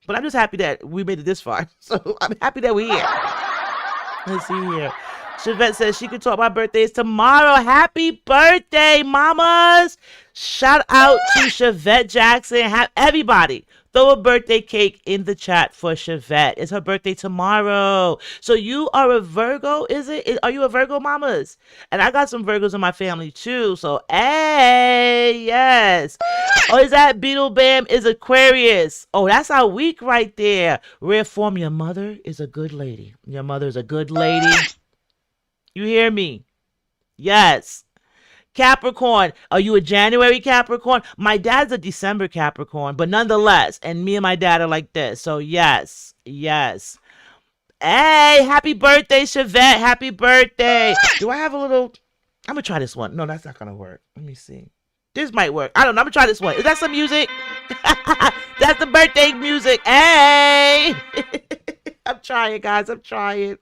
But I'm just happy that we made it this far. So I'm happy that we're here. Let's see here. Chevette says she can talk about birthdays tomorrow. Happy birthday, mamas. Shout out to Chevette Jackson. Everybody. Throw a birthday cake in the chat for Chevette. It's her birthday tomorrow. So you are a Virgo, is it? Are you a Virgo, mamas? And I got some Virgos in my family too. So, hey, yes. Oh, is that Beetle Bam is Aquarius? Oh, that's our week right there. Rare form, your mother is a good lady. Your mother is a good lady. You hear me? Yes. Capricorn, are you a January Capricorn? My dad's a December Capricorn, but nonetheless, and me and my dad are like this. So yes, yes. Hey, happy birthday, Chevette. Happy birthday. Do I have a little... I'm going to try this one. No, that's not going to work. Let me see. This might work. I don't know. I'm going to try this one. Is that some music? That's the birthday music. Hey. I'm trying, guys. I'm trying.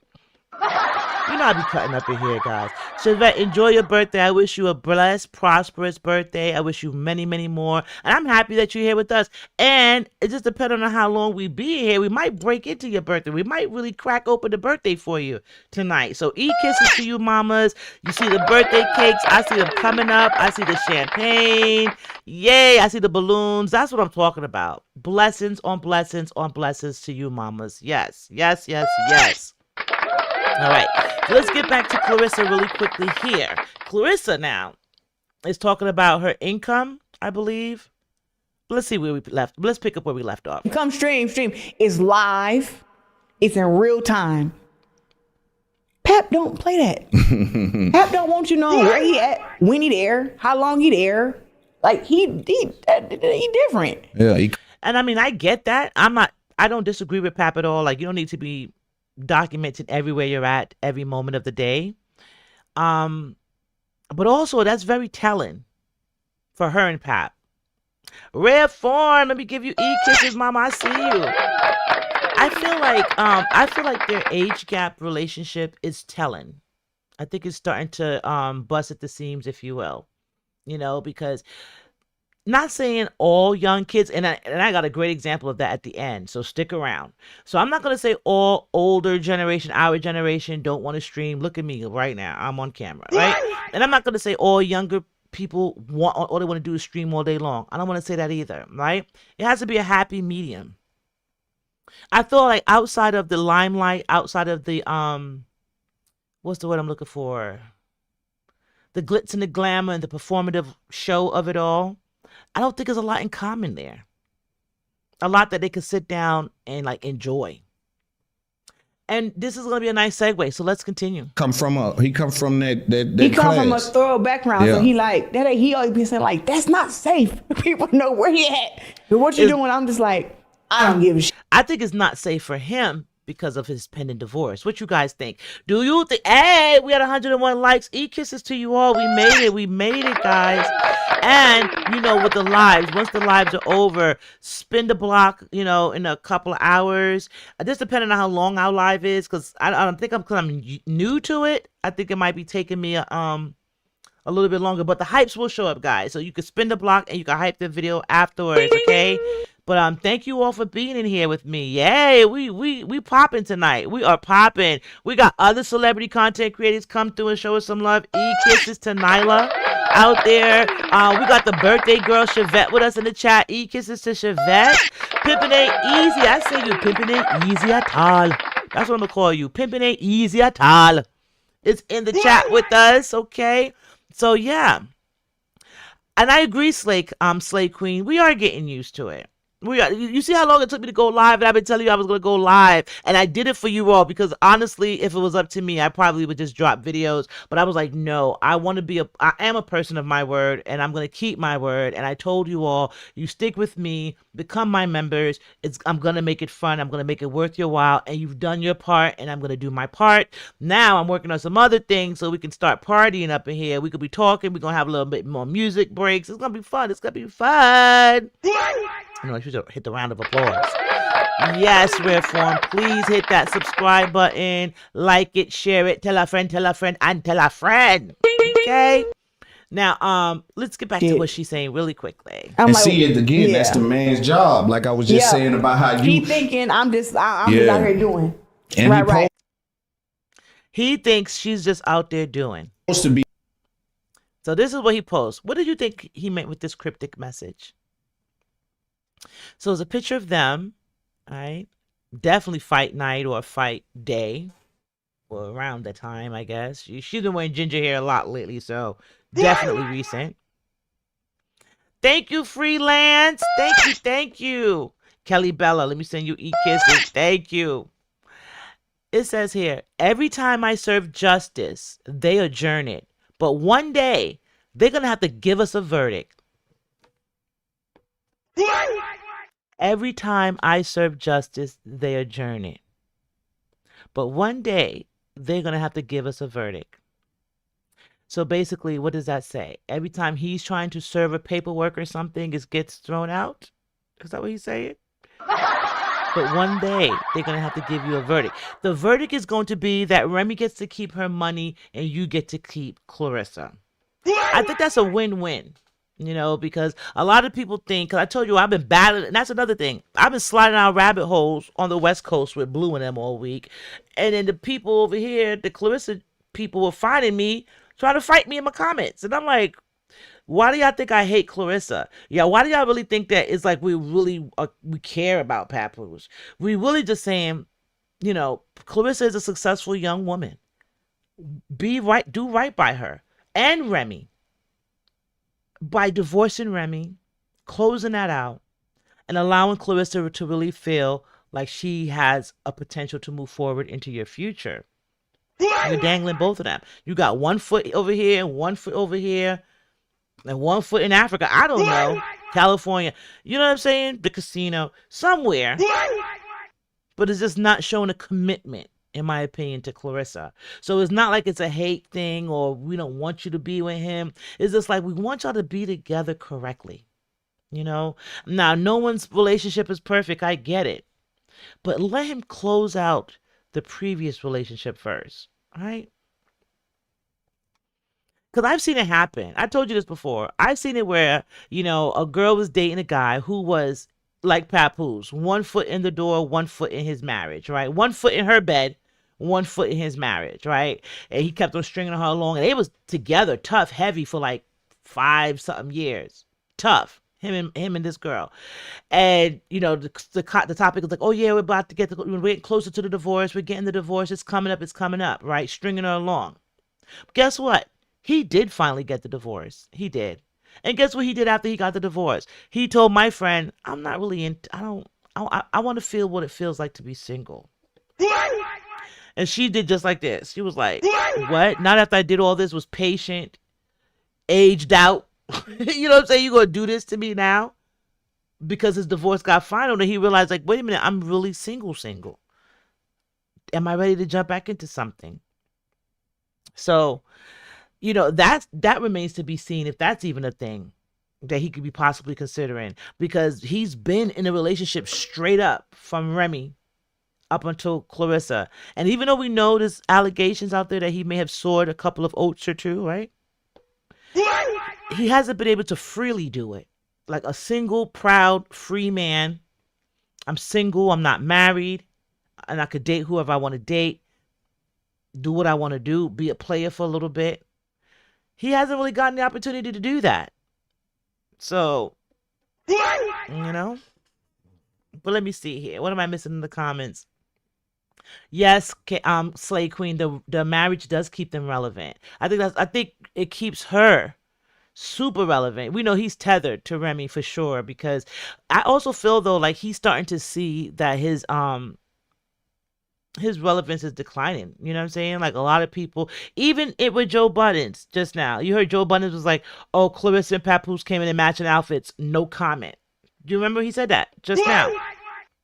You know I be cutting up in here, guys. Chevette, enjoy your birthday. I wish you a blessed, prosperous birthday. I wish you many, many more. And I'm happy that you're here with us. And it just depends on how long we be here. We might break into your birthday. We might really crack open the birthday for you tonight. So eat kisses to you, mamas. You see the birthday cakes. I see them coming up. I see the champagne. Yay, I see the balloons. That's what I'm talking about. Blessings on blessings on blessings to you, mamas. Yes, yes, yes, yes. All right, so let's get back to Claressa really quickly here. Claressa now is talking about her income, I believe. Let's see where we left. Let's pick up where we left off. Come stream. It's live. It's in real time. Pap don't play that. Pap don't want you to know where he at, when he there, how long he there. Like he different. Yeah. And I mean, I get that. I don't disagree with Pap at all. Like, you don't need to be documented everywhere you're at every moment of the day. But also that's very telling for her and Pap. Rare form, let me give you kisses, mama. I see you. I feel like their age gap relationship is telling. I think it's starting to bust at the seams, if you will. You know, because not saying all young kids, and I got a great example of that at the end, so stick around. So I'm not going to say all older generation, our generation, don't want to stream. Look at me right now. I'm on camera, right? And I'm not going to say all younger people all they want to do is stream all day long. I don't want to say that either, right? It has to be a happy medium. I feel like outside of the limelight, outside of the, what's the word I'm looking for? The glitz and the glamour and the performative show of it all, I don't think there's a lot in common there. A lot that they could sit down and like enjoy. And this is going to be a nice segue. So let's continue. He come from that He come from a thorough background. Yeah. So he always be saying like, that's not safe. People know where he at. But what you doing? I'm just like, I don't give a shit. I think it's not safe for him because of his pending divorce. What you guys think? Do you think? Hey, we had 101 likes. Kisses to you all. We made it, guys. And you know, with the lives, once the lives are over, spin the block. You know, in a couple of hours. Just depending on how long our live is, because I don't think I'm new to it. I think it might be taking me a little bit longer, but the hypes will show up, guys. So you can spin the block and you can hype the video afterwards, okay? But thank you all for being in here with me. Yay, we popping tonight. We are popping. We got other celebrity content creators come through and show us some love. Kisses to Nyla out there. We got the birthday girl Chevette with us in the chat. Kisses to Chevette. Pimpin' ain't easy. I say you pimpin' ain't easy at all. That's what I'm gonna call you. Pimpin' ain't easy at all. It's in the chat with us, okay? So yeah. And I agree, Slay Queen. We are getting used to it. You see how long it took me to go live, and I've been telling you I was going to go live, and I did it for you all, because honestly, if it was up to me, I probably would just drop videos, but I was like, no, I am a person of my word, and I'm going to keep my word, and I told you all, you stick with me, become my members, I'm going to make it fun, I'm going to make it worth your while, and you've done your part, and I'm going to do my part. Now I'm working on some other things so we can start partying up in here. We could be talking, we're going to have a little bit more music breaks. It's going to be fun. You know, I should hit the round of applause. Yes, Rare Form. Please hit that subscribe button. Like it, share it, tell a friend, and tell a friend. Okay? Now, let's get back to what she's saying really quickly. And see it again, that's the man's job. Like I was just saying about how you... He thinking I'm just out here doing. And right. He thinks she's just out there doing. Supposed to be. So this is what he posts. What did you think he meant with this cryptic message? So it's a picture of them, right? Definitely fight night or fight day, or around that time, I guess. She's been wearing ginger hair a lot lately, so definitely recent. Thank you, Freelance. Thank you. Kelly Bella, let me send you e-kisses. Thank you. It says here, every time I serve justice, they adjourn it. But one day, they're going to have to give us a verdict. Every time I serve justice, they adjourn it. But one day, they're going to have to give us a verdict. So basically, what does that say? Every time he's trying to serve a paperwork or something, it gets thrown out? Is that what he's saying? But one day, they're going to have to give you a verdict. The verdict is going to be that Remy gets to keep her money and you get to keep Claressa. I think that's a win-win. You know, because a lot of people think, because I told you I've been battling, and that's another thing. I've been sliding down rabbit holes on the West Coast with Blue and them all week. And then the people over here, the Claressa people were finding me, trying to fight me in my comments. And I'm like, why do y'all think I hate Claressa? Yeah, why do y'all really think that it's like we really we care about Papoose? We really just saying, you know, Claressa is a successful young woman. Be right, do right by her. And Remy. By divorcing Remy, closing that out, and allowing Claressa to really feel like she has a potential to move forward into your future. You're dangling both of them. You got one foot over here and one foot over here and one foot in Africa. I don't know. California. You know what I'm saying? The casino. Somewhere. But it's just not showing a commitment, in my opinion, to Claressa. So it's not like it's a hate thing or we don't want you to be with him. It's just like we want y'all to be together correctly. You know? Now, no one's relationship is perfect. I get it. But let him close out the previous relationship first. All right? Because I've seen it happen. I told you this before. I've seen it where, you know, a girl was dating a guy who was like Papoose. 1 foot in the door, 1 foot in his marriage, right? 1 foot in her bed, 1 foot in his marriage, right? And he kept on stringing her along. And they was together, tough, heavy for like 5-something years. Tough. Him and this girl. And, you know, the topic was like, oh, yeah, we're getting closer to the divorce. We're getting the divorce. It's coming up, right? Stringing her along. But guess what? He did finally get the divorce. He did. And guess what he did after he got the divorce? He told my friend, I'm not really I want to feel what it feels like to be single. And she did just like this. She was like, what? Not after I did all this, was patient, aged out. You know what I'm saying? You gonna do this to me now? Because his divorce got final and he realized, like, wait a minute, I'm really single. Am I ready to jump back into something? So, you know, that remains to be seen if that's even a thing that he could be possibly considering, because he's been in a relationship straight up from Remy up until Claressa. And even though we know there's allegations out there that he may have soared a couple of oats or two, right? He hasn't been able to freely do it. Like a single, proud, free man. I'm single, I'm not married, and I could date whoever I want to date, do what I want to do, be a player for a little bit. He hasn't really gotten the opportunity to do that. So, you know. But let me see here. What am I missing in the comments? Yes, Slay Queen, the marriage does keep them relevant. I think it keeps her super relevant. We know he's tethered to Remy for sure, because I also feel though like he's starting to see that his relevance is declining. You know what I'm saying? Like a lot of people, even it with Joe Budden's just now. You heard Joe Budden was like, oh, Claressa and Papoose came in matching outfits. No comment. Do you remember he said that just now?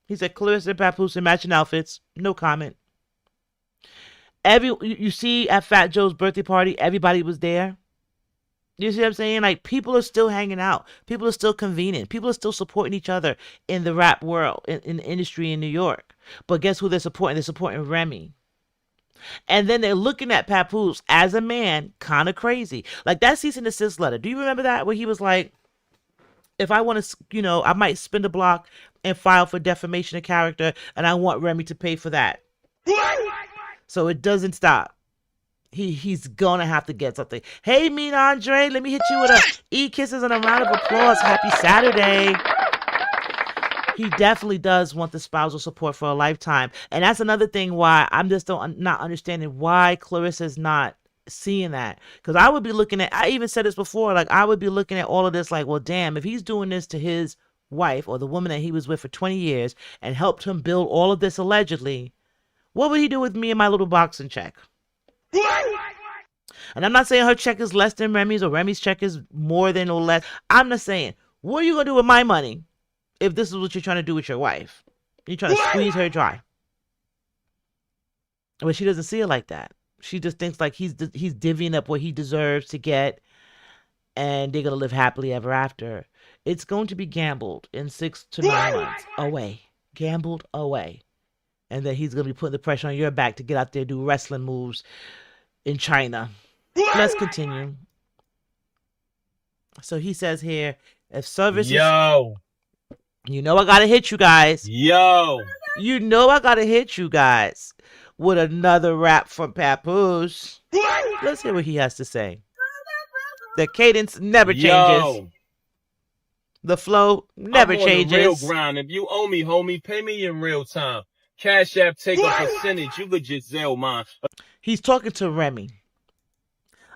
He said Claressa and Papoose in matching outfits. No comment. You see at Fat Joe's birthday party, everybody was there. You see what I'm saying? Like, people are still hanging out. People are still convening. People are still supporting each other in the rap world, in the industry in New York. But guess who they're supporting? They're supporting Remy. And then they're looking at Papoose as a man, kind of crazy. Like that cease and desist letter. Do you remember that? Where he was like, if I want to, you know, I might spin the block and file for defamation of character, and I want Remy to pay for that. So it doesn't stop. He's gonna have to get something. Hey, Mean Andre, let me hit you with a e-kisses and a round of applause. Happy Saturday. he definitely does want the spousal support for a lifetime. And that's another thing why I'm just not understanding why Clarissa's not seeing that. Because I would be looking at, I even said this before, like I would be looking at all of this like, well, damn, if he's doing this to his wife or the woman that he was with for 20 years and helped him build all of this allegedly, what would he do with me and my little boxing check? And I'm not saying her check is less than Remy's or Remy's check is more than or less. I'm not saying, what are you going to do with my money if this is what you're trying to do with your wife? You're trying to squeeze her dry. But she doesn't see it like that. She just thinks like he's divvying up what he deserves to get, and they're going to live happily ever after. It's going to be gambled in 6 to 9 months. Away. Gambled away. And then he's going to be putting the pressure on your back to get out there and do wrestling moves in China. Let's continue. So he says here, if service Yo. You know I gotta hit you guys. Yo. You know I gotta hit you guys with another rap from Papoose. Let's hear what he has to say. The cadence never changes. The flow never changes. I'm on the real grind. If you owe me, homie, pay me in real time. Cash App, take a percentage. You could just sell mine. He's talking to Remy.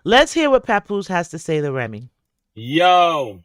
Let's hear what Papoose has to say to Remy. Yo.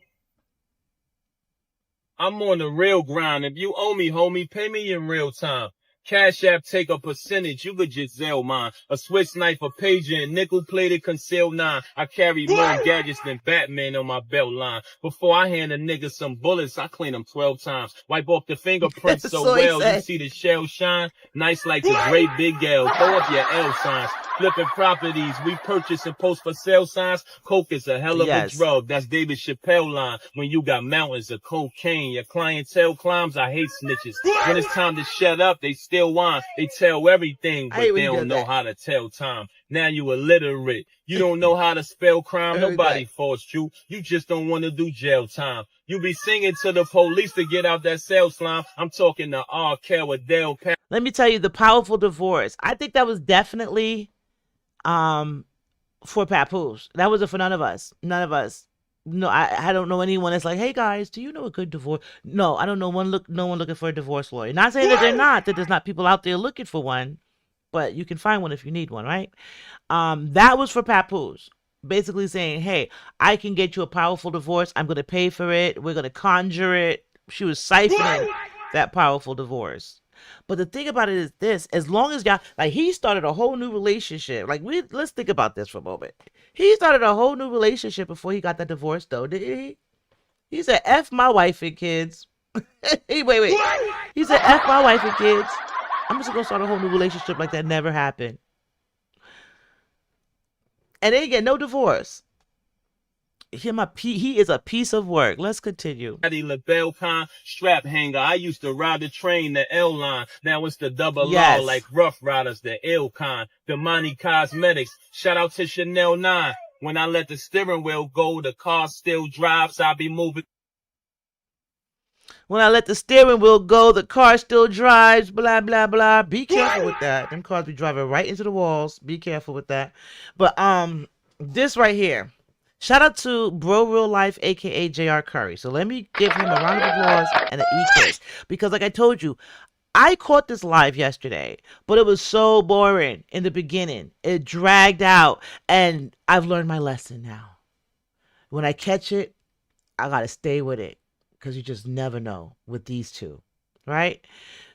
I'm on the real grind. If you owe me, homie, pay me in real time. Cash App, take a percentage. You could just sell mine. A Swiss knife, a pager, and nickel-plated concealed 9. I carry more gadgets than Batman on my belt line. Before I hand a nigga some bullets, I clean them 12 times. Wipe off the fingerprints so well you see the shell shine. Nice like the great big L. Throw up your L signs. Flipping properties, we purchase and post for sale signs. Coke is a hell of a drug. That's David Chappelle line. When you got mountains of cocaine, your clientele climbs. I hate snitches. When it's time to shut up, they still whine. They tell everything, but they don't know how to tell time. Now you illiterate. You don't know how to spell crime. Nobody forced you. You just don't want to do jail time. You be singing to the police to get out that cell slime. I'm talking to R. Kell, Adele. Let me tell you, the powerful divorce. I think that was definitely for Papoose. That wasn't for none of us. None of us. No, I don't know anyone that's like, hey guys, do you know a good divorce? No, I don't know no one looking for a divorce lawyer. Not saying that they're not, that there's not people out there looking for one, but you can find one if you need one, right? That was for Papoose. Basically saying, hey, I can get you a powerful divorce. I'm going to pay for it. We're going to conjure it. She was siphoning that powerful divorce. But the thing about it is this, as long as y'all, like he started a whole new relationship. Like let's think about this for a moment. He started a whole new relationship before he got that divorce though, did he? He said, F my wife and kids. Wait. He said, F my wife and kids. I'm just gonna start a whole new relationship like that never happened. And they get no divorce. He is a piece of work. Let's continue. LaBelle Con, strap hanger. I used to ride the train, the L line. Now it's the double Yes. R, like Rough Riders, the ill kind. The Money Cosmetics. Shout out to Chanel 9. When I let the steering wheel go, the car still drives. I be moving. When I let the steering wheel go, the car still drives, blah, blah, blah. Be careful with that. Them cars be driving right into the walls. Be careful with that. But this right here. Shout out to Bro Real Life, a.k.a. JR Curry. So let me give him a round of applause and an E-kiss. Because like I told you, I caught this live yesterday, but it was so boring in the beginning. It dragged out, and I've learned my lesson now. When I catch it, I got to stay with it. Because you just never know with these two, right?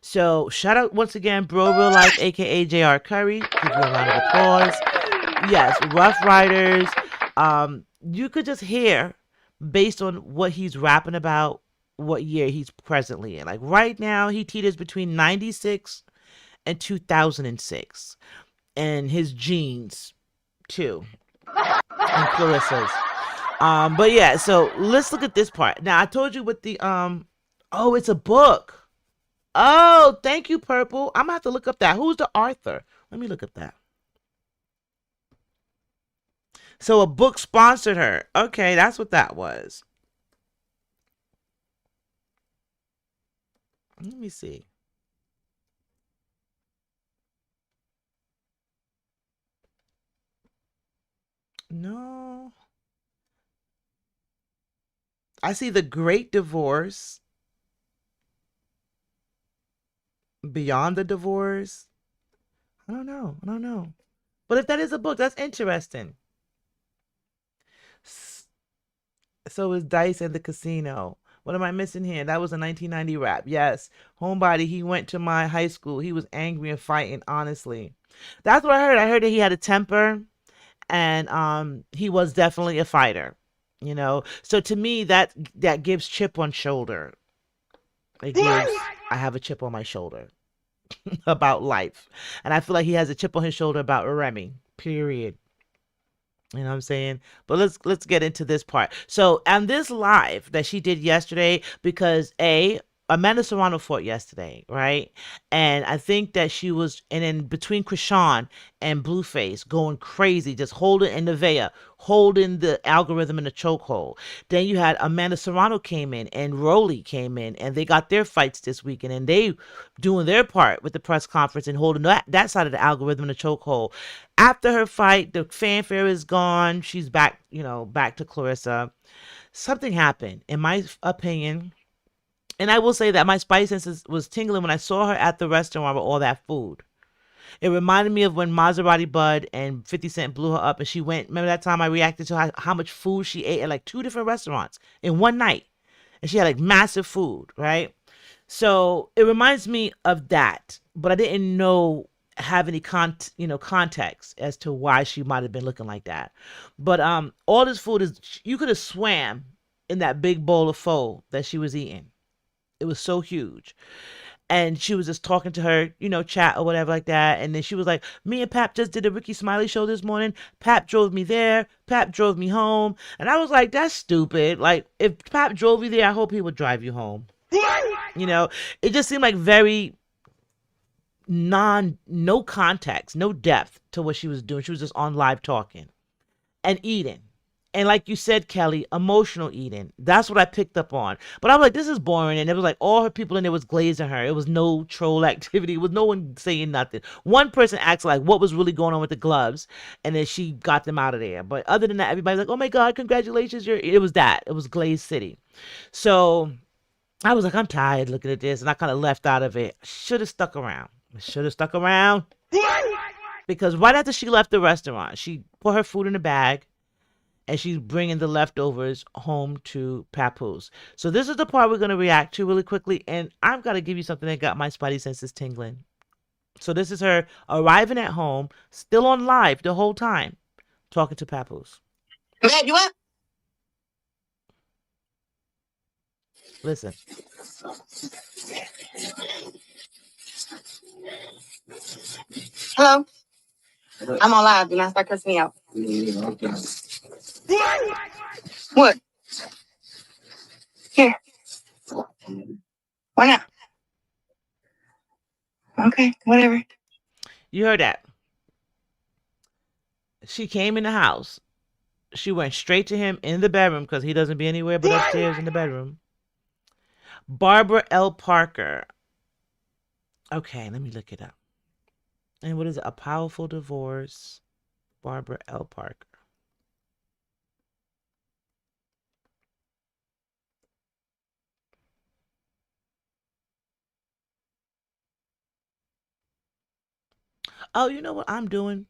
So shout out once again, Bro Real Life, a.k.a. JR Curry. Give you a round of applause. Yes, Rough Riders. You could just hear, based on what he's rapping about, what year he's presently in. Like right now, he teeters between 96 and 2006. And his jeans, too. And Clarissa's. But yeah, so let's look at this part. Now, I told you with the, oh, it's a book. Oh, thank you, Purple. I'm going to have to look up that. Who's the author? Let me look up that. So a book sponsored her. Okay, that's what that was. Let me see. No. I see The Great Divorce. beyond the divorce. I don't know. But if that is a book, that's interesting. So is Dice and the Casino. What am I missing here? That was a 1990 rap. Yes. Homebody, he went to my high school. He was angry and fighting, honestly. That's what I heard. I heard that he had a temper and he was definitely a fighter. So to me that gives chip on shoulder. It gives I have a chip on my shoulder about life. And I feel like he has a chip on his shoulder about Remy. Period. You know what I'm saying? But let's get into this part. So on this live that she did yesterday, because Amanda Serrano fought yesterday, right? And I think that she was, and then between Krishan and Blueface going crazy, just holding, and Nevaeh holding the algorithm in a chokehold. Then you had Amanda Serrano came in and Rollie came in, and they got their fights this weekend, and they doing their part with the press conference and holding that side of the algorithm in a chokehold. After her fight, the fanfare is gone. She's back, back to Claressa. Something happened, in my opinion. And I will say that my spice senses was tingling when I saw her at the restaurant with all that food. It reminded me of when Maserati Bud and 50 Cent blew her up and she went. Remember that time I reacted to how much food she ate at like 2 different restaurants in one night. And she had like massive food, right? So it reminds me of that. But I didn't have any context as to why she might have been looking like that. But all this food you could have swam in that big bowl of pho that she was eating. It was so huge. And she was just talking to her, chat or whatever like that. And then she was like, me and Pap just did a Ricky Smiley show this morning. Pap drove me there. Pap drove me home. And I was like, that's stupid. Like, if Pap drove you there, I hope he would drive you home. It just seemed like very no context, no depth to what she was doing. She was just on live talking and eating. And like you said, Kelly, emotional eating. That's what I picked up on. But I was like, this is boring. And it was like all her people in there was glazing her. It was no troll activity. It was no one saying nothing. One person asked like what was really going on with the gloves. And then she got them out of there. But other than that, everybody's like, oh my God, congratulations. It was that. It was Glaze City. So I was like, I'm tired looking at this. And I kind of left out of it. Should have stuck around. Because right after she left the restaurant, she put her food in a bag. And she's bringing the leftovers home to Papoose. So this is the part we're going to react to really quickly. And I've got to give you something that got my spidey senses tingling. So this is her arriving at home, still on live the whole time, talking to Papoose. Babe, you up? Listen. Hello? I'm on live. Do not start cussing me out. What? Here. Why not? Okay, whatever. You heard that. She came in the house. She went straight to him in the bedroom because he doesn't be anywhere but upstairs in the bedroom. Barbara L. Parker. Okay, let me look it up. And what is it? A Powerful Divorce. Barbara L. Parker. Oh, you know what I'm doing?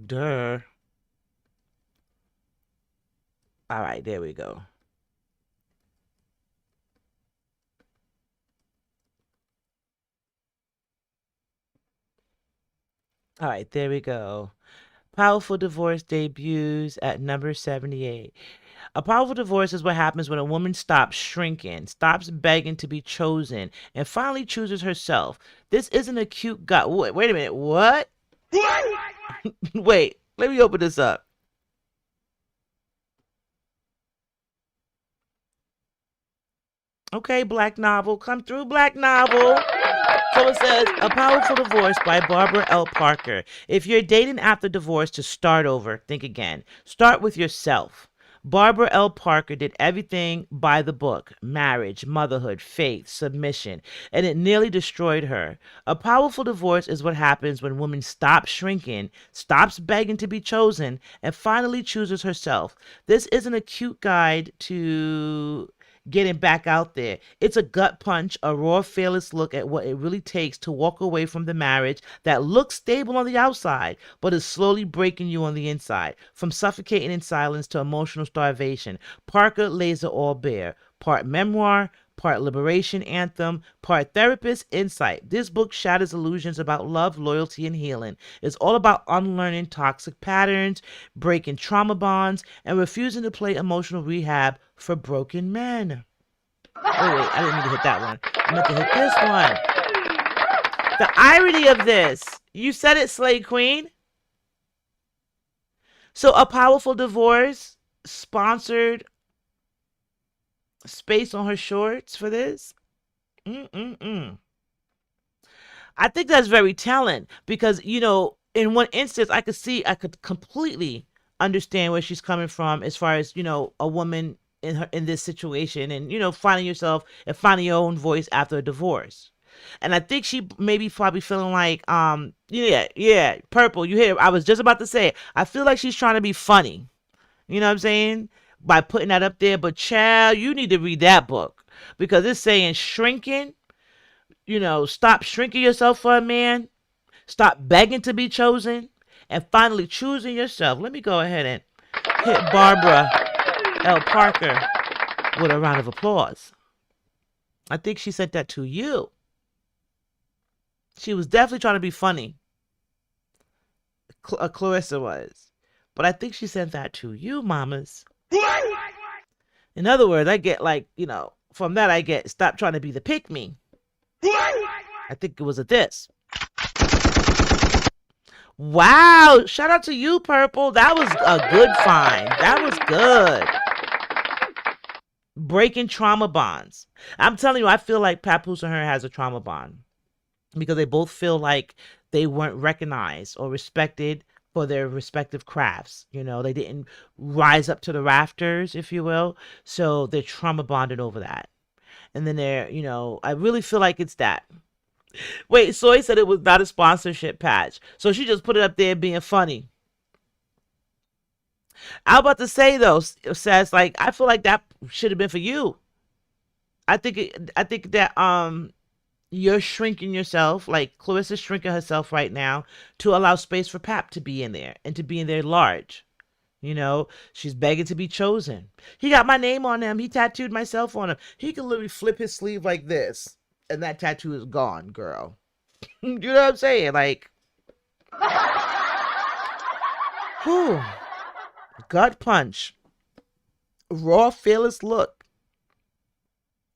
Duh. All right, there we go. All right, there we go. Powerful Divorce debuts at number 78. A powerful divorce is what happens when a woman stops shrinking, stops begging to be chosen, and finally chooses herself. This isn't a cute guy. Wait a minute. What? Wait, let me open this up. Okay, Black Novel. Come through, Black Novel. So it says, A Powerful Divorce by Barbara L. Parker. If you're dating after divorce to start over, think again. Start with yourself. Barbara L. Parker did everything by the book: marriage, motherhood, faith, submission, and it nearly destroyed her. A powerful divorce is what happens when a woman stops shrinking, stops begging to be chosen, and finally chooses herself. This isn't a cute guide to getting back out there. It's a gut punch, a raw, fearless look at what it really takes to walk away from the marriage that looks stable on the outside, but is slowly breaking you on the inside. From suffocating in silence to emotional starvation, Parker lays it all bare. Part memoir, part liberation anthem, part therapist insight. This book shatters illusions about love, loyalty, and healing. It's all about unlearning toxic patterns, breaking trauma bonds, and refusing to play emotional rehab for broken men. Wait, I didn't mean to hit that one. I meant to hit this one. The irony of this. You said it, Slay Queen. So a powerful divorce sponsored space on her shorts for this. I think that's very telling because, you know, in one instance, I could completely understand where she's coming from as far as, you know, a woman in this situation and, you know, finding yourself and finding your own voice after a divorce. And I think she maybe probably feeling like, Purple, you hear, I was just about to say, I feel like she's trying to be funny. You know what I'm saying? By putting that up there. But child, you need to read that book because it's saying shrinking, you know, stop shrinking yourself for a man, stop begging to be chosen, and finally choosing yourself. Let me go ahead and hit Barbara L. Parker with a round of applause. I think she said that to you. She was definitely trying to be funny. Claressa was. But I think she sent that to you, mamas. In other words, I get like, you know, from that I get stop trying to be the pick me. I think it was a this. Wow. Shout out to you, Purple. That was a good find. That was good. Breaking trauma bonds. I'm telling you, I feel like Papoose and her has a trauma bond because they both feel like they weren't recognized or respected for their respective crafts. You know, they didn't rise up to the rafters, if you will. So they're trauma bonded over that. And then they're, you know, I really feel like it's that. Wait, Soy said it was not a sponsorship patch. So she just put it up there being funny. I'm about to say though, says like, I feel like that should have been for you. I think that you're shrinking yourself, like Clarissa's shrinking herself right now to allow space for Pap to be in there and to be in there large. You know, she's begging to be chosen. He got my name on him. He tattooed myself on him. He can literally flip his sleeve like this and that tattoo is gone, girl. You know what I'm saying? Like, whew. Gut punch. Raw, fearless look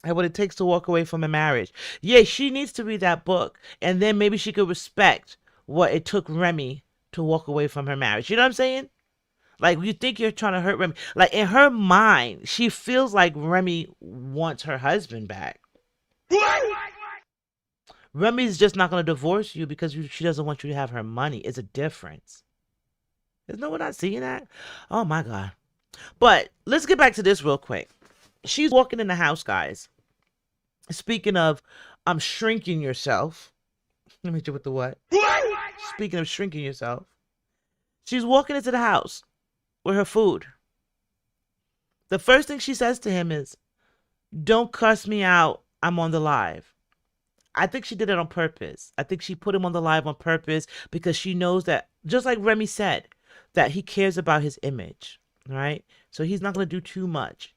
at what it takes to walk away from a marriage. Yeah, she needs to read that book. And then maybe she could respect what it took Remy to walk away from her marriage. You know what I'm saying? Like, you think you're trying to hurt Remy. Like, in her mind, she feels like Remy wants her husband back. Remy's just not going to divorce you because she doesn't want you to have her money. It's a difference. Is no one not seeing that? Oh, my God. But let's get back to this real quick. She's walking in the house, guys. Speaking of shrinking yourself. Let me hit you with the what? Speaking of shrinking yourself. She's walking into the house with her food. The first thing she says to him is, "Don't cuss me out. I'm on the live." I think she did it on purpose. I think she put him on the live on purpose because she knows that, just like Remy said, that he cares about his image, right? So he's not going to do too much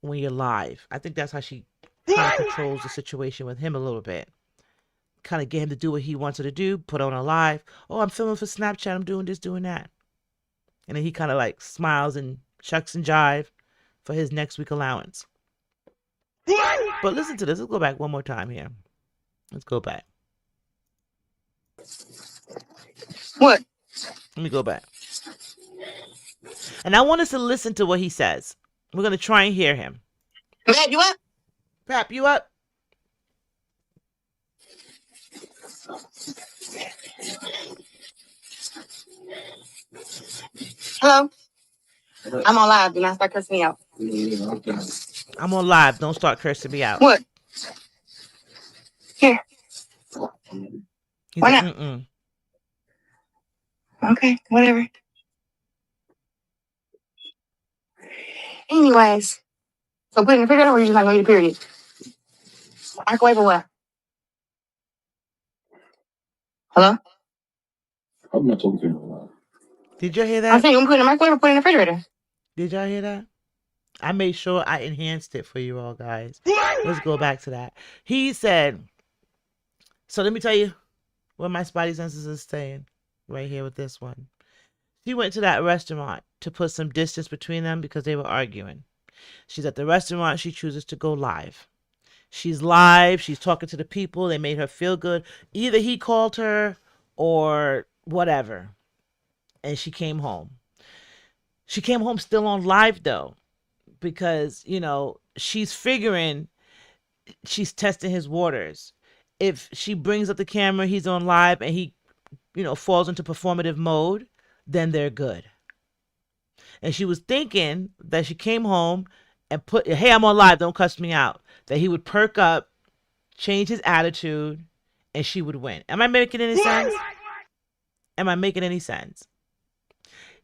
when you're live. I think that's how she kind of controls the situation with him a little bit. Kind of get him to do what he wants her to do, put on a live. Oh, I'm filming for Snapchat. I'm doing this, doing that. And then he kind of like smiles and shucks and jive for his next week allowance. But listen to this. Let's go back one more time here. Let's go back. What? Let me go back. And I want us to listen to what he says. We're going to try and hear him. Pap, you up? Pap, you up? Hello? I'm on live. Do not start cursing me out. I'm on live. Don't start cursing me out. What? Here. He's Why like, not? mm-mm. Okay, whatever. Anyways, So put it in the refrigerator or you just not gonna eat it, period? Microwave or what? Hello? I'm not talking to you. Did y'all hear that? I'm saying you gonna put it in the microwave or put it in the refrigerator? Did y'all hear that? I made sure I enhanced it for you all guys. Let's go back to that. He said, so let me tell you what my spidey senses is saying right here with this one. She went to that restaurant to put some distance between them because they were arguing. She's at the restaurant. She chooses to go live. She's live. She's talking to the people. They made her feel good. Either he called her or whatever. And she came home. She came home still on live though, because, you know, she's figuring she's testing his waters. If she brings up the camera, he's on live and he, you know, falls into performative mode, then they're good. And she was thinking that she came home and put, hey, I'm on live, don't cuss me out. That he would perk up, change his attitude, and she would win. Am I making any sense? Am I making any sense?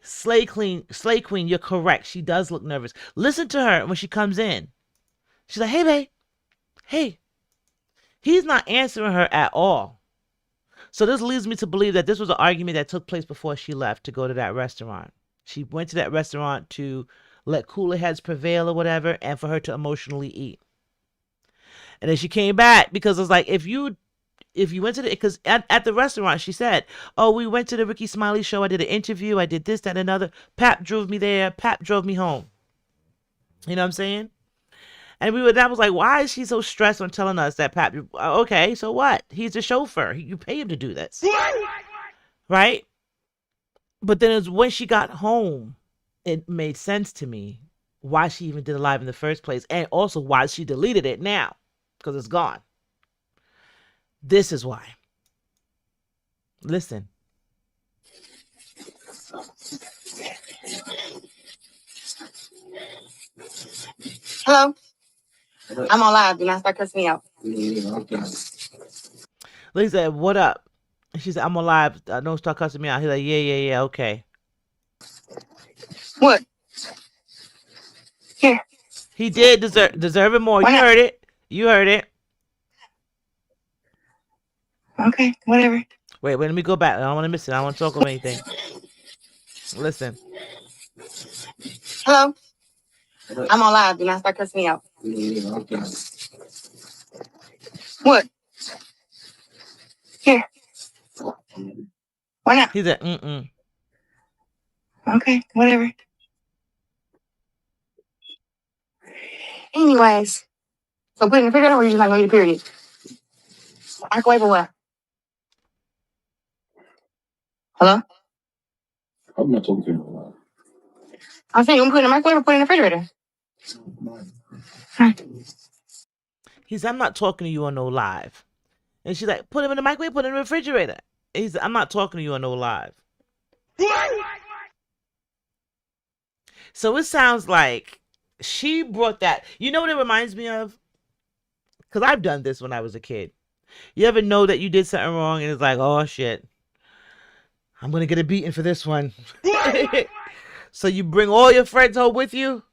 Slay Queen, you're correct. She does look nervous. Listen to her when she comes in. She's like, hey, babe. Hey. He's not answering her at all. So this leads me to believe that this was an argument that took place before she left to go to that restaurant. She went to that restaurant to let cooler heads prevail or whatever, and for her to emotionally eat. And then she came back because it was like, if you went to the, because at the restaurant, she said, oh, we went to the Ricky Smiley show. I did an interview. I did this, that, and another. Pap drove me there. Pap drove me home. You know what I'm saying? And that was like, why is she so stressed on telling us that Pap, okay, so what? He's the chauffeur. You pay him to do this. Right? But then it was when she got home, it made sense to me why she even did it live in the first place. And also why she deleted it now. Because it's gone. This is why. Listen. Hello? I'm on live. Do not start cussing me out. Lisa said, what up? And she said, I'm on live. Don't start cussing me out. He's like, yeah, okay. What? Here. He did deserve it more. You heard it. You heard it. Okay, whatever. Wait, let me go back. I don't want to miss it. I don't want to talk about anything. Listen. Hello? I'm on live. Do not start cussing me out. What? Here. Why not? He said, mm-mm. Okay, whatever. Anyways, so put it in the refrigerator or you just not gonna eat it, period? Microwave or what? Hello? I'm not talking to you. I'm saying you gonna put it in the microwave or put it in the refrigerator? He said, I'm not talking to you on no live. And she's like, put him in the microwave, put him in the refrigerator. And he said, I'm not talking to you on no live. So it sounds like she brought that. You know what it reminds me of? Because I've done this when I was a kid. You ever know that you did something wrong and it's like, oh shit, I'm going to get a beating for this one. So you bring all your friends home with you.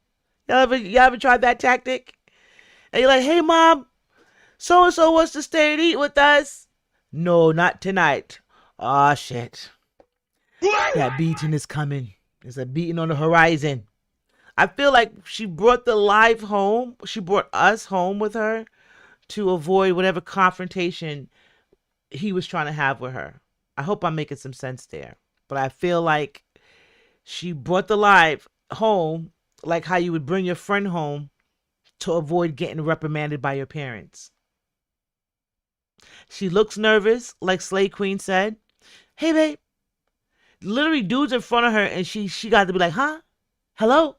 Y'all ever tried that tactic? And you're like, hey mom, so-and-so wants to stay and eat with us. No, not tonight. Oh shit. That beating is coming. There's a beating on the horizon. I feel like she brought the live home. She brought us home with her to avoid whatever confrontation he was trying to have with her. I hope I'm making some sense there. But I feel like she brought the live home like how you would bring your friend home to avoid getting reprimanded by your parents. She looks nervous, like Slay Queen said. Hey, babe. Literally dudes in front of her and she got to be like, huh? Hello?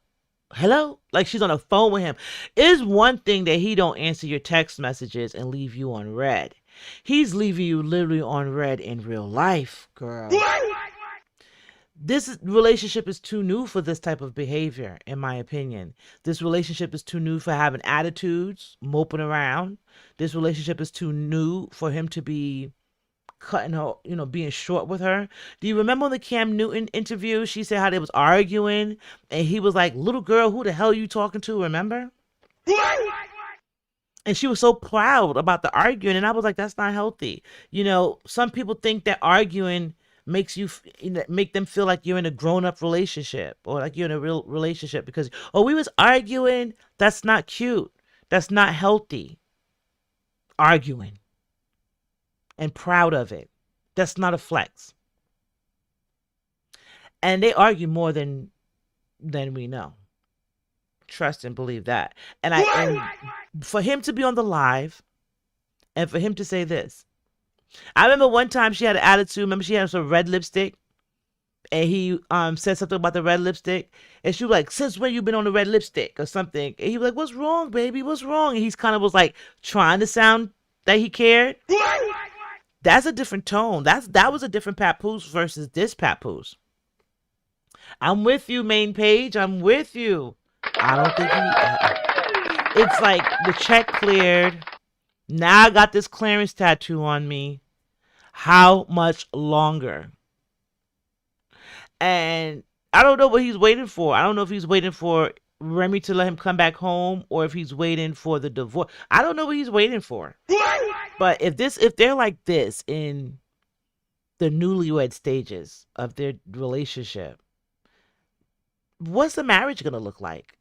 Like she's on the phone with him. It's one thing that he don't answer your text messages and leave you on red. He's leaving you literally on red in real life, girl. This relationship is too new for this type of behavior, in my opinion. This relationship is too new for having attitudes, moping around. This relationship is too new for him to be cutting her, being short with her. Do you remember the Cam Newton interview? She said how they was arguing and he was like, little girl, who the hell are you talking to? Remember? And she was so proud about the arguing, and I was like, that's not healthy. You know, some people think that arguing makes make them feel like you're in a grown-up relationship or like you're in a real relationship because, oh, we was arguing. That's not cute. That's not healthy. Arguing and proud of it. That's not a flex. And they argue more than we know. Trust and believe that. And for him to be on the live and for him to say this. I remember one time she had an attitude. Remember she had some red lipstick and he said something about the red lipstick and she was like, since when you been on the red lipstick or something? And he was like, what's wrong, baby? What's wrong? And he's kind of was like trying to sound that he cared. That's a different tone. That was a different Papoose versus this Papoose. I'm with you, main page. I'm with you. I don't think it's like the check cleared. Now I got this clearance tattoo on me. How much longer? And I don't know what he's waiting for. I don't know if he's waiting for Remy to let him come back home or if he's waiting for the divorce. I don't know what he's waiting for. But if they're like this in the newlywed stages of their relationship, what's the marriage going to look like?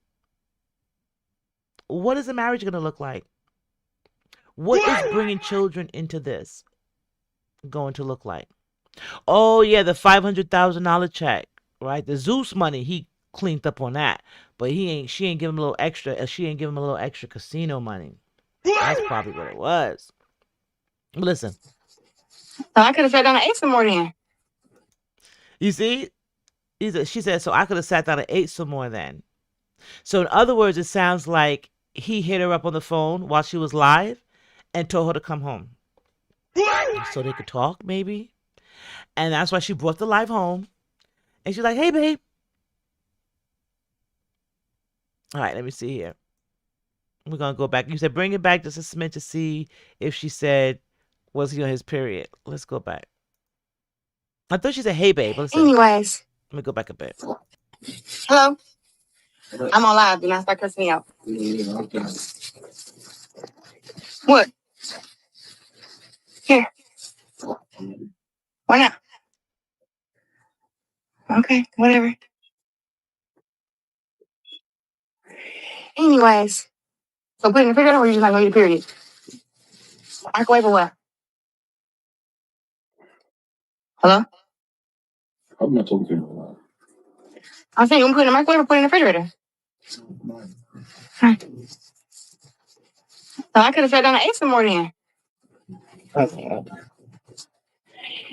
What is the marriage going to look like? What is bringing children into this going to look like? Oh, yeah, the $500,000 check, right? The Zeus money, he cleaned up on that. But she ain't give him a little extra. She ain't give him a little extra casino money. That's probably what it was. Listen. So I could have sat down and ate some more then. You see? She said, so I could have sat down and ate some more then. So in other words, it sounds like he hit her up on the phone while she was live and told her to come home. So they could talk, maybe. And that's why she brought the live home. And she's like, hey, babe. All right, let me see here. We're going to go back. You said bring it back just a smidge to see if she said, was he on his period? Let's go back. I thought she said, hey, babe. Anyways. Let me go back a bit. Hello? I'm on live. Do not start cussing me out. What? Here. Why not? Okay, whatever. Anyways. So put it in the refrigerator or you just not going to eat a period? Microwave or what? Hello? I'm not talking to you. I'm saying you want to put it in the microwave or put it in the refrigerator? Huh. So I could have sat down and ate some more then. Okay.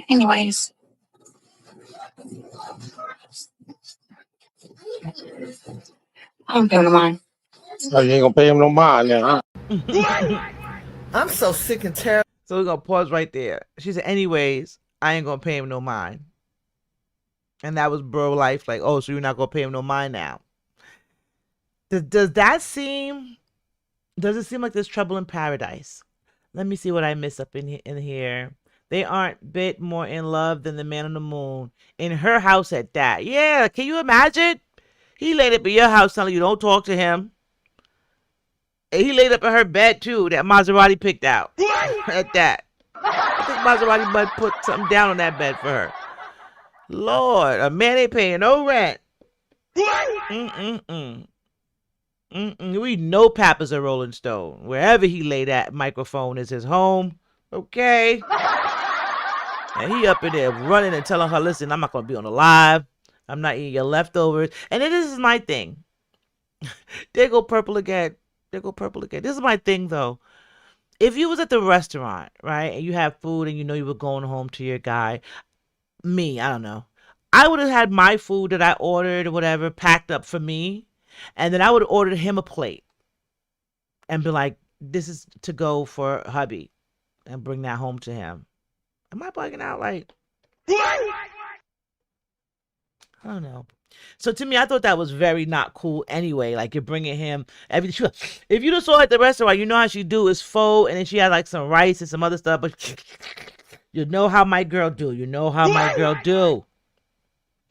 Anyways. I don't pay him no mind. Oh, you ain't gonna pay him no mind now, huh? I'm so sick and tired. So we're going to pause right there. She said, anyways, I ain't going to pay him no mind. And that was bro life. Like, oh, so you're not going to pay him no mind now. Does it seem like there's trouble in paradise? Let me see what I miss up in here. They aren't a bit more in love than the man on the moon. In her house at that. Yeah, can you imagine? He laid up in your house telling you don't talk to him. And he laid up in her bed too, that Maserati picked out. At that. I think Maserati Bud put something down on that bed for her. Lord, a man ain't paying no rent. We know Papa's a Rolling Stone. Wherever he lay that microphone is his home. Okay. And he up in there running and telling her, listen, I'm not going to be on the live. I'm not eating your leftovers. And then this is my thing. There go purple again. This is my thing, though. If you was at the restaurant, right, and you have food and you know you were going home to your guy, I don't know. I would have had my food that I ordered or whatever packed up for me, and then I would have ordered him a plate and be like, this is to go for hubby, and bring that home to him. Am I bugging out? Like, I don't know. So to me, I thought that was very not cool anyway. Like, you're bringing him everything. If you just saw her at the restaurant, you know how she do is pho, and then she had like some rice and some other stuff. But you know how my girl do.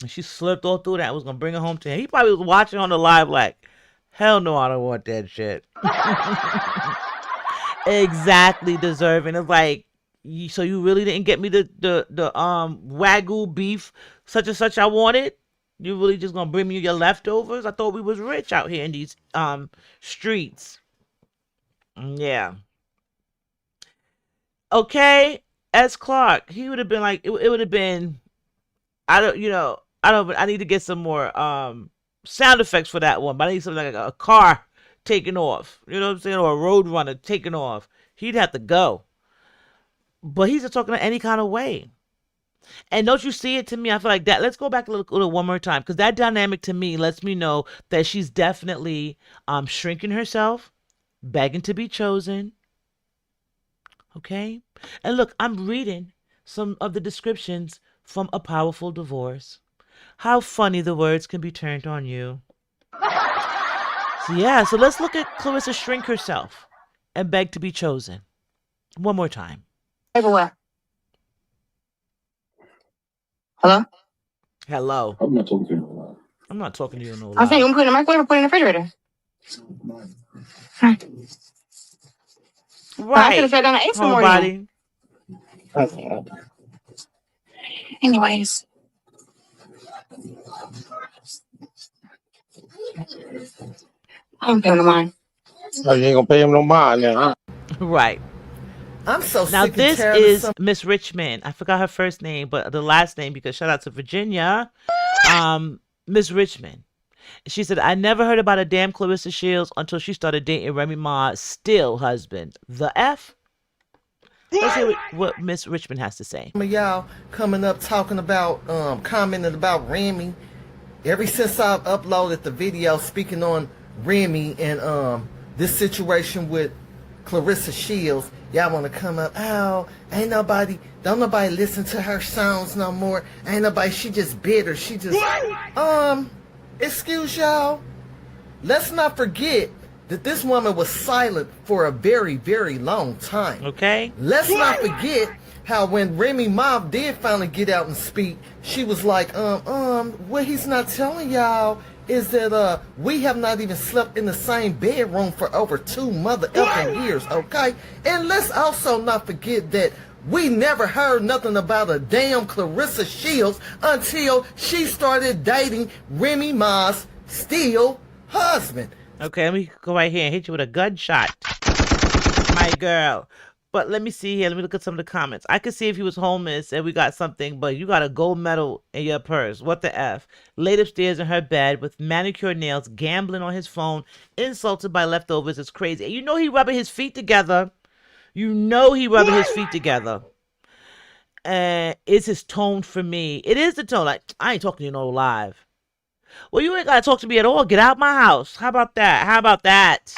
And she slipped all through that and was going to bring it home to him. He probably was watching on the live like, hell no, I don't want that shit. exactly deserving. It's like, so you really didn't get me the wagyu beef such and such I wanted? You really just gonna bring me your leftovers? I thought we was rich out here in these streets. Yeah. Okay, S. Clark, he would have been like, it would have been, I need to get some more sound effects for that one, but I need something like a car taking off, you know what I'm saying, or a road runner taking off. He'd have to go. But he's just talking in any kind of way. And don't you see it to me? I feel like that. Let's go back a little one more time, because that dynamic to me lets me know that she's definitely shrinking herself, begging to be chosen. Okay? And look, I'm reading some of the descriptions from A Powerful Divorce. How funny the words can be turned on you. So yeah, so let's look at Claressa shrink herself and beg to be chosen. One more time. Everywhere. Hello? Hello. I'm not talking to you no lie. I'm not talking to you no I was saying, lie. I'm putting in the microwave or put it in the refrigerator. I could have sat down and ate some more. Body. Anyways. I'm paying mine. Oh, you ain't gonna pay him no mind now, huh? Right. I'm so Now sick and this tired of is Miss Richmond. I forgot her first name, but the last name, because shout out to Virginia. Miss Richmond. She said, I never heard about a damn Claressa Shields until she started dating Remy Ma's still husband. The F? Let's hear what Miss Richmond has to say. Some of y'all coming up talking about, commenting about Remy. Ever since I've uploaded the video speaking on Remy and this situation with Claressa Shields, y'all want to come up, oh, don't nobody listen to her songs no more. Ain't nobody, she just bitter. She just, excuse y'all. Let's not forget that this woman was silent for a very, very long time. Okay. Let's not forget how when Remy Ma did finally get out and speak, she was like, what he's not telling y'all is that we have not even slept in the same bedroom for over 2 mother effing years, okay? And let's also not forget that we never heard nothing about a damn Claressa Shields until she started dating Remy Ma's still husband. Okay, let me go right here and hit you with a gunshot. My girl. But let me see here. Let me look at some of the comments. I could see if he was homeless and we got something, but you got a gold medal in your purse. What the F? Laid upstairs in her bed with manicured nails, gambling on his phone, insulted by leftovers. It's crazy. And you know he rubbing his feet together. You know he rubbing his feet together. And it's his tone for me. It is the tone. Like, I ain't talking to you no live. Well, you ain't got to talk to me at all. Get out my house. How about that? How about that?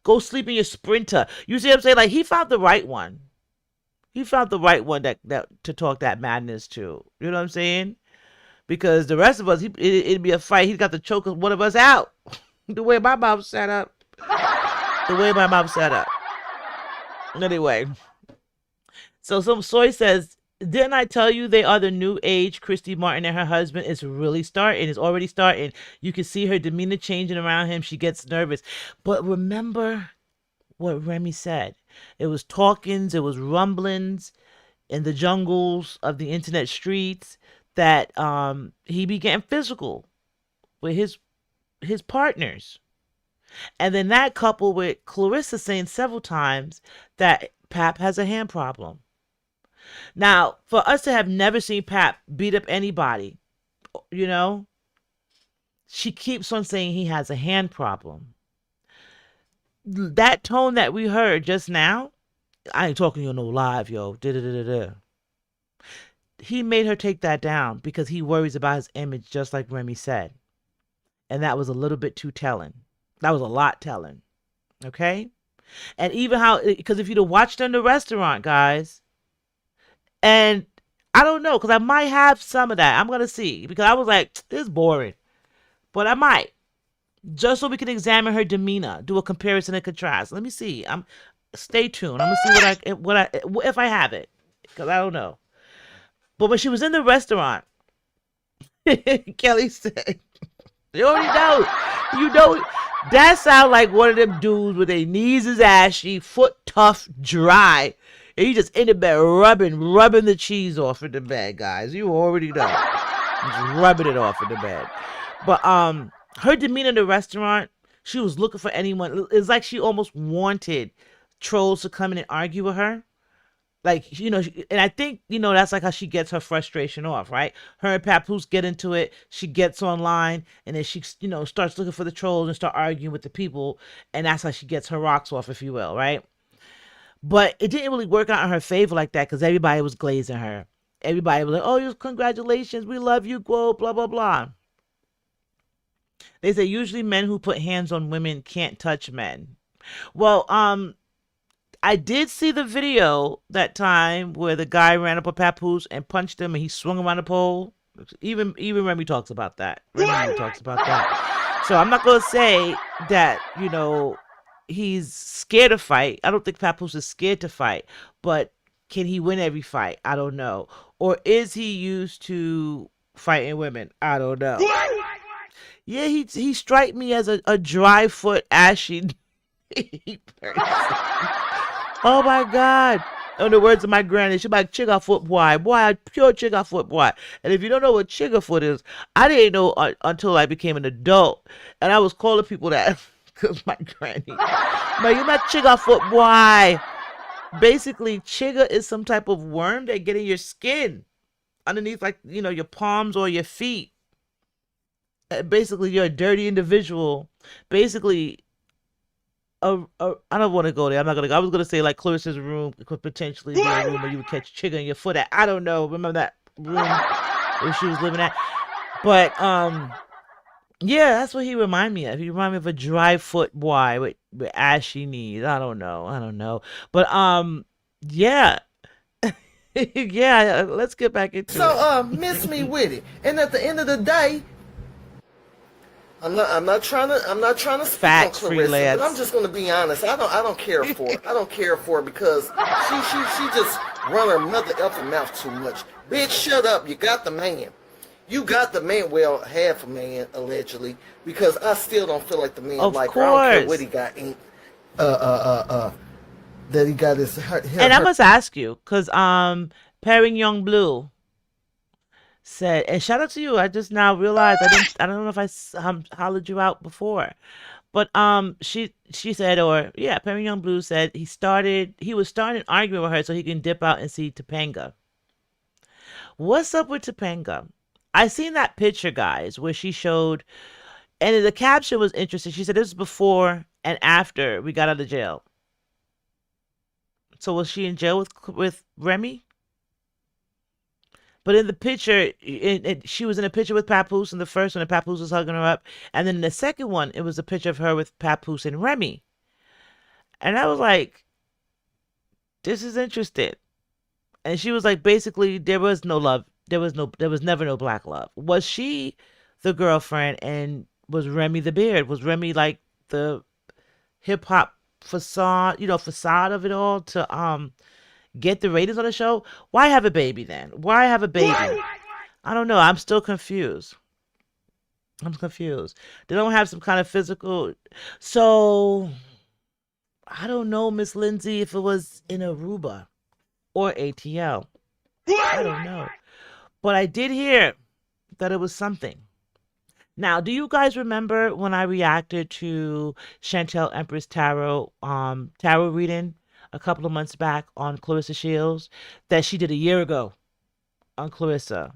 Go sleep in your Sprinter. You see what I'm saying? Like, he found the right one. He found the right one that to talk that madness to. You know what I'm saying? Because the rest of us, it'd be a fight. He's got to choke one of us out. The way my mouth set up. The way my mouth set up. Anyway. So some soy says, didn't I tell you they are the new age? Christy Martin and her husband is really starting. It's already starting. You can see her demeanor changing around him. She gets nervous. But remember what Remy said. It was talkings. It was rumblings in the jungles of the internet streets that he began physical with his partners. And then that coupled with Claressa saying several times that Pap has a hand problem. Now, for us to have never seen Pap beat up anybody, you know, she keeps on saying he has a hand problem. That tone that we heard just now, I ain't talking to you no live, yo. Da-da-da-da-da. He made her take that down because he worries about his image, just like Remy said. And that was a little bit too telling. That was a lot telling. Okay? And even how, because if you'd have watched her in the restaurant, guys, and I don't know, because I might have some of that. I'm going to see. Because I was like, this is boring. But I might. Just so we can examine her demeanor. Do a comparison and contrast. Let me see. Stay tuned. I'm going to see what I if I have it. Because I don't know. But when she was in the restaurant, Kelly said, you already know. You know, That sound like one of them dudes with their knees is ashy, foot tough, dry. And you just in the bed rubbing the cheese off in the bed, guys. You already know. Just rubbing it off in the bed. But her demeanor in the restaurant, she was looking for anyone. It's like she almost wanted trolls to come in and argue with her. Like, you know, and I think, you know, that's like how she gets her frustration off, right? Her and Papoose get into it. She gets online and then she, you know, starts looking for the trolls and start arguing with the people. And that's how she gets her rocks off, if you will, right? But it didn't really work out in her favor like that because everybody was glazing her. Everybody was like, oh, congratulations. We love you, Guo, blah, blah, blah. They say usually men who put hands on women can't touch men. Well, I did see the video that time where the guy ran up a Papoose and punched him and he swung around the pole. Even Remy talks about that. Remy talks about that. So I'm not going to say that, you know, he's scared to fight. I don't think Papoose is scared to fight. But can he win every fight? I don't know. Or is he used to fighting women? I don't know. Yeah, he strike me as a dry foot, ashy person. Oh my God. In the words of my granny, she's like chigga foot boy. Boy, pure chigga foot boy. And if you don't know what chigga foot is, I didn't know until I became an adult. And I was calling people that because my granny. But you're not chigga foot boy. Basically, chigga is some type of worm that get in your skin. Underneath, like, you know, your palms or your feet. Basically, you're a dirty individual. Basically, I don't want to go there. I'm not gonna go. I was gonna say like Clarissa's room could potentially be a room where you would catch chigga in your foot at. I don't know. Remember that room where she was living at? But yeah, that's what he remind me of. He remind me of a dry foot boy with ashy knees. I don't know. But yeah. Yeah, let's get back into it. So miss me with it. And at the end of the day, I'm not trying to speak Facts, on Claressa, freelance. but I'm just gonna be honest. I don't care for it. I don't care for it because she just run her mother effing mouth too much. Bitch, shut up. You got the man. You got the man. Well, half a man allegedly, because I still don't feel like the man Of like her. I don't care course. what he got. That he got his. And I must ask you, because Pairing Young Blue said, and shout out to you. I just now realized I don't know if I hollered you out before, but she said, or yeah, Pairing Young Blue said he was starting arguing with her so he can dip out and see Topanga. What's up with Topanga? I seen that picture, guys, where she showed, and the caption was interesting. She said this was before and after we got out of jail. So was she in jail with Remy? But in the picture, she was in a picture with Papoose in the first one, and Papoose was hugging her up. And then in the second one, it was a picture of her with Papoose and Remy. And I was like, this is interesting. And she was like, basically, there was no love. There was never no black love. Was she the girlfriend and was Remy the beard? Was Remy like the hip hop facade of it all to get the ratings on the show? Why have a baby then? Why have a baby? I don't know. I'm still confused. They don't have some kind of physical. So I don't know, Miss Lindsay, if it was in Aruba or ATL. I don't know. But I did hear that it was something. Now, do you guys remember when I reacted to Chantel Empress tarot reading a couple of months back on Claressa Shields that she did a year ago on Claressa?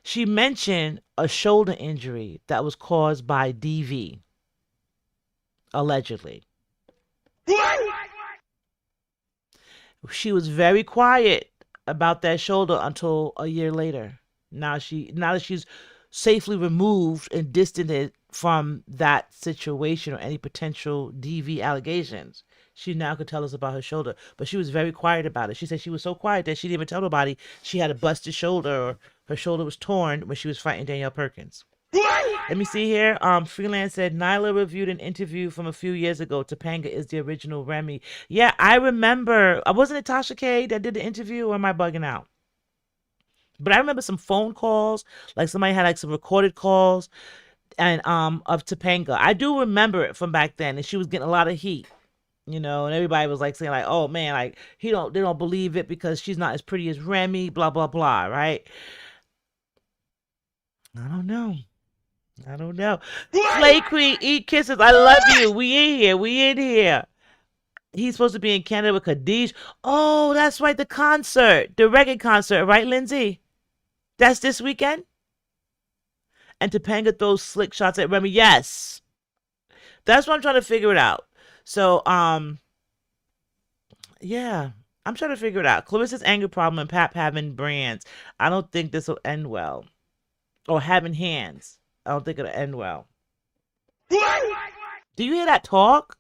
She mentioned a shoulder injury that was caused by DV, allegedly. She was very quiet about that shoulder until a year later. Now that she's safely removed and distanced from that situation or any potential DV allegations, she now could tell us about her shoulder. But she was very quiet about it. She said she was so quiet that she didn't even tell nobody she had a busted shoulder or her shoulder was torn when she was fighting Danielle Perkins. Let me see here. Freelance said Nyla reviewed an interview from a few years ago. Topanga is the original Remy. Yeah, I remember. Wasn't it Tasha K that did the interview, or am I bugging out? But I remember some phone calls, like somebody had like some recorded calls, and of Topanga. I do remember it from back then, and she was getting a lot of heat, and everybody was like saying like, "Oh man, like they don't believe it because she's not as pretty as Remy," blah blah blah, right? I don't know. Slay Queen, eat kisses. I love you. We in here. He's supposed to be in Canada with Khadij. Oh, that's right, the reggae concert, right, Lindsay? That's this weekend? And Topanga throws slick shots at Remy. Yes. That's what I'm trying to figure it out. So, yeah, I'm trying to figure it out. Clarissa's anger problem and Pap having brands. I don't think this will end well. Or having hands. I don't think it'll end well. Do you hear that talk?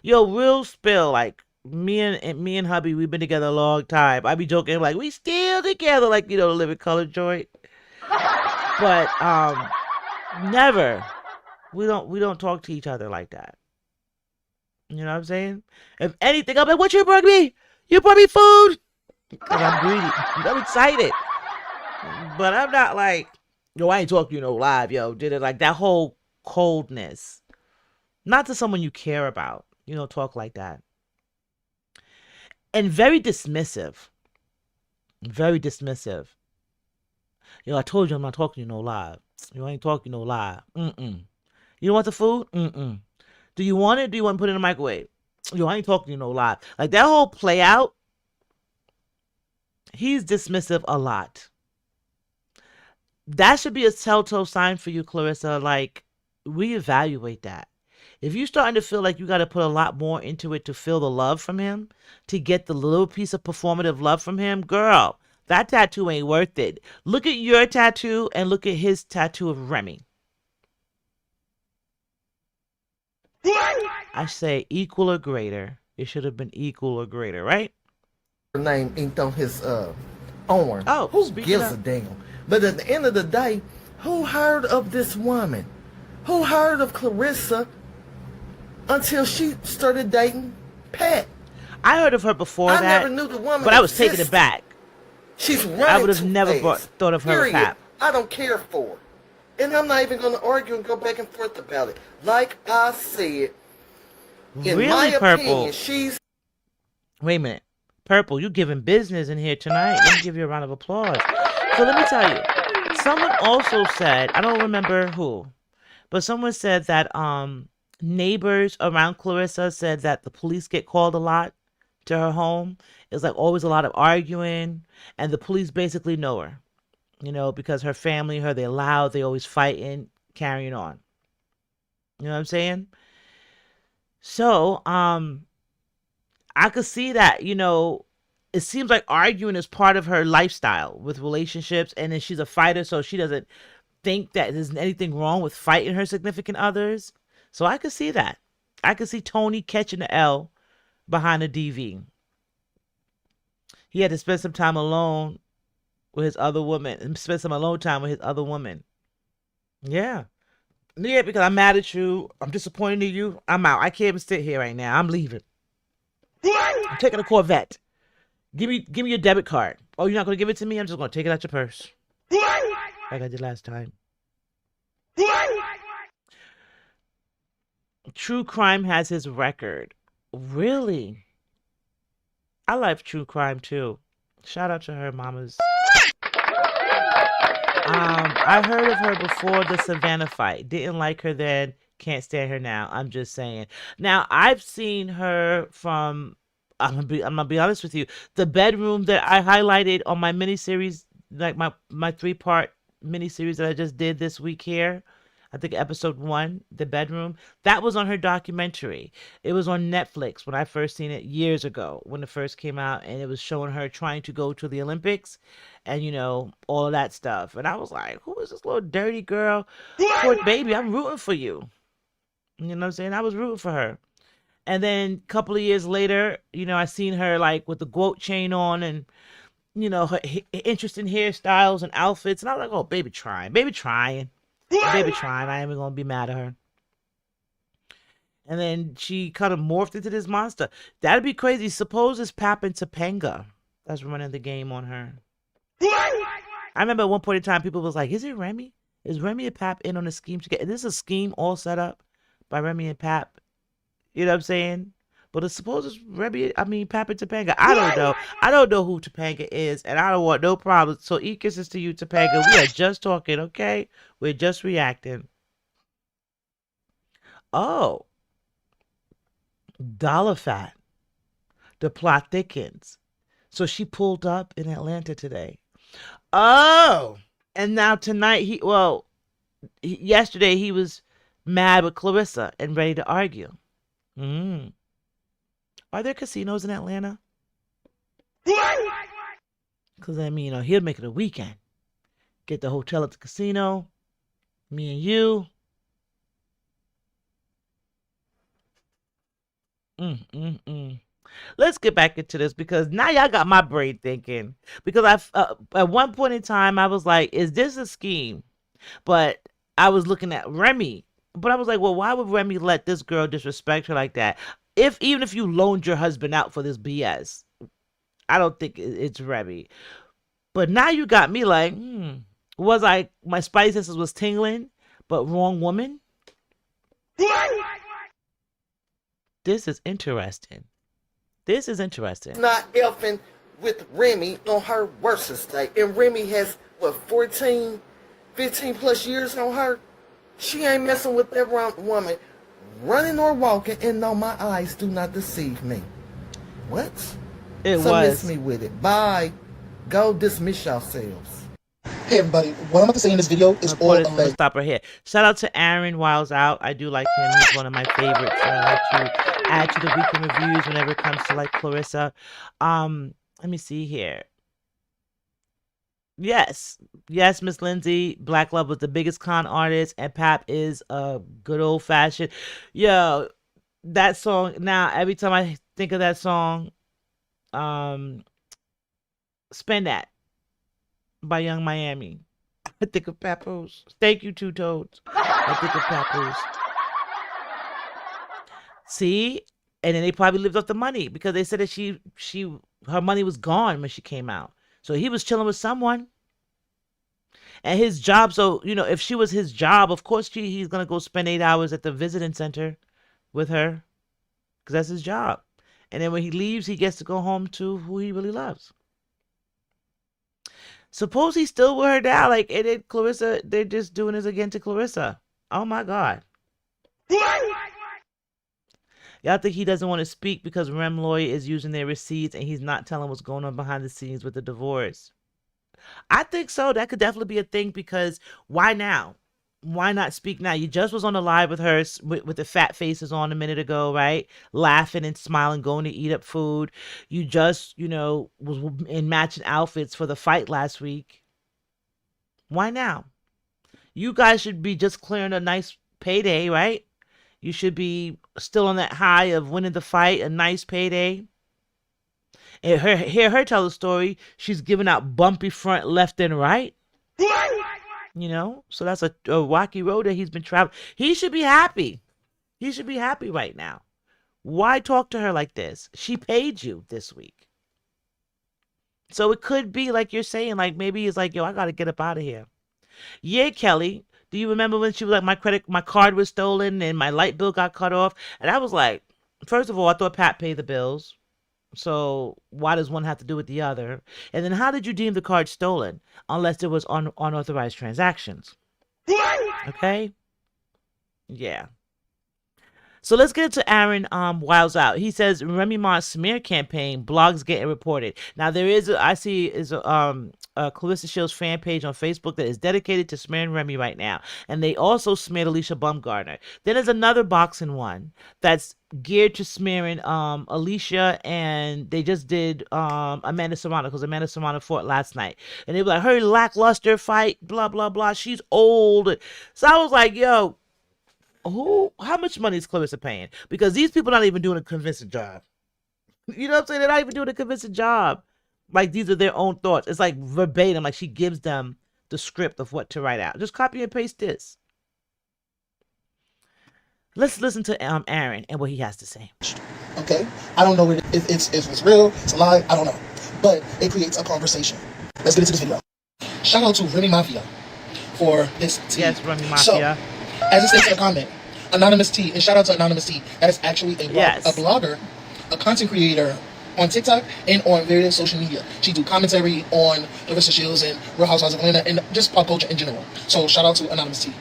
Yo, real spill. Like me and hubby, we've been together a long time. I be joking like we still together, like the Living Color joint. But never. We don't talk to each other like that. You know what I'm saying? If anything, I'm like, what you brought me? You brought me food? Because I'm greedy. I'm excited. But I'm not like, yo, I ain't talking to you live, yo. Did it like that whole coldness. Not to someone you care about. You don't talk like that. And very dismissive. Very dismissive. Yo, I told you I'm not talking to you live. You ain't talking live. Mm-mm. You don't want the food? Mm-mm. Do you want it? Do you want to put it in the microwave? Yo, I ain't talking to live. Like that whole play out, he's dismissive a lot. That should be a telltale sign for you, Claressa. Like, reevaluate that. If you're starting to feel like you got to put a lot more into it to feel the love from him, to get the little piece of performative love from him, girl, that tattoo ain't worth it. Look at your tattoo and look at his tattoo of Remy. I say equal or greater. It should have been equal or greater, right? Her name inked on his arm. Oh, who gives a damn? But at the end of the day, who heard of this woman? Who heard of Claressa until she started dating Pat? I heard of her before I that. never knew the woman but I was existed. taking it back. She's running. I would have never thought of her with Pat. I don't care for her. And I'm not even going to argue and go back and forth about it. Like I said, in Really, my Purple? opinion, she's... Wait a minute. Purple, you giving business in here tonight. Let me give you a round of applause. So let me tell you. Someone also said, I don't remember who, but someone said that neighbors around Claressa said that the police get called a lot to her home. It's like always a lot of arguing, and the police basically know her, because her family, they're loud, they always fighting, carrying on. You know what I'm saying? So, I could see that, it seems like arguing is part of her lifestyle with relationships, and then she's a fighter, so she doesn't think that there's anything wrong with fighting her significant others. So I could see that. I could see Tony catching the L behind the DV. He had to spend some time alone with his other woman, and spend some alone time with his other woman. Yeah. Yeah, because I'm mad at you. I'm disappointed in you. I'm out. I can't even sit here right now. I'm leaving. I'm taking a Corvette. Give me your debit card. Oh, you're not going to give it to me? I'm just going to take it out your purse. Like I did last time. True crime has his record. Really? I like true crime too. Shout out to her mamas. I heard of her before the Savannah fight. Didn't like her then. Can't stand her now. I'm just saying. Now I've seen her from. I'm gonna be honest with you. The bedroom that I highlighted on my miniseries, like my 3-part miniseries that I just did this week here. I think episode 1, The Bedroom. That was on her documentary. It was on Netflix when I first seen it years ago when it first came out, and it was showing her trying to go to the Olympics and, all of that stuff. And I was like, who is this little dirty girl? Poor baby, I'm rooting for you. You know what I'm saying? I was rooting for her. And then a couple of years later, I seen her like with the goat chain on and, her interesting hairstyles and outfits. And I was like, oh, baby trying. Baby trying. Baby trying. I ain't even going to be mad at her. And then she kind of morphed into this monster. That'd be crazy. Suppose it's Pap and Topanga that's running the game on her. I remember at one point in time, people was like, is it Remy? Is Remy and Pap in on a scheme together? Is this a scheme all set up by Remy and Pap? You know what I'm saying? But it's supposed it's Pap and Topanga. I don't know. I don't know who Topanga is, and I don't want no problems. So E kisses to you, Topanga. We are just talking, okay? We're just reacting. Oh. Dollar Fat. The plot thickens. So she pulled up in Atlanta today. Oh. And now tonight, yesterday he was mad with Claressa and ready to argue. Are there casinos in Atlanta? Because, he'll make it a weekend. Get the hotel at the casino. Me and you. Let's get back into this because now y'all got my brain thinking. Because at one point in time, I was like, is this a scheme? But I was looking at Remy. But I was like, well, why would Remy let this girl disrespect her like that? Even if you loaned your husband out for this BS, I don't think it's Remy. But now you got me like, my spidey senses was tingling, but wrong woman? This is interesting. Not elfing with Remy on her worstest day. And Remy has, 15 plus years on her? She ain't messing with that woman. Running or walking, and no, my eyes do not deceive me. What? Miss me with it. Bye. Go dismiss yourselves. Hey everybody, what I'm about to say in this video is all alleged. Stop right here. Shout out to Aaron Wiles Out. I do like him. He's one of my favorites. I like to add to the weekend reviews whenever it comes to like Claressa. Let me see here. Yes, Miss Lindsay. Black Love was the biggest con artist, and Pap is a good old fashioned. Yo, that song. Now every time I think of that song, Spend That by Young Miami, I think of Papoose. Thank you, Two Toads. I think of Papoose. See, and then they probably lived off the money because they said that her money was gone when she came out. So he was chilling with someone. And his job, so, if she was his job, of course he's going to go spend 8 hours at the visiting center with her. Because that's his job. And then when he leaves, he gets to go home to who he really loves. Suppose he's still with her now. Like, and then Claressa, they're just doing this again to Claressa. Oh, my God. Y'all think he doesn't want to speak because Rem Lawyer is using their receipts and he's not telling what's going on behind the scenes with the divorce? I think so. That could definitely be a thing because why now? Why not speak now? You just was on the live with her with the fat faces on a minute ago, right? Laughing and smiling, going to eat up food. You just, was in matching outfits for the fight last week. Why now? You guys should be just clearing a nice payday, right? You should be still on that high of winning the fight, a nice payday. And hear her tell the story. She's giving out bumpy front left and right. So that's a rocky road that he's been traveling. He should be happy. He should be happy right now. Why talk to her like this? She paid you this week. So it could be like you're saying, like maybe he's like, yo, I got to get up out of here. Yeah, Kelly. Do you remember when she was like, my card was stolen and my light bill got cut off? And I was like, first of all, I thought Pat paid the bills. So why does one have to do with the other? And then how did you deem the card stolen? Unless it was unauthorized transactions. Okay? Yeah. So let's get to Aaron Wiles Out. He says Remy Ma's smear campaign, blogs getting reported. Now there is a Claressa Shields fan page on Facebook that is dedicated to smearing Remy right now. And they also smeared Alicia Baumgartner. Then there's another boxing one that's geared to smearing Alicia, and they just did Amanda Serrano because Amanda Serrano fought last night. And they were like, her lackluster fight, blah, blah, blah. She's old. So I was like, yo, how much money is Claressa paying? Because these people are not even doing a convincing job. You know what I'm saying? They're not even doing a convincing job. Like, these are their own thoughts. It's like verbatim. Like, she gives them the script of what to write out. Just copy and paste this. Let's listen to Aaron and what he has to say. Okay? I don't know if it's real, it's a lie, I don't know. But it creates a conversation. Let's get into this video. Shout out to Remy Mafia for this tea. Yes, Remy So, Mafia. as it states in a comment, Anonymous Tea, and shout out to Anonymous Tea, that is actually a blogger, a content creator on TikTok and on various social media. She do commentary on Claressa Shields and Real Housewives of Atlanta and just pop culture in general. So shout out to Anonymous Tea.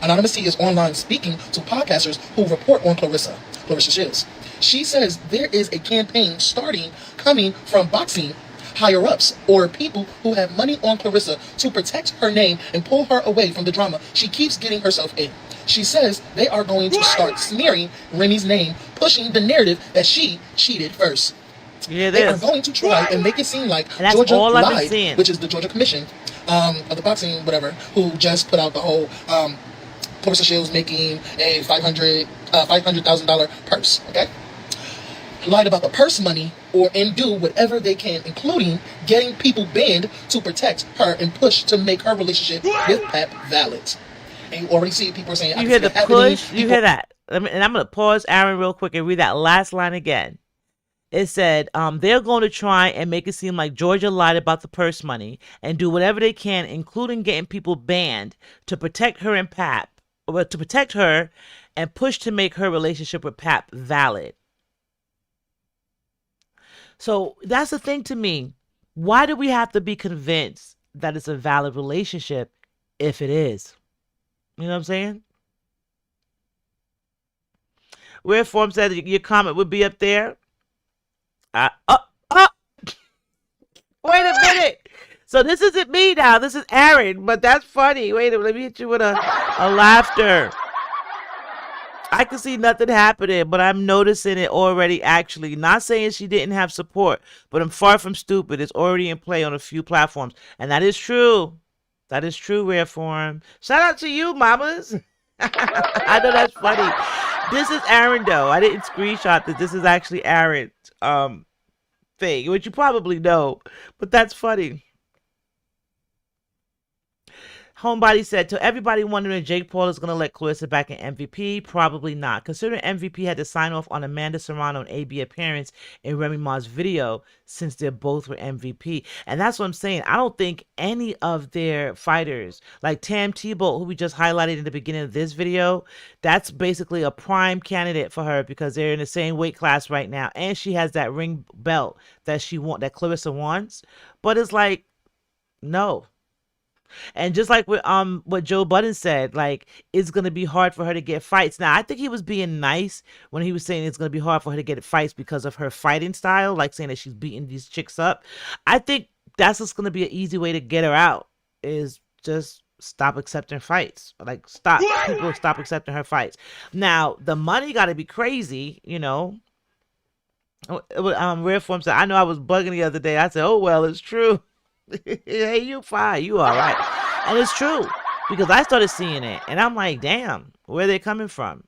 Anonymous Tea is online speaking to podcasters who report on Claressa Shields. She says there is a campaign coming from boxing higher-ups or people who have money on Claressa to protect her name and pull her away from the drama she keeps getting herself in. She says they are going to start smearing Remy's name, pushing the narrative that she cheated first. Yeah, they are going to try and make it seem like Georgia lied, which is the Georgia Commission of the boxing, whatever, who just put out the whole Claressa Shields making a $500,000 purse, okay? Lied about the purse money and do whatever they can, including getting people banned to protect her and push to make her relationship with Pep valid. And you already see people saying, you hear the push, you hear that. And I'm going to pause Aaron real quick and read that last line again. It said, they're going to try and make it seem like Georgia lied about the purse money and do whatever they can, including getting people banned to protect her and Pap, or to protect her and push to make her relationship with Pap valid. So that's the thing to me. Why do we have to be convinced that it's a valid relationship if it is? You know what I'm saying? Rare Form said your comment would be up there. Wait a minute. So this isn't me now. This is Aaron, but that's funny. Wait a minute. Let me hit you with a laughter. I can see nothing happening, but I'm noticing it already actually. Not saying she didn't have support, but I'm far from stupid. It's already in play on a few platforms. And that is true. That is true, Rare Form. Shout out to you, mamas. I know that's funny. This is Aaron, though. I didn't screenshot this. This is actually Aaron's thing, which you probably know, but that's funny. Homebody said, to everybody wondering if Jake Paul is going to let Claressa back in MVP, probably not. Considering MVP had to sign off on Amanda Serrano and AB appearance in Remy Ma's video since they both were MVP. And that's what I'm saying. I don't think any of their fighters, like Tam Tebow, who we just highlighted in the beginning of this video, that's basically a prime candidate for her because they're in the same weight class right now. And she has that ring belt that that Claressa wants. But it's like, no. And just like what Joe Budden said, like, it's going to be hard for her to get fights. Now, I think he was being nice when he was saying it's going to be hard for her to get fights because of her fighting style, like saying that she's beating these chicks up. I think that's just going to be an easy way to get her out, is just stop accepting fights. Like, people stop accepting her fights. Now, the money got to be crazy, you know. Rare Form said, I know I was bugging the other day. I said, oh, well, it's true. Hey, you fine, you all right. And it's true, because I started seeing it and I'm like, damn, where are they coming from?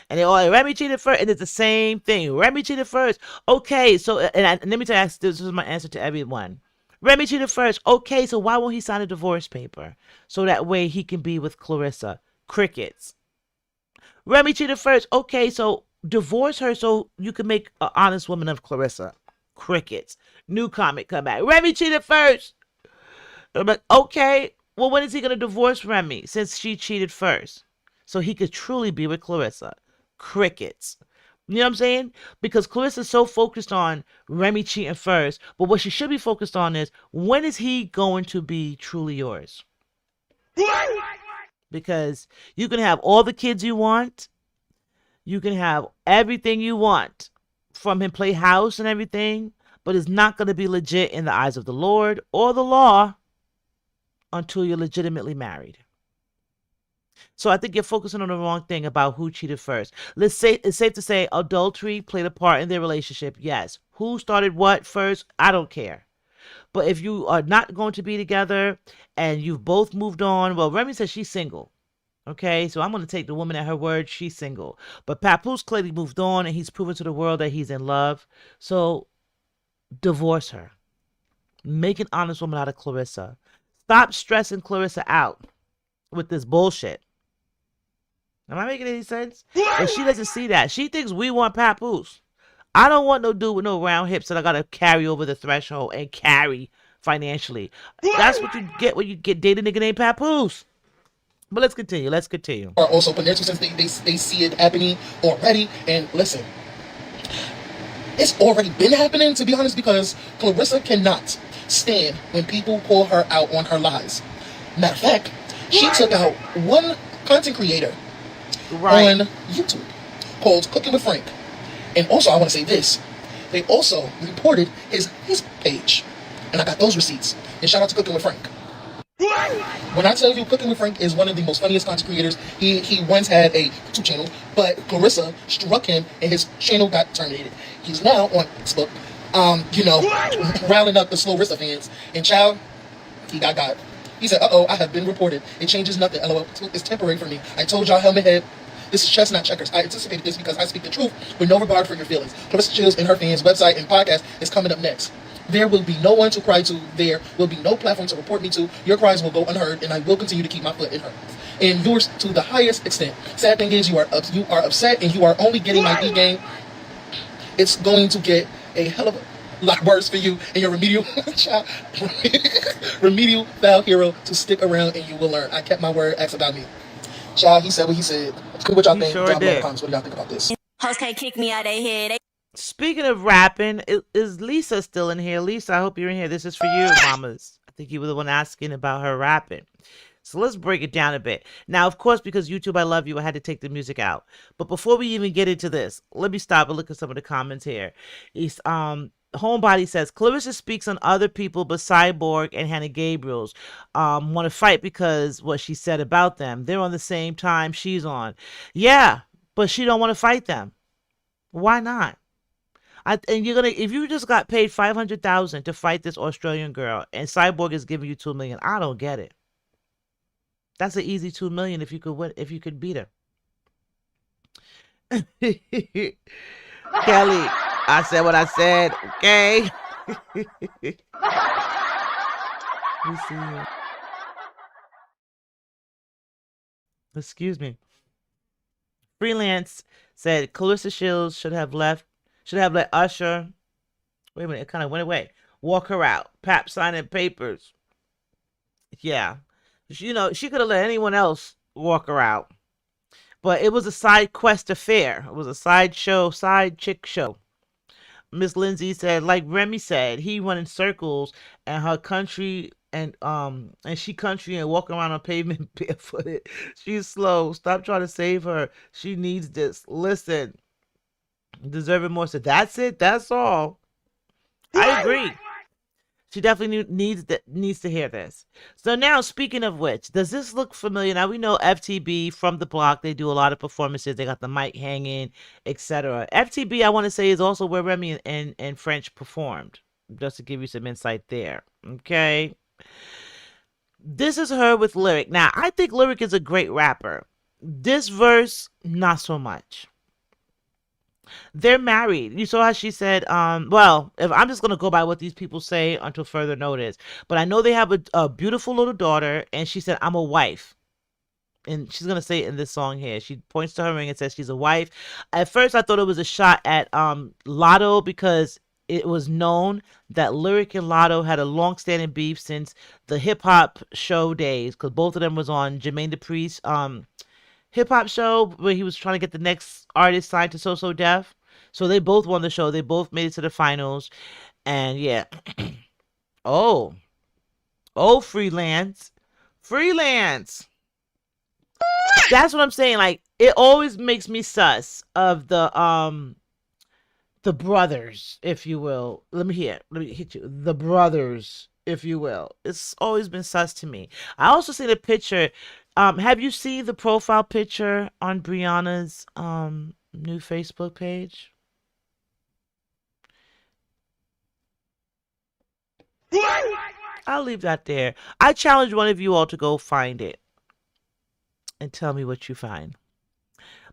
And they all like, Remy cheated first, and it's the same thing. Remy cheated first. Okay, so and let me tell you, this is my answer to everyone. Remy cheated first. Okay, so why won't he sign a divorce paper so that way he can be with Claressa? Crickets. Remy cheated first. Okay, so divorce her so you can make an honest woman of Claressa. Crickets. New comment come back. Remy cheated first. I'm like, okay, well, when is he going to divorce Remy since she cheated first? So he could truly be with Claressa. Crickets. You know what I'm saying? Because Claressa's so focused on Remy cheating first, but what she should be focused on is, when is he going to be truly yours? Because you can have all the kids you want. You can have everything you want from him, play house and everything, but it's not going to be legit in the eyes of the Lord or the law until you're legitimately married. So I think you're focusing on the wrong thing about who cheated first. It's safe to say adultery played a part in their relationship. Yes. Who started what first? I don't care. But if you are not going to be together and you've both moved on, well, Remy says she's single. Okay, so I'm going to take the woman at her word. She's single. But Papoose clearly moved on, and he's proven to the world that he's in love. So divorce her. Make an honest woman out of Claressa. Stop stressing Claressa out with this bullshit. Am I making any sense? But she doesn't see that. She thinks we want Papoose. I don't want no dude with no round hips that I got to carry over the threshold and carry financially. That's what you get when you get dating a nigga named Papoose. But let's continue. Let's continue. Are also putting their 2 cents. They see it happening already. And listen, it's already been happening, to be honest, because Claressa cannot stand when people call her out on her lies. Matter of fact, she took out one content creator on YouTube called Cooking with Frank. And also, I want to say this. They also reported his page. And I got those receipts. And shout out to Cooking with Frank. When I tell you Cooking with Frank is one of the most funniest content creators, he once had a YouTube channel, but Claressa struck him and his channel got terminated. He's now on Facebook, rallying up the Claressa fans. And child, he got God. He said, I have been reported. It changes nothing. LOL. It's temporary for me. I told y'all, helmet head. This is chess, not checkers. I anticipated this because I speak the truth with no regard for your feelings. Claressa Shields and her fans' website and podcast is coming up next. There will be no one to cry to. There will be no platform to report me to. Your cries will go unheard, and I will continue to keep my foot in her. And yours to the highest extent. Sad thing is, you are upset, and you are only getting my D game. It's going to get a hell of a lot worse for you and your remedial remedial foul hero to stick around, and you will learn. I kept my word. Ask about me. Child, he said what he said. What y'all think? Drop in the comments. What do y'all think about this? Hoes can't kick me out of head. Speaking of rapping, is Lisa still in here? Lisa, I hope you're in here. This is for you, mamas. I think you were the one asking about her rapping. So let's break it down a bit. Now, of course, because YouTube, I love you, I had to take the music out. But before we even get into this, let me stop and look at some of the comments here. Homebody says, Claressa speaks on other people but Cyborg and Hannah Gabriel's want to fight because what she said about them. They're on the same time she's on. Yeah, but she don't want to fight them. Why not? And you're gonna, if you just got paid $500,000 to fight this Australian girl, and Cyborg is giving you $2 million, I don't get it. That's an easy $2 million if you could win, if you could beat her. Kelly, I said what I said. Okay. Let's see here. Excuse me. Freelance said Claressa Shields should have let Usher, wait a minute, it kind of went away, walk her out. Pap signing papers. Yeah. She could have let anyone else walk her out. But it was a side quest affair. It was a side chick show. Miss Lindsay said, like Remy said, he went in circles and her country and she country and walking around on pavement barefooted. She's slow. Stop trying to save her. She needs this. Listen. Deserving more. So that's it. That's all. I agree. She definitely needs to hear this. So now, speaking of which, does this look familiar? Now we know FTB from the block. They do a lot of performances. They got the mic hanging, etc. FTB, I want to say, is also where Remy and French performed. Just to give you some insight there. Okay. This is her with Lyric. Now, I think Lyric is a great rapper. This verse, not so much. They're married. You saw how she said, well, if I'm just going to go by what these people say until further notice. But I know they have a beautiful little daughter, and she said, I'm a wife. And she's going to say it in this song here. She points to her ring and says she's a wife. At first, I thought it was a shot at Lotto because it was known that Lyric and Lotto had a long-standing beef since the hip-hop show days, because both of them was on Jermaine Dupri's hip-hop show where he was trying to get the next artist signed to So Def. So they both won the show. They both made it to the finals. And yeah. Oh, freelance. That's what I'm saying. Like, it always makes me sus of the brothers, if you will. Let me hit you. The brothers, if you will. It's always been sus to me. I also seen a picture. Have you seen the profile picture on Brianna's new Facebook page? I'll leave that there. I challenge one of you all to go find it and tell me what you find.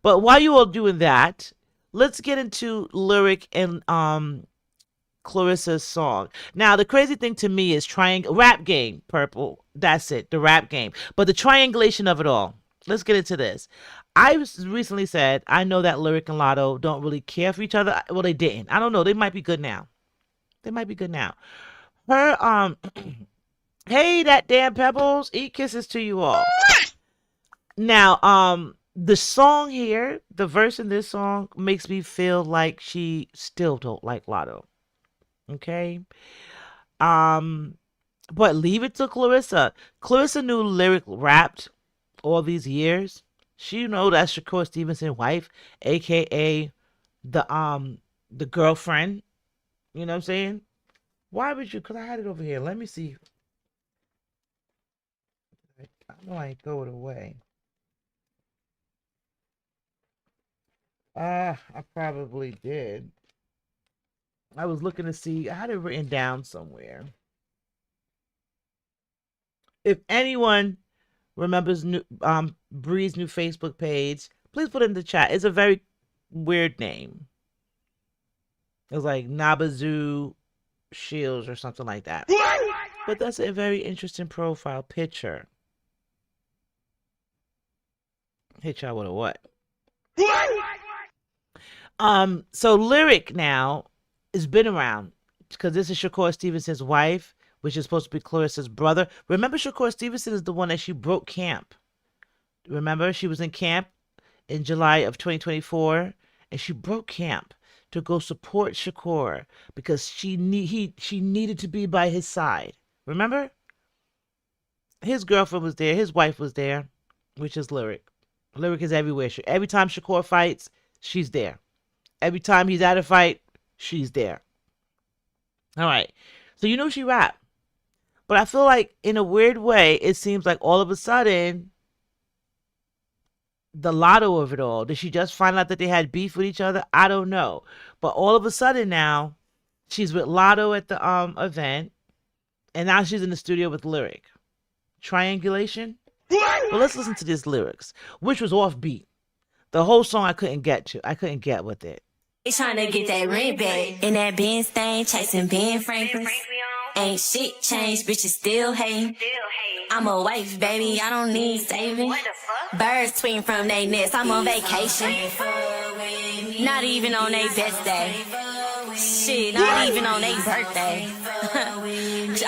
But while you all doing that, let's get into Lyric and Claressa's song. Now, the crazy thing to me is rap game, Purple. That's it, the rap game. But the triangulation of it all. Let's get into this. I recently said, I know that Lyric and Lotto don't really care for each other. Well, they didn't. I don't know. They might be good now. Her, hey, that damn Pebbles. Eat kisses to you all. Now, the song here, the verse in this song makes me feel like she still don't like Lotto. Okay. But leave it to Claressa. Claressa knew lyric rapped all these years. She know that's Shakur Stevenson's wife, aka the girlfriend. You know what I'm saying? Why would you? Because I had it over here. Let me see. I know I throw it away. I probably did. I was looking to see. I had it written down somewhere. If anyone remembers Bree's new Facebook page, please put it in the chat. It's a very weird name. It was like Nabazoo Shields or something like that. But that's a very interesting profile picture. Hit y'all with a what? So Lyric now has been around because this is Shakur Stevenson's wife, which is supposed to be Claressa's brother. Remember, Shakur Stevenson is the one that she broke camp. Remember, she was in camp in July of 2024, and she broke camp to go support Shakur because she needed to be by his side. Remember? His girlfriend was there. His wife was there, which is Lyric. Lyric is everywhere. Every time Shakur fights, she's there. Every time he's at a fight, she's there. All right. So you know she rap. But I feel like in a weird way, it seems like all of a sudden, the Lotto of it all, did she just find out that they had beef with each other? I don't know. But all of a sudden now, she's with Lotto at the event. And now she's in the studio with Lyric. Triangulation? Well, let's listen to these lyrics, which was offbeat. The whole song I couldn't get to. I couldn't get with it. They tryna get that rent back. In that Benz thing, chasing Ben Franklin. Ain't shit changed, bitches still hating. I'm a wife, baby, I don't need saving. Birds tweeting from they nest, I'm on vacation. Not even on their best day. Shit, not even on their birthday.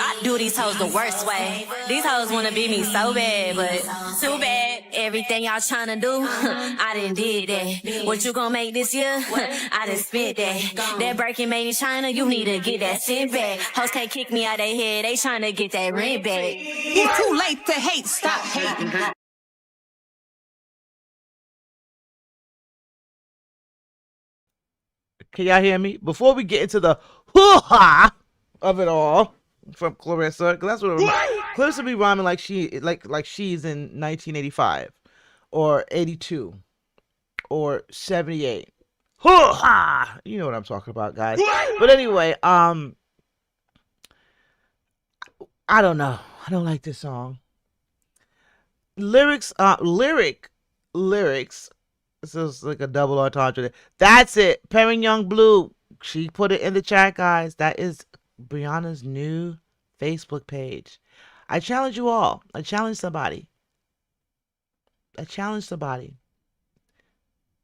I do these hoes the worst way. These hoes wanna be me so bad, but too bad. Everything y'all tryna do, I done did that. What you gon' make this year? I done spent that. That Birkin made in China, you need to get that shit back. Hoes can't kick me out they head, they tryna get that rent back. It's too late to hate, stop hating. Can y'all hear me? Before we get into the hoo-ha of it all from Claressa, because that's what Claressa be rhyming like she's in 1985 or 82 or 78. Hoo-ha! You know what I'm talking about, guys. But anyway, I don't know. I don't like this song. Lyrics. This is like a double entendre. That's it. Perrin Young Blue. She put it in the chat, guys. That is Brianna's new Facebook page. I challenge you all. I challenge somebody.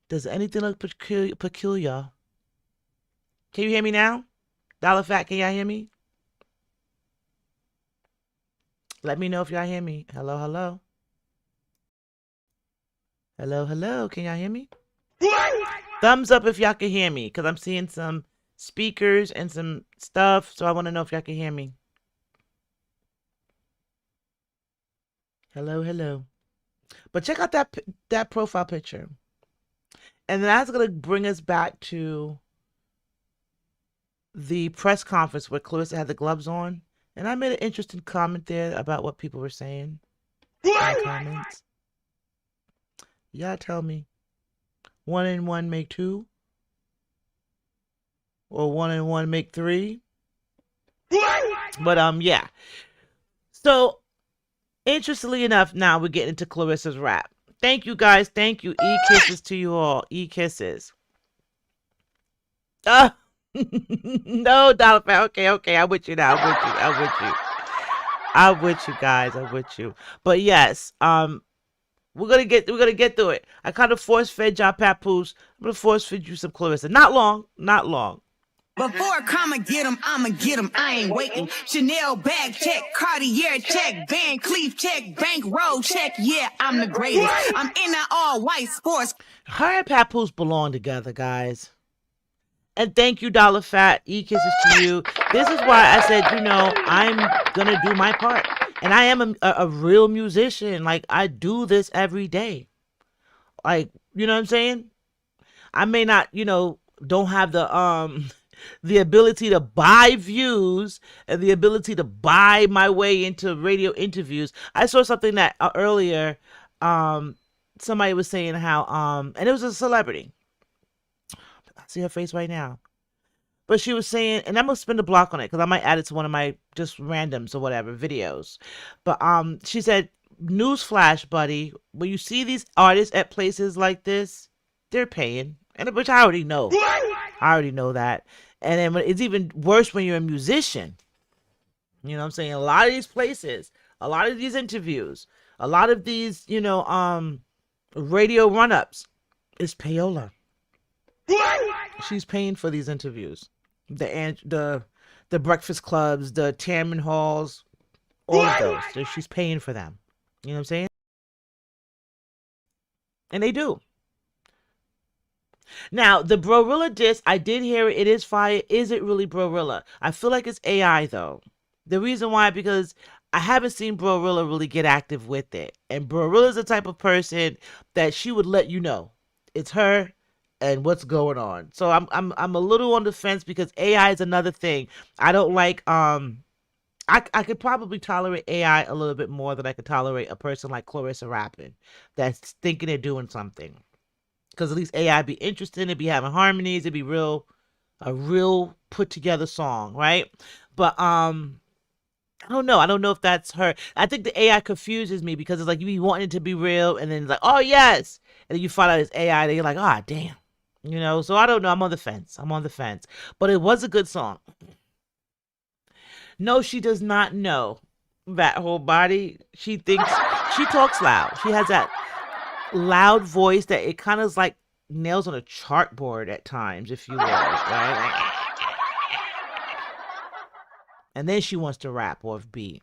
Does anything look peculiar? Can you hear me now? Dollar Fat, can y'all hear me? Let me know if y'all hear me. Hello, hello. Hello, hello. Can y'all hear me? Thumbs up if y'all can hear me, because I'm seeing some speakers and some stuff, so I want to know if y'all can hear me. Hello, hello. But check out that profile picture. And that's going to bring us back to the press conference where Claressa had the gloves on. And I made an interesting comment there about what people were saying in the comments. Y'all tell me, 1 and 1 make 2? Or 1 and 1 make 3? But, yeah. So, interestingly enough, now we're getting into Claressa's rap. Thank you, guys. Thank you. E-kisses to you all. E-kisses. No, Dollar Fan. Okay. I'm with you now. I'm with you, guys. I'm with you. But, yes, we're gonna get through it. I kind of force fed y'all Papoose. I'm gonna force feed you some Claressa. Not long. Before I'ma get him, I ain't waiting. Chanel bag check, Cartier check, Van Cleef check, bankroll check. Yeah, I'm the greatest. I'm in that all white sports. Her and Papoose belong together, guys. And thank you, Dollar Fat. E-kisses to you. This is why I said, I'm going to do my part. And I am a real musician. Like, I do this every day. Like, you know what I'm saying? I may not, don't have the ability to buy views and the ability to buy my way into radio interviews. I saw something that earlier, somebody was saying how, and it was a celebrity. I see her face right now. But she was saying, and I'm going to spin the block on it because I might add it to one of my just randoms or whatever videos. But she said, newsflash, buddy, when you see these artists at places like this, they're paying. And which I already know. I already know that. And then it's even worse when you're a musician. You know what I'm saying? A lot of these places, a lot of these interviews, a lot of these, radio run-ups is payola. She's paying for these interviews. The breakfast clubs, the Tamron halls, all of those. She's paying for them. You know what I'm saying? And they do. Now, the Brorilla disc, I did hear it. It is fire. Is it really Brorilla? I feel like it's AI, though. The reason why, because I haven't seen Brorilla really get active with it. And Brorilla's the type of person that she would let you know. It's her and what's going on. So I'm a little on the fence because AI is another thing. I don't like I could probably tolerate AI a little bit more than I could tolerate a person like Claressa rapping that's thinking they're doing something. Because at least AI be interesting, it'd be having harmonies, it'd be a real put together song, right? But I don't know. I don't know if that's her. I think the AI confuses me because it's like you be wanting it to be real, and then it's like, oh yes, and then you find out it's AI, and you're like, ah, damn, So I don't know. I'm on the fence. But it was a good song. No, she does not know that whole body. She thinks she talks loud. She has that loud voice that it kind of is like nails on a chartboard at times, if you will, right? And then she wants to rap off beat.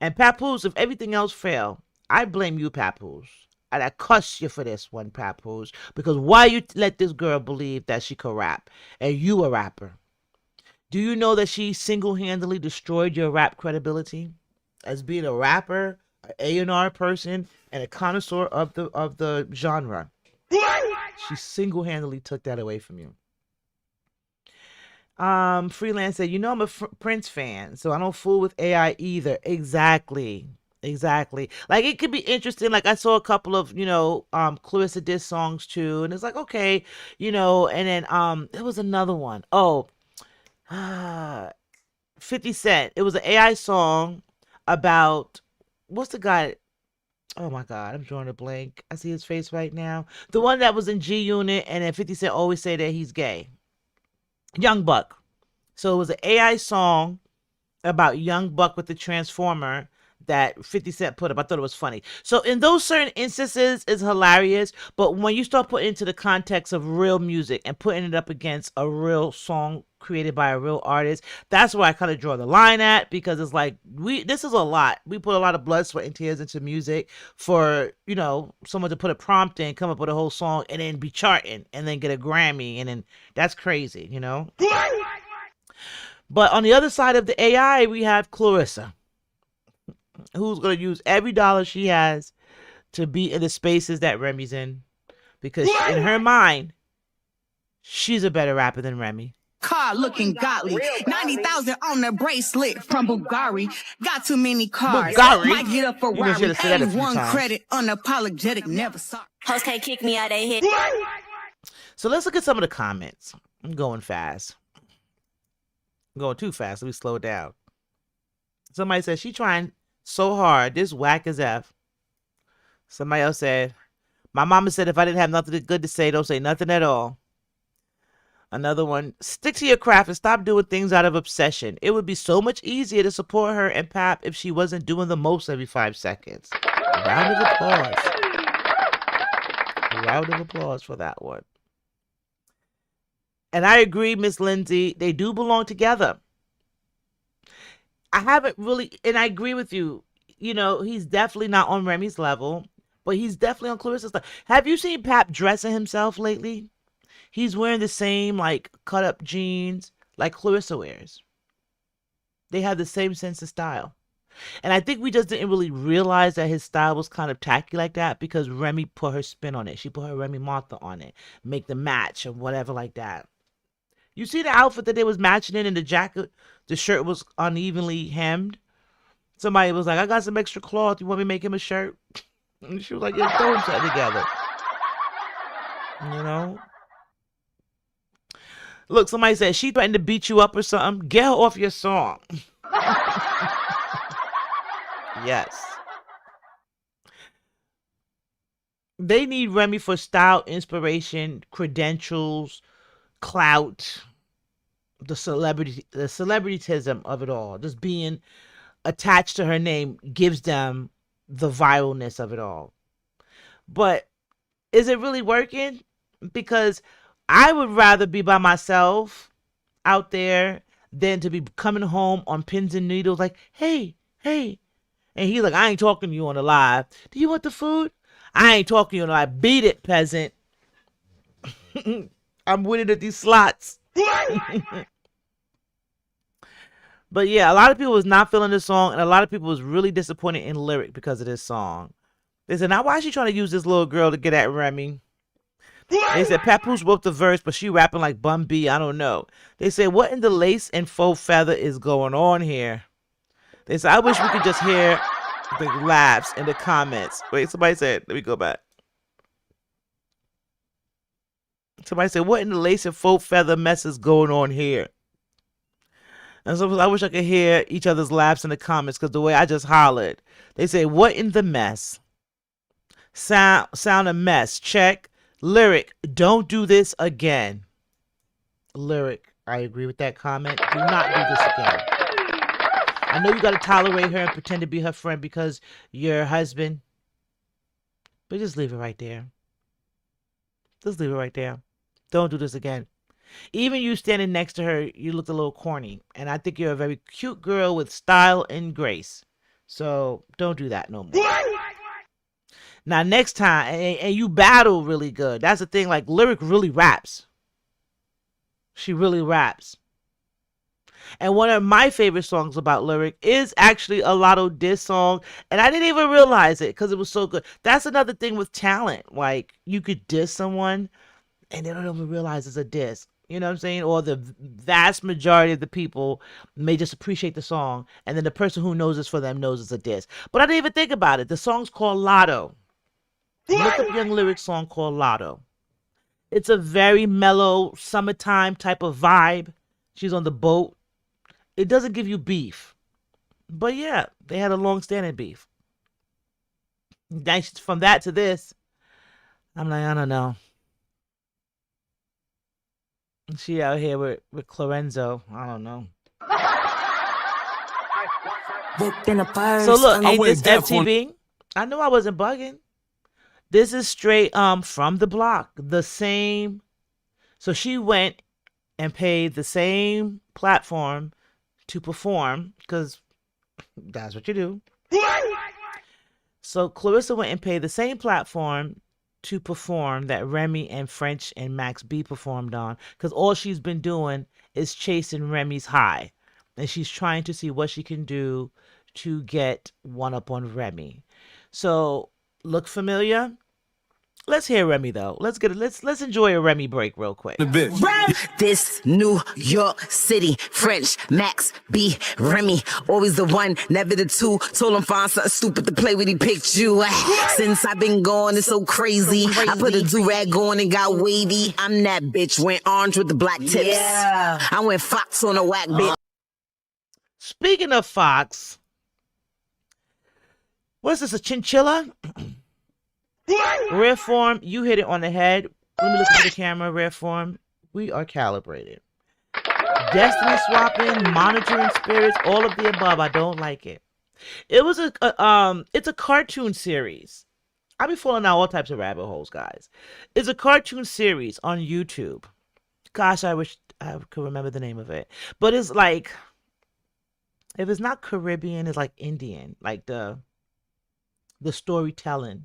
And Papoose, if everything else fail, I blame you, Papoose. And I cuss you for this one, Papoose, because why you let this girl believe that she could rap and you a rapper? Do you know that she single-handedly destroyed your rap credibility as being a rapper, an A&R person, and a connoisseur of the genre? She single-handedly took that away from you. Freelance said, I'm a Prince fan, so I don't fool with AI either. Exactly. Like, it could be interesting. Like, I saw a couple of, Claressa diss songs too, and it's like, okay, and then there was another one. 50 Cent. It was an AI song about, what's the guy? Oh my God, I'm drawing a blank. I see his face right now. The one that was in G Unit, and then 50 Cent always say that he's gay. Young Buck. So it was an AI song about Young Buck with the Transformer that 50 Cent put up. I thought it was funny. So in those certain instances, it's hilarious. But when you start putting it into the context of real music and putting it up against a real song created by a real artist, that's where I kind of draw the line at, because it's like, this is a lot. We put a lot of blood, sweat, and tears into music for, someone to put a prompt in, come up with a whole song, and then be charting, and then get a Grammy, and then that's crazy, But on the other side of the AI, we have Claressa, who's going to use every dollar she has to be in the spaces that Remy's in, because in her mind, she's a better rapper than Remy. Car looking godly. 90,000 on the bracelet from Bulgari. Got too many cars. Bulgari? Might get a Ferrari. You should have said that a few A1 times. credit, unapologetic, never sorry. Hoes can't kick me out they hit. So let's look at some of the comments. I'm going fast. I'm going too fast. Let me slow it down. Somebody said, she trying so hard. This whack as F. Somebody else said, my mama said if I didn't have nothing good to say, don't say nothing at all. Another one, stick to your craft and stop doing things out of obsession. It would be so much easier to support her and Pap if she wasn't doing the most every 5 seconds. Round of applause. Round of applause for that one. And I agree, Miss Lindsay, they do belong together. I haven't really, and I agree with you. You know, he's definitely not on Remy's level, but he's definitely on Clarissa's level. Have you seen Pap dressing himself lately? He's wearing the same, like, cut-up jeans like Claressa wears. They have the same sense of style. And I think we just didn't really realize that his style was kind of tacky like that because Remy put her spin on it. She put her Remy Martha on it. Make the match or whatever like that. You see the outfit that they was matching in and the jacket, the shirt was unevenly hemmed. Somebody was like, I got some extra cloth. You want me to make him a shirt? And she was like, yeah, throw them together. You know? Look, somebody said, she threatened to beat you up or something. Get her off your song. Yes. They need Remy for style, inspiration, credentials, clout, the celebrityism of it all. Just being attached to her name gives them the viralness of it all. But is it really working? Because I would rather be by myself out there than to be coming home on pins and needles like, hey. And he's like, I ain't talking to you on the live. Do you want the food? I ain't talking to you on the live. Beat it, peasant. I'm winning at these slots. But yeah, a lot of people was not feeling this song, and a lot of people was really disappointed in lyric because of this song. They said, now why is she trying to use this little girl to get at Remy? They said, Papoose wrote the verse, but she rapping like Bun B. I don't know. They said, what in the lace and faux feather is going on here? They said, I wish we could just hear the laughs in the comments. Wait, somebody said, let me go back. Somebody said, what in the lace and faux feather mess is going on here? And so I wish I could hear each other's laughs in the comments because the way I just hollered. They say, what in the mess? Sound a mess. Check. Lyric, don't do this again. Lyric, I agree with that comment. Do not do this again. I know you got to tolerate her and pretend to be her friend because you're her husband. But just leave it right there. Just leave it right there. Don't do this again. Even you standing next to her, you looked a little corny. And I think you're a very cute girl with style and grace. So don't do that no more. Now next time, and you battle really good. That's the thing, like Lyric really raps. She really raps. And one of my favorite songs about Lyric is actually a Lotto diss song. And I didn't even realize it because it was so good. That's another thing with talent. Like, you could diss someone and they don't even realize it's a diss. You know what I'm saying? Or the vast majority of the people may just appreciate the song. And then the person who knows it's for them knows it's a diss. But I didn't even think about it. The song's called Lotto. Look up Young Lyric's song called Lotto. It's a very mellow, summertime type of vibe. She's on the boat. It doesn't give you beef. But yeah, they had a long-standing beef. From that to this, I'm like, I don't know. She out here with Clarenzo. I don't know. So look, ain't this FTV? I knew I wasn't bugging. This is straight from the block. The same. So she went and paid the same platform to perform because that's what you do. So Claressa went and paid the same platform to perform that Remy and French and Max B performed on because all she's been doing is chasing Remy's high. And she's trying to see what she can do to get one up on Remy. So look familiar? Let's hear Remy though. Let's enjoy a Remy break real quick. This New York City, French, Max, B, Remy, always the one, never the two. Told him find something stupid to play with, he picked you. Since I've been gone, it's so crazy. I put a do-rag on and got wavy. I'm that bitch, went orange with the black tips. Yeah. I went Fox on a whack bitch. Speaking of Fox, what's this, a chinchilla? Rare form, you hit it on the head. Let me look at the camera, rare form. We are calibrated. Destiny swapping, monitoring spirits, all of the above. I don't like it. It was it's a cartoon series. I be falling down all types of rabbit holes, guys. It's a cartoon series on YouTube. Gosh, I wish I could remember the name of it. But it's like, if it's not Caribbean, it's like Indian, like the storytelling,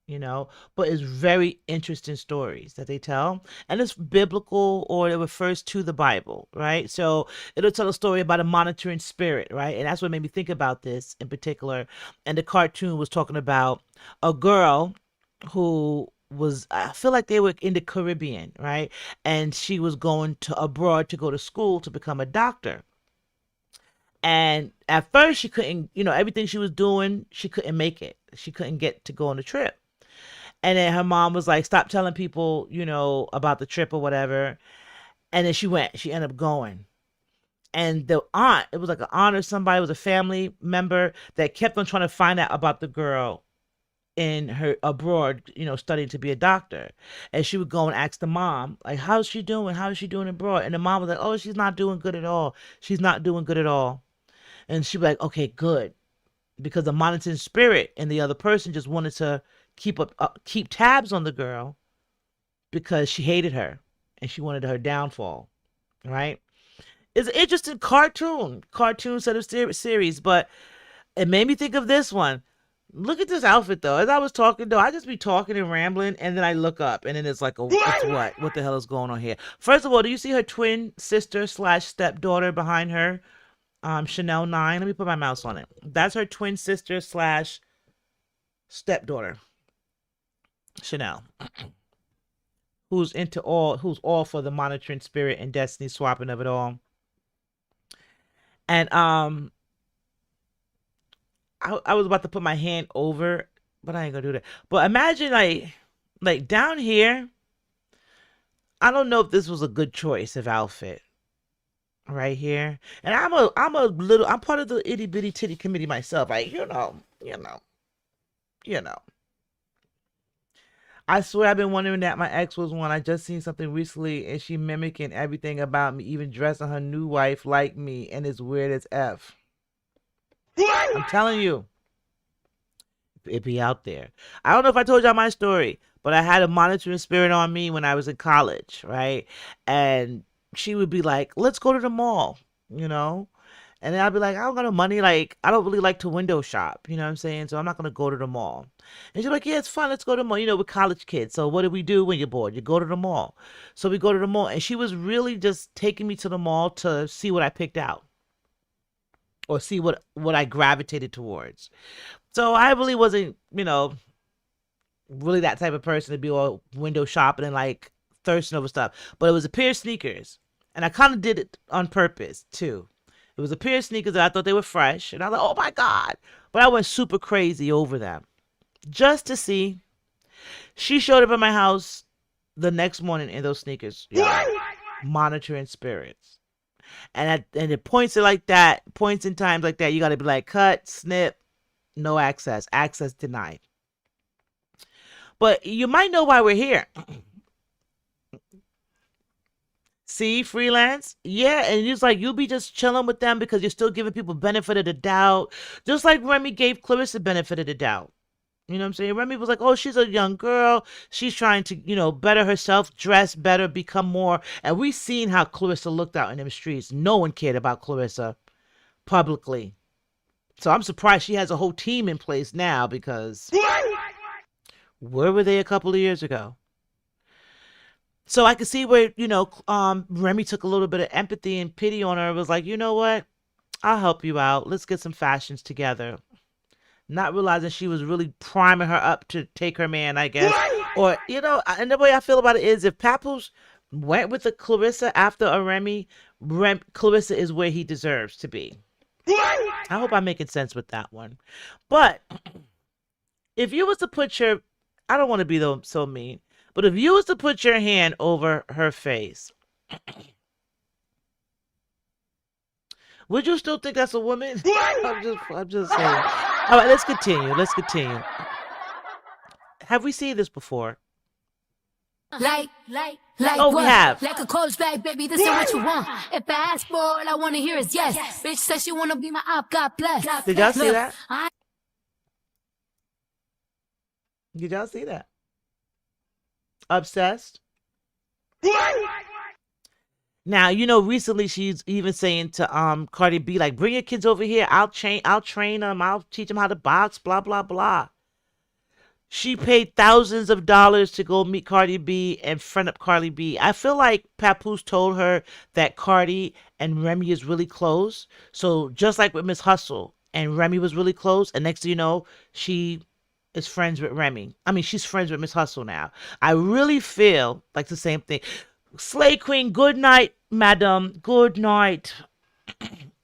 but it's very interesting stories that they tell, and it's biblical, or it refers to the Bible, right? So it'll tell a story about a monitoring spirit, right? And that's what made me think about this in particular. And the cartoon was talking about a girl who was, I feel like they were in the Caribbean, right? And she was going to abroad to go to school to become a doctor. And at first she couldn't, everything she was doing, she couldn't make it. She couldn't get to go on the trip. And then her mom was like, stop telling people, about the trip or whatever. And then she ended up going. And the aunt, it was like an aunt or somebody, it was a family member that kept on trying to find out about the girl in her abroad, studying to be a doctor. And she would go and ask the mom, like, how's she doing? How is she doing abroad? And the mom was like, oh, she's not doing good at all. She's not doing good at all. And she'd be like, okay, good. Because the monitoring spirit and the other person just wanted to keep tabs on the girl because she hated her and she wanted her downfall, right? It's an interesting cartoon set of series, but it made me think of this one. Look at this outfit, though. As I was talking, though, I just be talking and rambling, and then I look up, and then it's like, it's what? What the hell is going on here? First of all, do you see her twin sister / stepdaughter behind her? Chanel 9. Let me put my mouse on it. That's her twin sister / stepdaughter, Chanel, who's all for the monitoring spirit and destiny swapping of it all. And I was about to put my hand over, but I ain't gonna do that. But imagine like down here, I don't know if this was a good choice of outfit. Right here. And I'm part of the itty bitty titty committee myself. Like, I swear I've been wondering that my ex was one. I just seen something recently and she mimicking everything about me, even dressing her new wife like me, and it's weird as F. I'm telling you. It be out there. I don't know if I told y'all my story, but I had a monitoring spirit on me when I was in college, right? And she would be like, let's go to the mall, and then I'd be like, I don't got no money. Like, I don't really like to window shop, you know what I'm saying? So I'm not going to go to the mall. And she's like, yeah, it's fun. Let's go to the mall. We're college kids. So what do we do when you're bored? You go to the mall. So we go to the mall. And she was really just taking me to the mall to see what I picked out or see what I gravitated towards. So I really wasn't, really that type of person to be all window shopping and like thirsting over stuff. But it was a pair of sneakers. And I kind of did it on purpose, too. It was a pair of sneakers that I thought they were fresh. And I was like, oh, my God. But I went super crazy over them. Just to see. She showed up at my house the next morning in those sneakers. Monitoring spirits. And at points in times like that, you got to be like, cut, snip, no access. Access denied. But you might know why we're here. See, freelance? Yeah, and it's like you'll be just chilling with them because you're still giving people benefit of the doubt. Just like Remy gave Claressa benefit of the doubt. You know what I'm saying? Remy was like, oh, she's a young girl. She's trying to, better herself, dress better, become more. And we seen how Claressa looked out in them streets. No one cared about Claressa publicly. So I'm surprised she has a whole team in place now because where were they a couple of years ago? So I could see where, Remy took a little bit of empathy and pity on her. It was like, you know what? I'll help you out. Let's get some fashions together. Not realizing she was really priming her up to take her man, I guess. Or, and the way I feel about it is if Papoose went with the Claressa after a Remy, Claressa is where he deserves to be. I hope I'm making sense with that one. But if you was to put your, I don't want to be so mean, but if you was to put your hand over her face, would you still think that's a woman? I'm just saying. All right, let's continue. Have we seen this before? Like oh, what? We have. Like a coach bag, baby, this is what you want. If I ask for all I want to hear is yes. Bitch says she want to be my op, God bless. Did y'all see that? Did y'all see that? Obsessed? Now, you know, recently she's even saying to Cardi B, like, bring your kids over here. I'll train them. I'll teach them how to box, blah, blah, blah. She paid thousands of dollars to go meet Cardi B and friend up Cardi B. I feel like Papoose told her that Cardi and Remy is really close. So just like with Miss Hustle and Remy was really close, and next thing you know, she is friends with Remy. I mean, she's friends with Miss Hustle now. I really feel like the same thing. Slay Queen, good night, madam. Good night.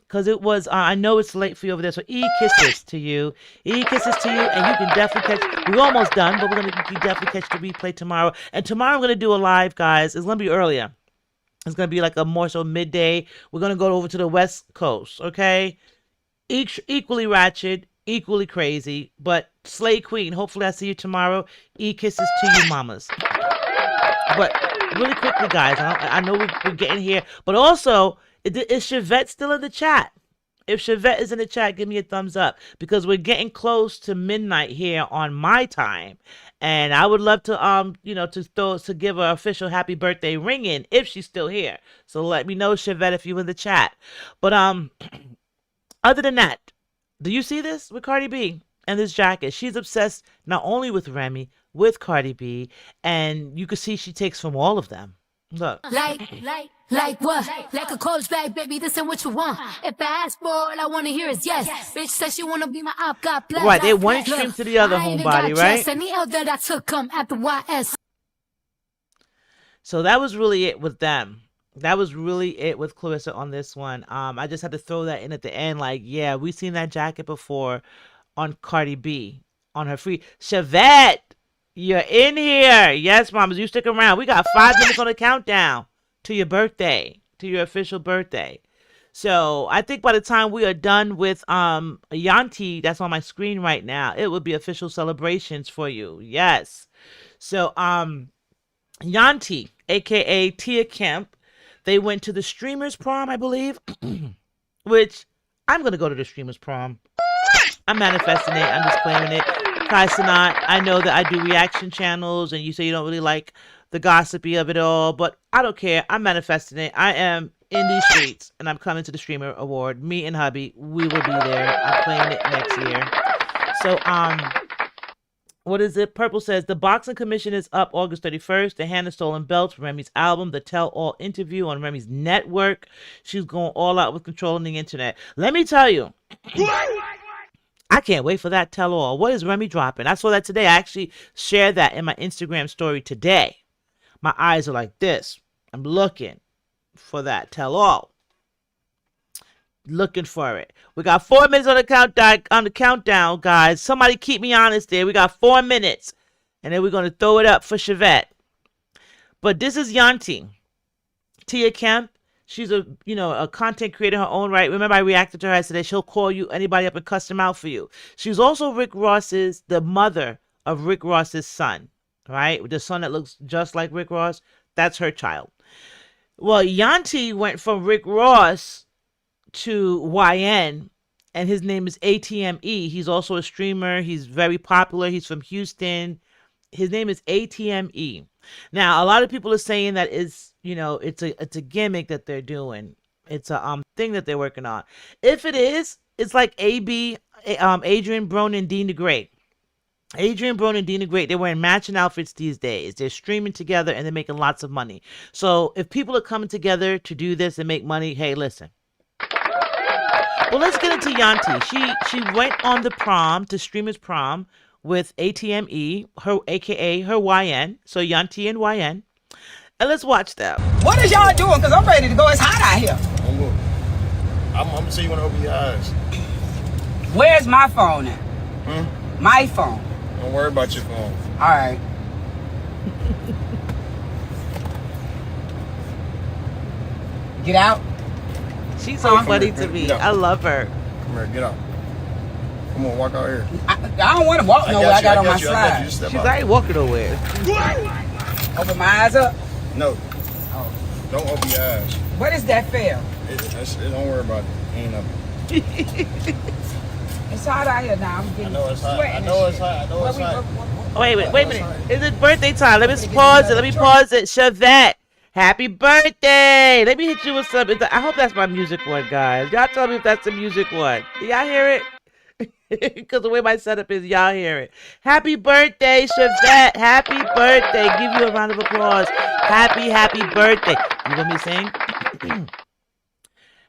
Because it was, I know it's late for you over there, so kisses to you. Kisses to you, and you can definitely catch, we're almost done, but you can definitely catch the replay tomorrow. And tomorrow I'm going to do a live, guys. It's going to be earlier. It's going to be like a more so midday. We're going to go over to the West Coast, okay? Equally ratchet, equally crazy, but Slay Queen, hopefully I see you tomorrow. Kisses to you, mamas. But really quickly, guys, I know we're getting here, but also, is Chevette still in the chat? If Chevette is in the chat, give me a thumbs up, because we're getting close to midnight here on my time, and I would love to to give her official happy birthday ring in if she's still here. So let me know, Chevette, if you're in the chat. But other than that, do you see this with Cardi B and this jacket? She's obsessed not only with Remy, with Cardi B, and you can see she takes from all of them. Look. Like what? Like a coach bag, baby, this ain't what you want. If I ask for all I wanna hear is yes. Bitch says she wanna be my op, got blessed. Right, they one extreme to the other, homebody, right? Any L that I took come after YS. So that was really it with them. That was really it with Claressa on this one. I just had to throw that in at the end. Like, yeah, we've seen that jacket before on Cardi B, on her free. Chevette, you're in here. Yes, mamas, you stick around. We got 5 minutes on the countdown to your birthday, to your official birthday. So I think by the time we are done with Yanti, that's on my screen right now, it will be official celebrations for you. Yes. So Yanti, aka Tia Kemp, they went to the streamers prom, I believe, which I'm gonna go to the streamers prom. I'm manifesting it. I'm just claiming it. Kai Sanat, I know that I do reaction channels, and you say you don't really like the gossipy of it all, but I don't care. I'm manifesting it. I am in these streets, and I'm coming to the Streamer Award. Me and hubby, we will be there. I'm playing it next year. So, what is it? Purple says, the boxing commission is up August 31st. The Hannah Stolen Belts, Remy's album, the Tell All interview on Remy's network. She's going all out with controlling the internet. Let me tell you, I can't wait for that Tell All. What is Remy dropping? I saw that today. I actually shared that in my Instagram story today. My eyes are like this. I'm looking for that Tell All. Looking for it. We got 4 minutes on the countdown, guys. Somebody keep me honest there. We got 4 minutes. And then we're going to throw it up for Chevette. But this is Yanti. Tia Kemp. She's a content creator in her own right. Remember, I reacted to her. I said she'll call you, anybody up, and custom out for you. She's also the mother of Rick Ross's son. Right? The son that looks just like Rick Ross. That's her child. Well, Yanti went from Rick Ross to YN, and his name is ATME. He's also a streamer. He's very popular. He's from Houston. His name is ATME. Now, a lot of people are saying that it's a gimmick that they're doing. It's a thing that they're working on. If it is, it's like Adrian Broner and Dean the Great. Adrian Broner and Dean the Great, they're wearing matching outfits these days. They're streaming together and they're making lots of money. So if people are coming together to do this and make money, hey, listen. Well, let's get into Yanti. She went on the prom, to streamers prom, with ATME, her aka her YN. So Yanti and YN. And let's watch that. What is y'all doing? Because I'm ready to go. It's hot out here. I'm gonna see you want to open your eyes. Where's my phone at? My phone. Don't worry about your phone. All right. Get out. She's so funny to me. I love her. Come here, get out. Come on, walk out here. I don't want to walk nowhere. I got on my slide. She's already walking nowhere. Open my eyes up? No. Oh. Don't open your eyes. What is that fail? Don't worry about it. Ain't nothing. It's hot out here now. I'm getting I know it's hot. I know it's hot. Wait a minute. Is it birthday time? Let me pause it. Chevette. Happy birthday! Let me hit you with some. I hope that's my music one, guys. Y'all tell me if that's the music one. Y'all hear it? Because the way my setup is, y'all hear it. Happy birthday, Chevette. Happy birthday. Give you a round of applause. Happy birthday. You want me to sing?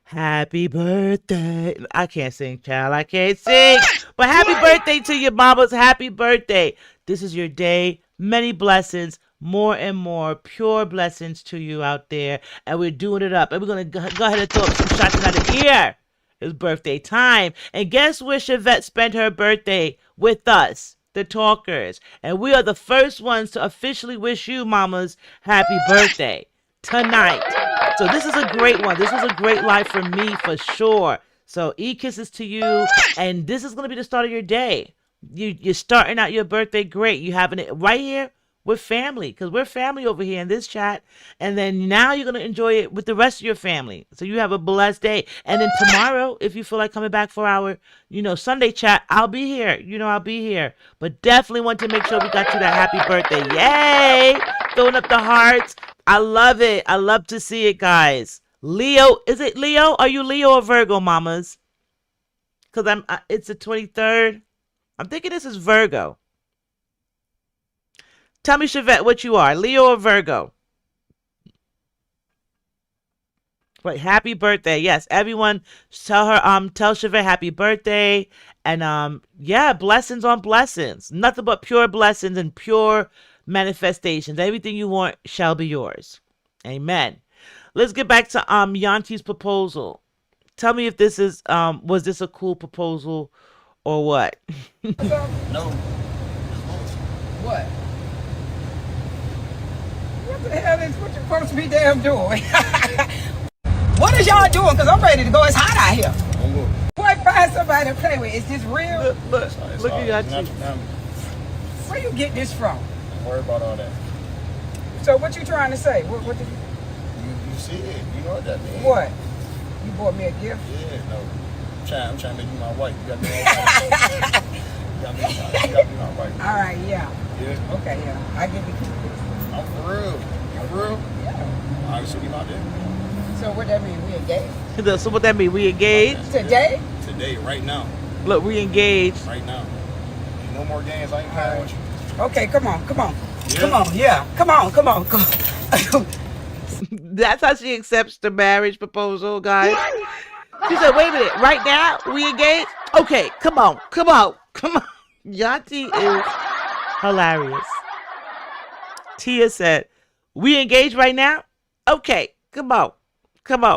Happy birthday. I can't sing, child. I can't sing. But happy birthday to your mamas. Happy birthday. This is your day. Many blessings. More and more pure blessings to you out there. And we're doing it up. And we're going to go ahead and throw up some shots out of the ear. It's birthday time. And guess where Chevette spent her birthday? With us, the talkers. And we are the first ones to officially wish you, mamas, happy birthday tonight. So this is a great one. This was a great life for me, for sure. So kisses to you. And this is going to be the start of your day. You're starting out your birthday great. You're having it right here with family, because we're family over here in this chat. And then now you're going to enjoy it with the rest of your family. So you have a blessed day. And then tomorrow, if you feel like coming back for our, Sunday chat, I'll be here. I'll be here. But definitely want to make sure we got you that happy birthday. Yay! Throwing up the hearts. I love it. I love to see it, guys. Leo, is it Leo? Are you Leo or Virgo, mamas? Because it's the 23rd. I'm thinking this is Virgo. Tell me, Chevette, what you are, Leo or Virgo? Wait, happy birthday. Yes, everyone tell Chevette happy birthday. And blessings on blessings. Nothing but pure blessings and pure manifestations. Everything you want shall be yours. Amen. Let's get back to Yanti's proposal. Tell me if this is was this a cool proposal or what? No. What? What the hell is what you supposed to be damn doing? What is y'all doing? Because I'm ready to go. It's hot out here. Boy, find somebody to play with. Is this real? Look at your teeth. Where you get this from? Don't worry about all that. So what you trying to say? What did you see it. You know what that means. What? You bought me a gift? Yeah, no. I'm trying to make you my wife. You got me all right. You got me my wife. All right, yeah. Yeah? Okay, yeah. I give you this. I'm for real. You for real? Yeah. All right, so we out there. So what that mean? We engaged? So what that mean? We engaged? Today? Today, right now. Look, we engaged. Right now. No more games. I ain't playing with you. Okay, come on. Yeah. Come on, yeah. Come on. That's how she accepts the marriage proposal, guys. She said, wait a minute, right now, we engaged? Okay, come on. Yanti is hilarious. Tia said, we engaged right now? Okay, come on. Yeah.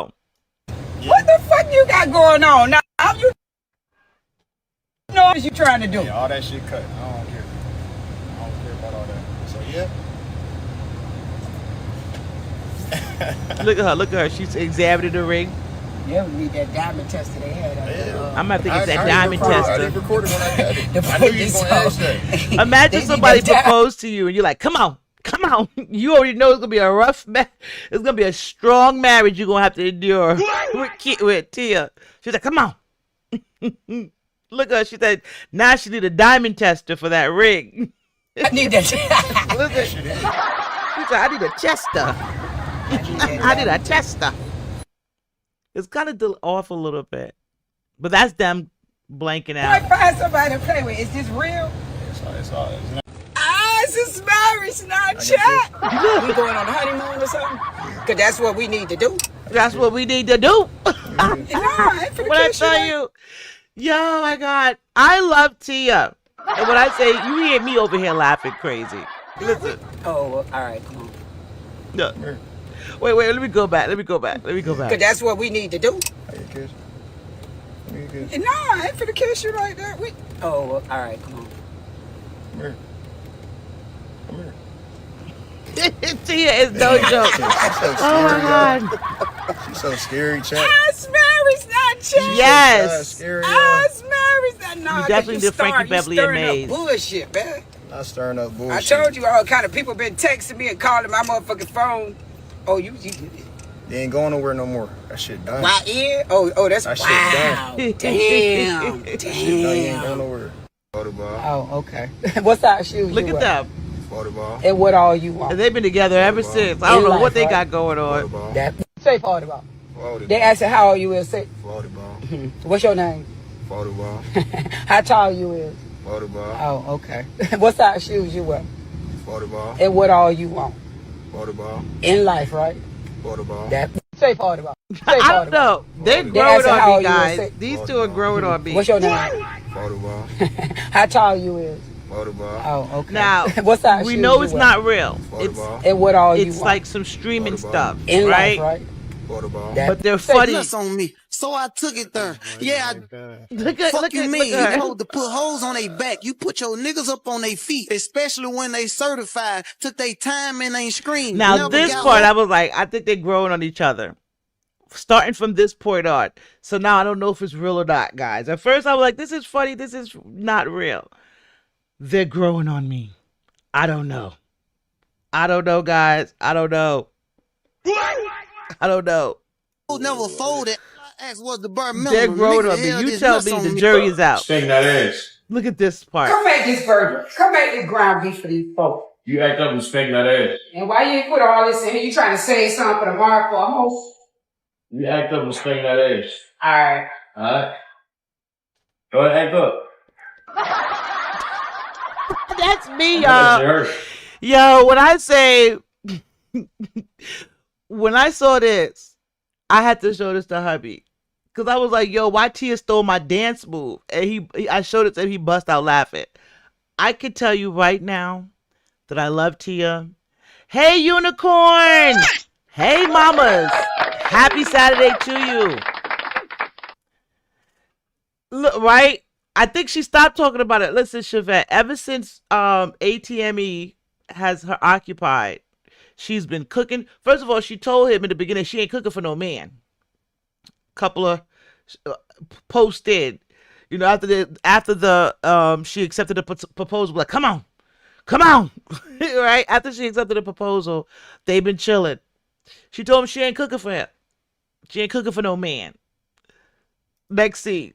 What the fuck you got going on? Now, you know what you trying to do? Yeah, all that shit cut. I don't care about all that. So, yeah. Look at her. She's examining the ring. Yeah, we need that diamond tester they had. I'm not thinking it's that diamond tester. I didn't record it when I got it. I knew you was going to ask that. Imagine somebody proposed to you and you're like, come on. You already know it's going to be a rough it's going to be a strong marriage you're going to have to endure with Tia. She's like, come on. Look at her. She said, now she need a diamond tester for that ring. I need that. Listen. She said, I need a tester. I need a tester. It's kind of off a little bit. But that's them blanking out. Boy, find somebody to play with. Is this real? It's all. This is marriage, not chat. We going on a honeymoon or something? Because that's what we need to do. That's what we need to do. What I tell you, yo, my God, I love Tia. And when I say, you hear me over here laughing crazy. Listen. Oh, well, all right, come on. No. Wait, let me go back. Because that's what we need to do. Kiss. No, I ain't finna kiss you like that. Oh, well, all right, come on. Come here. Tia is no joke. Oh my God. She's so scary, chat. Us married, not chat. Yes. Scary. Us married, not. You definitely did Frankie Beverly and Maze. Bullshit, man. Not stirring up bullshit. I told you all kind of people been texting me and calling my motherfucking phone. Oh, you They ain't going nowhere no more. That shit done. My ear? Oh, that's that wow. Shit done. Damn. That shit done. You ain't going nowhere. Oh, okay. What size shoes Look you at wear? them. And what all you want? And they've been together ever since. I don't know what they got going on. That say 40 ball. They asked her how old you is. Say 40 ball. What's your name? 40 ball. How tall you is? 40 ball. Oh, okay. What size shoes you wear? 40 ball. And what all you want? 40 ball. In life, right? 40 ball. That say 40 ball. I don't know. They're growing on me, guys. These two are growing on me. What's your name? 40 ball. How tall you is? 40 ball. Oh, okay. Now, what size we shoes know you it's wear? not real. It's And what all you it's want? like some streaming stuff, In right? life, right? But they're funny. Nuts on me, so I took it there. Yeah, Look at, fuck look you at, mean? look at You her. know to put hoes on their back. You put your niggas up on their feet, especially when they certified. Took their time and ain't screamed. Now Never this got part, hoes. I was like, I think they're growing on each other. Starting from this point on. So now I don't know if it's real or not, guys. At first I was like, this is funny. This is not real. They're growing on me. I don't know. I don't know, guys. I don't know. I don't know. Never folded. I asked what's the bar minimum. They're growing Nigga, on me. hell, You this tell nuts me on the jury is out. Shake that ass. Look at this part. Come make this burger. Come make this ground beef for these folks. You act up and spank that ass. And why you ain't put all this in here? You trying to save something for tomorrow for a host? You act up and spank that ass. Alright. Alright? Go ahead, act up. That's me, I know that y'all. shit hurt. Yo, when I say, when I saw this, I had to show this to hubby. Because I was like, yo, why Tia stole my dance move? And I showed it to him, he bust out laughing. I could tell you right now that I love Tia. Hey, unicorn! Hey, mamas! Happy Saturday to you. Look, right? I think she stopped talking about it. Listen, Chevette, ever since ATME has her occupied, she's been cooking. First of all, she told him in the beginning she ain't cooking for no man. Couple of posted, you know, after the she accepted the proposal, like, come on, right? After she accepted the proposal, they've been chilling. She told him she ain't cooking for him. She ain't cooking for no man. Next scene,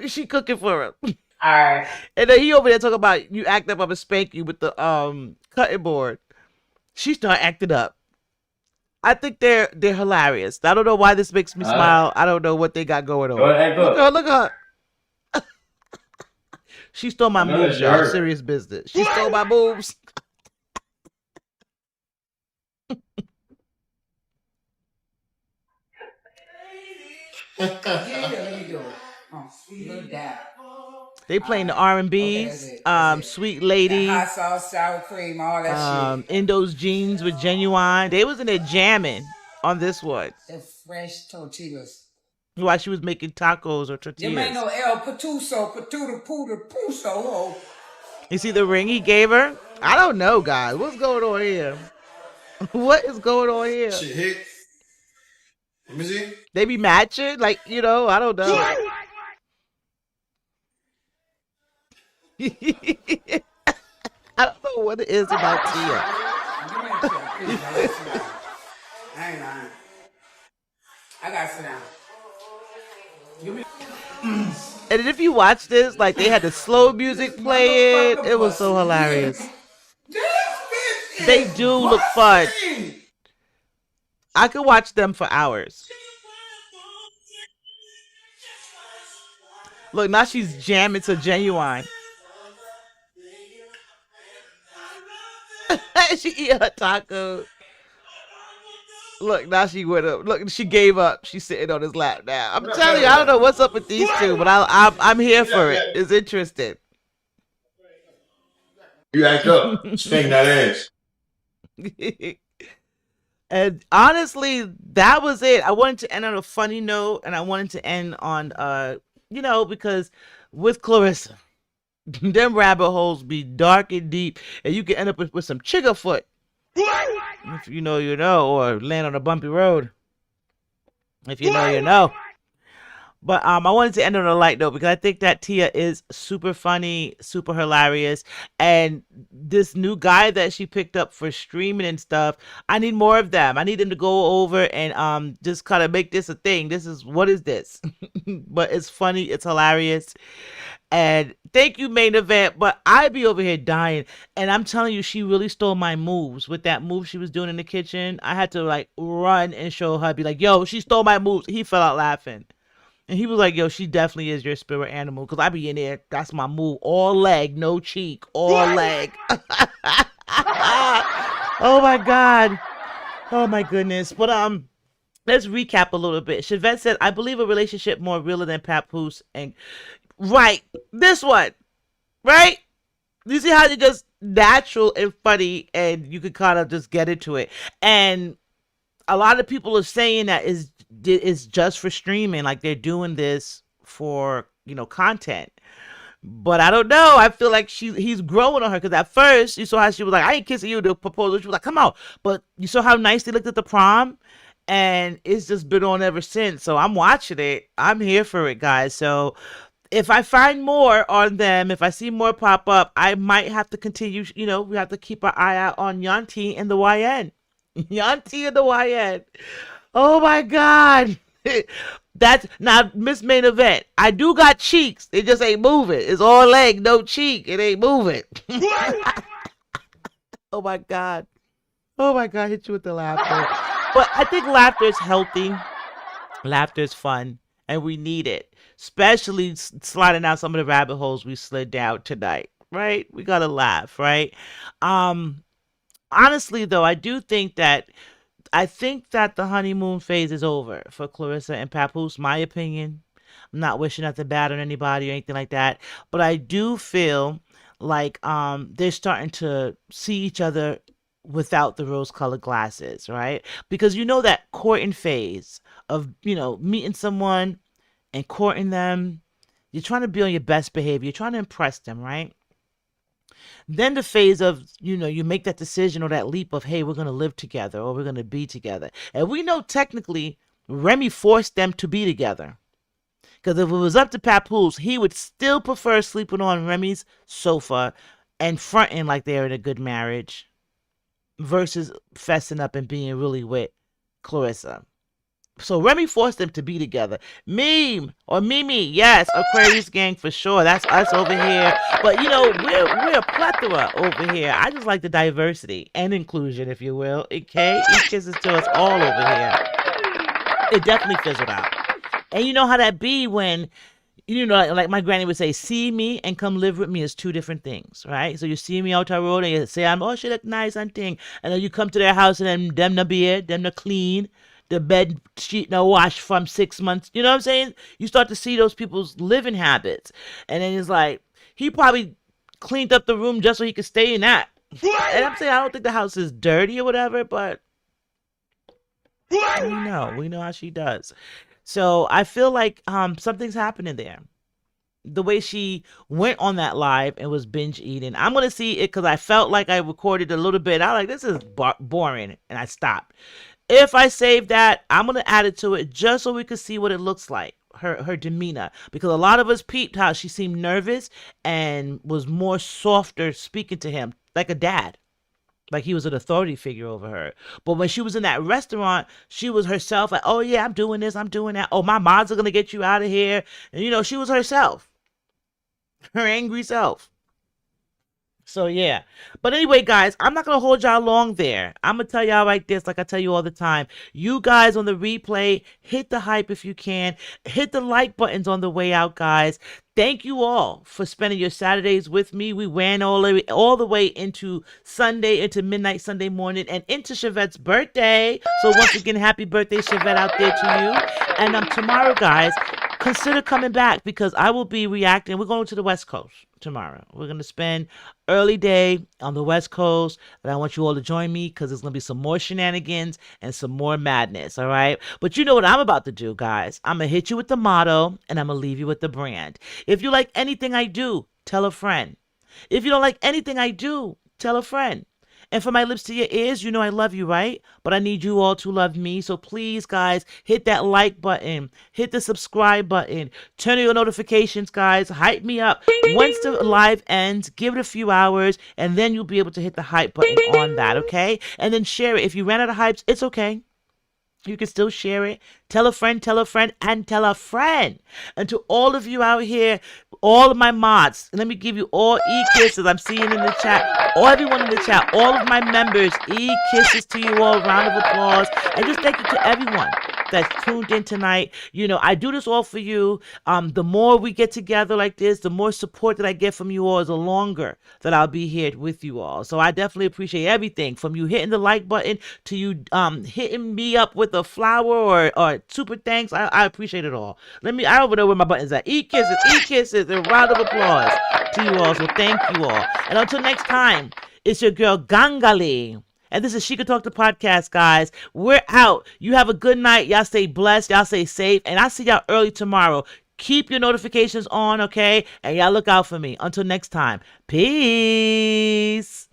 she cooking for him. Alright. And then he over there talking about you act up, I'm gonna spank you with the cutting board. She started acting up. I think they're hilarious. I don't know why this makes me smile. I don't know what they got going on. Go ahead, act up. Look at her. She stole my I know moves, that y'all. hurt. Serious business. She stole my moves. They playing the R&B's, Sweet Lady, Hot sauce, sour cream, all that shit. Indo's Jeans with Genuine. They was in there jamming on this one. The fresh tortillas. While she was making tacos or tortillas. You ain't no El Patuso, Puso. You see the ring he gave her? I don't know, guys. What's going on here? What is going on here? Shit hit. Let me see. They be matching? Like, you know, I don't know. I don't know what it is about Tia. I ain't lying. I gotta sit down. And if you watch this, like they had the slow music playing, it was so hilarious. They do look fun. I could watch them for hours. Look, now she's jamming to Genuine. She eat her taco. Look, now she went up. Look, she gave up. She's sitting on his lap now. I'm telling you, I don't know what's up with these two, but I'm here for it. It's interesting. You act up. Spank that ass. And honestly, that was it. I wanted to end on a funny note, and I wanted to end on, you know, because with Claressa, them rabbit holes be dark and deep, and you can end up with some chigga foot. If you know, you know, or land on a bumpy road. If you know, you know. But I wanted to end on a light note because I think that Tia is super funny, super hilarious, and this new guy that she picked up for streaming and stuff, I need more of them. I need them to go over and just kind of make this a thing. What is this? But it's funny, it's hilarious. And thank you, main event. But I be over here dying. And I'm telling you, she really stole my moves with that move she was doing in the kitchen. I had to like run and show her, be like, yo, she stole my moves. He fell out laughing. And he was like, yo, she definitely is your spirit animal. Because I be in there, that's my move. All leg, no cheek, all leg. Oh my God. Oh my goodness. But let's recap a little bit. Chevette said, I believe a relationship more realer than Papoose. And right, this one. Right? You see how they're just natural and funny and you could kind of just get into it. And a lot of people are saying that is just for streaming, like they're doing this for, content. But I don't know. I feel like he's growing on her because at first you saw how she was like, I ain't kissing you, the proposal. She was like, come on. But you saw how nice they looked at the prom, and it's just been on ever since. So I'm watching it. I'm here for it, guys. So if I find more on them, if I see more pop up, I might have to continue. We have to keep our eye out on Yanti and the YN. Yanti and the YN. Oh my God. That's now Miss Main Event. I do got cheeks. They just ain't moving. It's all leg, no cheek. It ain't moving. Oh my God. Oh my God. Hit you with the laughter. But I think laughter is healthy. Laughter is fun. And we need it. Especially sliding down some of the rabbit holes we slid down tonight. Right? We gotta laugh, right? Honestly though, I think that the honeymoon phase is over for Claressa and Papoose, my opinion. I'm not wishing nothing bad on anybody or anything like that. But I do feel like they're starting to see each other without the rose-colored glasses, right? Because that courting phase of, meeting someone and courting them. You're trying to be on your best behavior. You're trying to impress them, right? Then the phase of, you make that decision or that leap of, hey, we're going to live together or we're going to be together. And we know technically Remy forced them to be together. Because if it was up to Papoose, he would still prefer sleeping on Remy's sofa and fronting like they're in a good marriage versus fessing up and being really with Claressa. So Remy forced them to be together. Meme or Mimi, yes, Aquarius gang for sure. That's us over here. But we're a plethora over here. I just like the diversity and inclusion, if you will. Okay, each kisses to us all over here. It definitely fizzled out. And you know how that be when, like my granny would say, see me and come live with me is two different things, right? So you see me out the road and you say, she look nice and thing. And then you come to their house and then them no beard, them no clean. The bed sheet no wash from 6 months. You know what I'm saying? You start to see those people's living habits. And then it's like, he probably cleaned up the room just so he could stay in that. And I'm saying, I don't think the house is dirty or whatever, but we know how she does. So I feel like something's happening there. The way she went on that live and was binge eating. I'm going to see it because I felt like I recorded a little bit. I was like, this is boring. And I stopped. If I save that, I'm going to add it to it just so we could see what it looks like, her demeanor. Because a lot of us peeped how she seemed nervous and was more softer speaking to him, like a dad. Like he was an authority figure over her. But when she was in that restaurant, she was herself, like, oh yeah, I'm doing this, I'm doing that. Oh, my mods are going to get you out of here. And she was herself. Her angry self. So yeah. But anyway, guys, I'm not going to hold y'all long there. I'm going to tell y'all like this, like I tell you all the time. You guys on the replay, hit the hype if you can. Hit the like buttons on the way out, guys. Thank you all for spending your Saturdays with me. We ran all the way into Sunday, into midnight Sunday morning, and into Chevette's birthday. So once again, happy birthday, Chevette, out there to you. And tomorrow, guys, consider coming back because I will be reacting. We're going to the West Coast tomorrow. We're going to spend early day on the West Coast, and I want you all to join me because there's going to be some more shenanigans and some more madness, all right? But you know what I'm about to do, guys. I'm going to hit you with the motto, and I'm going to leave you with the brand. If you like anything I do, tell a friend. If you don't like anything I do, tell a friend. And from my lips to your ears, you know I love you, right? But I need you all to love me. So please, guys, hit that like button. Hit the subscribe button. Turn on your notifications, guys. Hype me up. Once the live ends, give it a few hours, and then you'll be able to hit the hype button on that, okay? And then share it. If you ran out of hypes, it's okay. You can still share it. Tell a friend, and tell a friend. And to all of you out here, all of my mods, let me give you all e-kisses I'm seeing in the chat. Everyone in the chat, all of my members, e-kisses to you all. Round of applause. And just thank you to everyone that's tuned in tonight. You know, I do this all for you. The more we get together like this, the more support that I get from you all, the longer that I'll be here with you all. So I definitely appreciate everything from you hitting the like button to you hitting me up with a flower or super thanks. I appreciate it all. I don't know where my buttons at. E-kisses, and round of applause to you all. So thank you all. And until next time, it's your girl Gangali. And this is She Could Talk the podcast, guys. We're out. You have a good night. Y'all stay blessed. Y'all stay safe. And I'll see y'all early tomorrow. Keep your notifications on, okay? And y'all look out for me. Until next time. Peace.